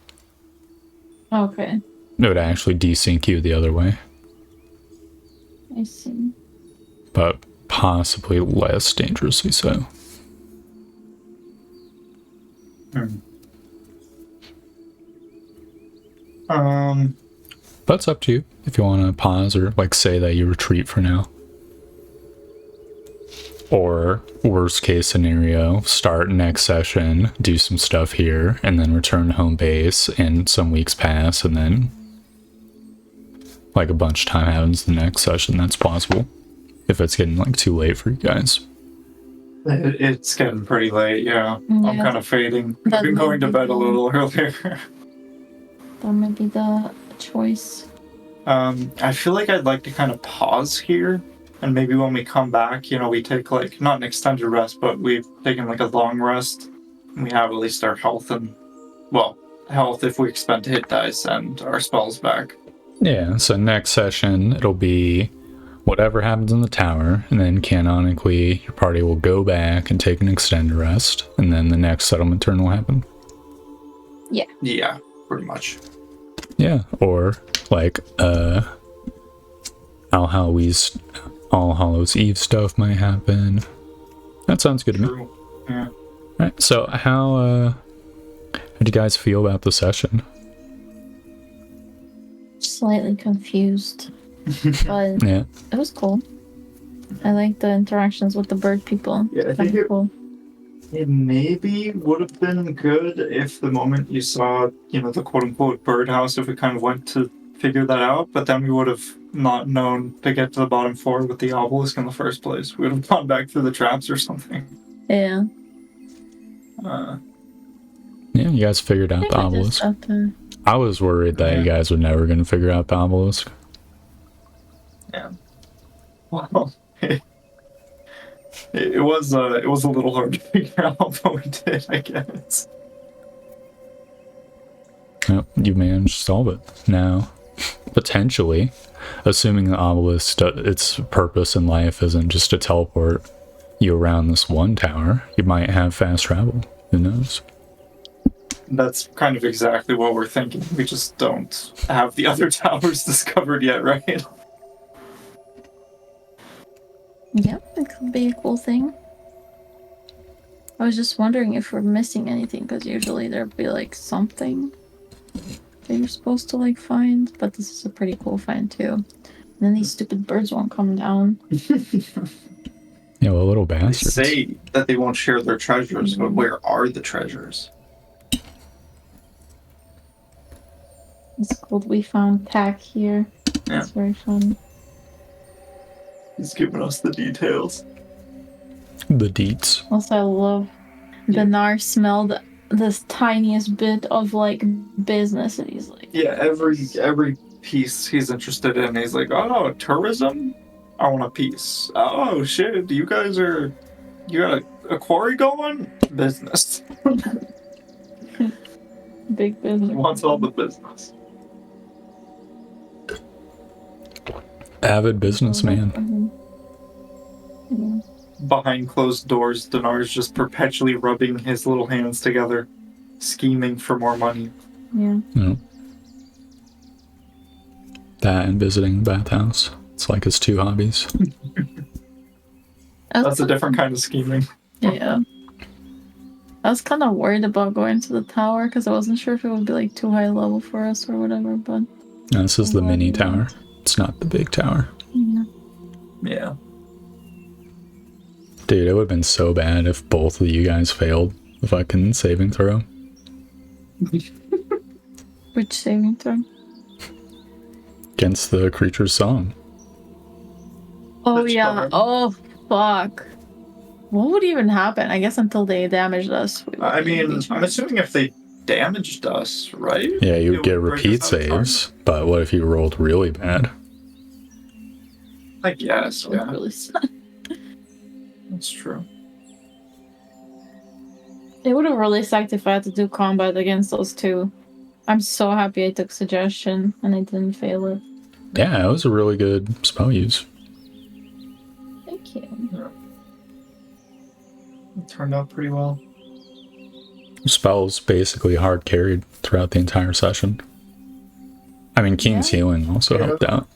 Okay. It would actually desync you the other way, I see. but possibly less dangerously so. But it's up to you if you want to pause or like say that you retreat for now. Or worst case scenario, start next session, do some stuff here, and then return to home base, and some weeks pass, and then like a bunch of time happens the next session. That's possible if it's getting like too late for you guys. It's getting pretty late, yeah. Yeah. I'm kind of fading. I've That been might going to be bed a the- little earlier. That might be the choice. I feel like I'd like to kind of pause here, and maybe when we come back, you know, we take like, not an extended rest, but we've taken like a long rest. And we have at least our health and, well, health if we expend hit dice and our spells back. Yeah, so next session, it'll be whatever happens in the tower, and then canonically, your party will go back and take an extended rest, and then the next settlement turn will happen. Yeah, pretty much. Yeah, or like All Hallows Eve stuff might happen. That sounds good to me. True. Yeah. Alright, so how do you guys feel about the session? Slightly confused. But Yeah. it was cool. I like the interactions with the bird people. Yeah, I think Kinda cool. It maybe would have been good if the moment you saw, you know, the quote-unquote birdhouse, if we kind of went to figure that out, but then we would have not known to get to the bottom floor with the obelisk in the first place. We would have gone back through the traps or something. Yeah. Yeah, you guys figured out the I just obelisk. thought the- I was worried that you guys were never going to figure out the obelisk. Yeah. Well, it was a little hard to figure out, but we did, I guess. Yep, you managed to solve it. Now, potentially, assuming the obelisk, its purpose in life isn't just to teleport you around this one tower, you might have fast travel. Who knows? That's kind of exactly what we're thinking. We just don't have the other towers discovered yet, right? Yep, it could be a cool thing. I was just wondering if we're missing anything, because usually there'd be like something that you're supposed to like find, but this is a pretty cool find too. And then these stupid birds won't come down. Yeah, well, little They bastards. say that they won't share their treasures, but where are the treasures? It's called We Found Tack here. Yeah. It's very fun. He's giving us the details. The deets. Also, I love Dinar smelled this tiniest bit of like business, and he's like, Yeah, every piece he's interested in, he's like, oh, tourism? I want a piece. Oh shit, you got a quarry going? Business. big business. He wants all the business. Avid businessman. Yeah. Behind closed doors, Dinar's just perpetually rubbing his little hands together, scheming for more money. Yeah. Yeah. That and visiting the bathhouse. It's like his two hobbies. That's a different kind of scheming. Yeah. I was kind of worried about going to the tower because I wasn't sure if it would be like too high level for us or whatever, but No, this is the mini tower. It's not the big tower. yeah. Yeah. Dude, it would have been so bad if both of you guys failed the fucking saving throw. Which saving throw? Against the creature's song. Oh The yeah. charm. Oh fuck. What would even happen? I guess until they damaged us. We I would be mean, I'm charmed. assuming if they damaged us, right? Yeah, you It would get would break repeat us out of time. saves, but what if you rolled really bad? I guess, That was yeah. really sad. That's true. It would have really sucked if I had to do combat against those two. I'm so happy I took suggestion and I didn't fail it. Yeah, it was a really good spell use. Thank you. It turned out pretty well. Spells basically hard carried throughout the entire session. I mean, Keen's Yeah. healing also Yeah. helped out.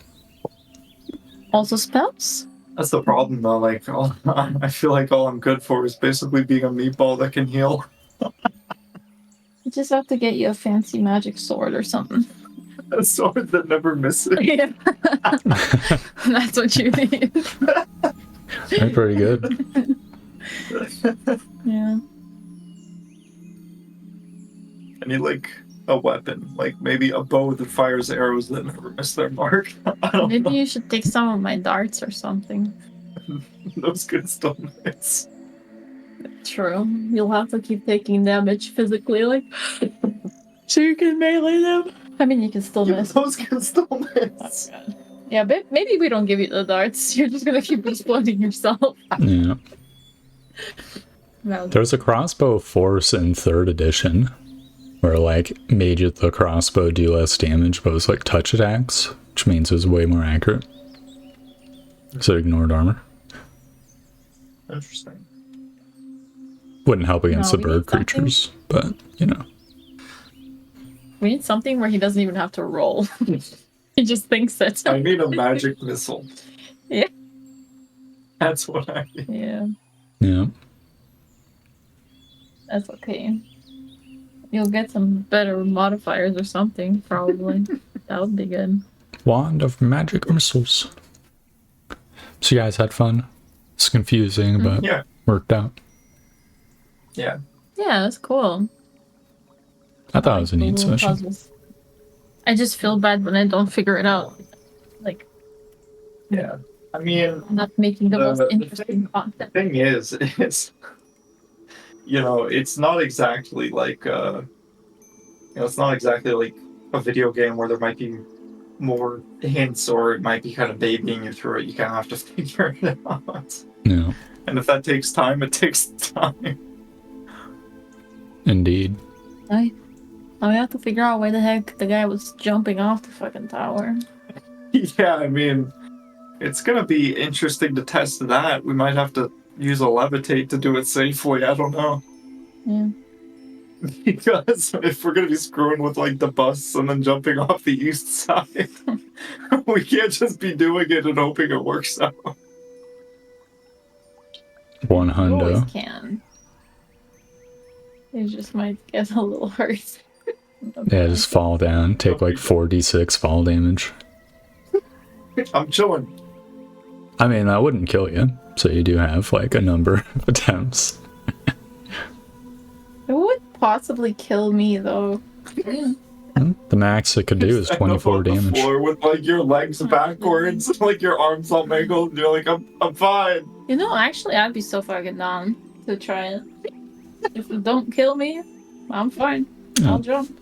Also spells? That's the problem, though. Like, I feel like all I'm good for is basically being a meatball that can heal. You just have to get you a fancy magic sword or something. A sword that never misses. Yeah. That's what you need. They're pretty good. Yeah. I need, like, a weapon. Like, maybe a bow that fires arrows that never miss their mark. I don't Maybe know. you should take some of my darts or something. Those good still miss. True. You'll have to keep taking damage physically, like, so you can melee them. I mean, you can still Yeah, miss. those can still Oh, miss. God. Yeah, but maybe we don't give you the darts. You're just gonna keep exploding yourself. Yeah. No. There's a crossbow force in 3rd edition where, like, made the crossbow do less damage, but it was like touch attacks, which means it was way more accurate. So it ignored armor. Interesting. Wouldn't help against No, the we need bird something. creatures, but, you know. We need something where he doesn't even have to roll. He just thinks it. I need a magic missile. Yeah. That's what I need. Yeah, Yeah. that's okay. You'll get some better modifiers or something, probably. That would be good. Wand of magic missiles. So you guys had fun? It's confusing, but Yeah. worked out. Yeah. Yeah, that's cool. I thought it was a neat Little session. puzzles. I just feel bad when I don't figure it out. Like, Yeah. I mean, I'm not making the most The interesting content. thing is, it's not exactly like it's not exactly like a video game where there might be more hints or it might be kind of babying you through it. You kind of have to figure it out. Yeah, And if that takes time, it takes time. indeed. I have to figure out why the heck the guy was jumping off the fucking tower. Yeah, I mean, it's gonna be interesting to test that. We might have to use a levitate to do it safely. I don't know. Yeah. Because if we're gonna be screwing with like the bus and then jumping off the east side, we can't just be doing it and hoping it works out. One You always hundo. can. You just might get a little hurt. Yeah, just fall down. Take like 4d6 fall damage. I'm chilling. I mean, that wouldn't kill you, so you do have like a number of attempts. It would possibly kill me though. The max it could do is Stand up 24 on the damage. floor with like your legs backwards, and, like your arms all mangled, and you're like, I'm fine. You know, actually, I'd be so fucking down to try it. If it don't kill me, I'm fine. I'll jump.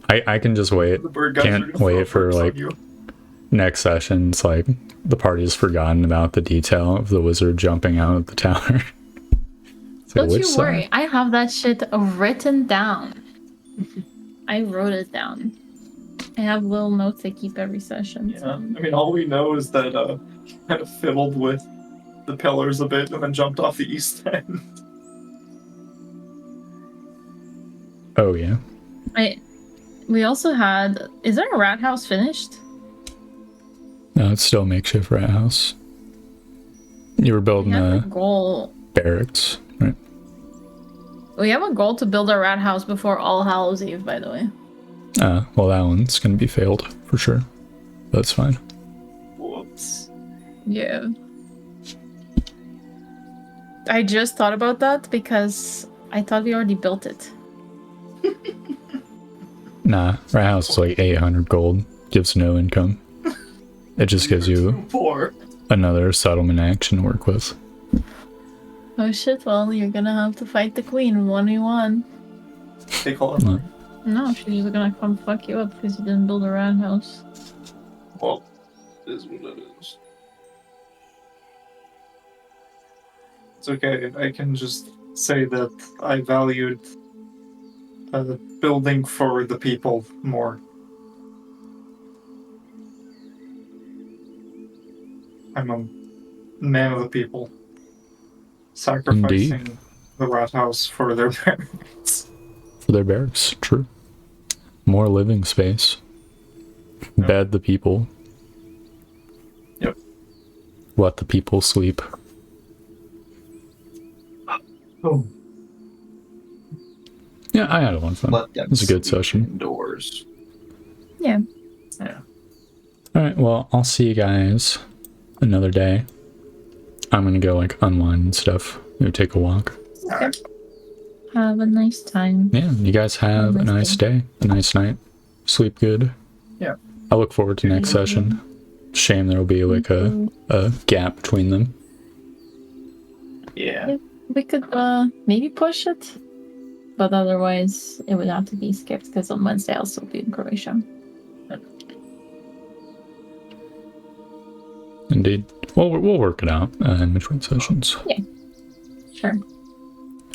I can just wait. The bird guys are Can't gonna wait throw for bricks on like you. next sessions. Like the party's forgotten about the detail of the wizard jumping out of the tower. So Don't which you side? worry, I have that shit written down. I wrote it down. I have little notes I keep every session. Yeah, So. I mean, all we know is that he kind of fiddled with the pillars a bit and then jumped off the east end. Oh yeah. We also had. Is there a rat house finished? No, it's still a makeshift rat house. You were We building have a a goal. barracks, right? We have a goal to build a rat house before All Hallows Eve, by the way. Well, that one's gonna be failed for sure. That's fine. Whoops. Yeah. I just thought about that because I thought we already built it. Nah, rat house is like 800 gold. Gives no income. It just gives you Too poor. another settlement action to work with. Oh shit, well, you're gonna have to fight the queen 1v1. They call it. No. No, she's just gonna come fuck you up because you didn't build a rat house. Well, it is what it is. It's okay. I can just say that I valued building for the people more. I'm a man of the people. Sacrificing Indeed. the rat house for their parents. For their barracks, true. More living space. Yep. Bed the people. Yep. Let the people sleep. Oh, Yeah, I had a lot of fun. let them It was a good sleep session. indoors. Yeah. Yeah. Alright, well, I'll see you guys another day. I'm gonna go, like, unwind and stuff. Go take a walk. Have a nice time. Yeah, you guys have a nice day. A nice night. Sleep good. Yeah. I look forward to next session. Shame there'll be, like, a gap between them. Yeah. We could maybe push it, but otherwise it would have to be skipped because on Wednesday I'll still be in Croatia. Indeed. Well, we'll work it out in between sessions. Sure.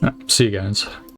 Alright, see you guys.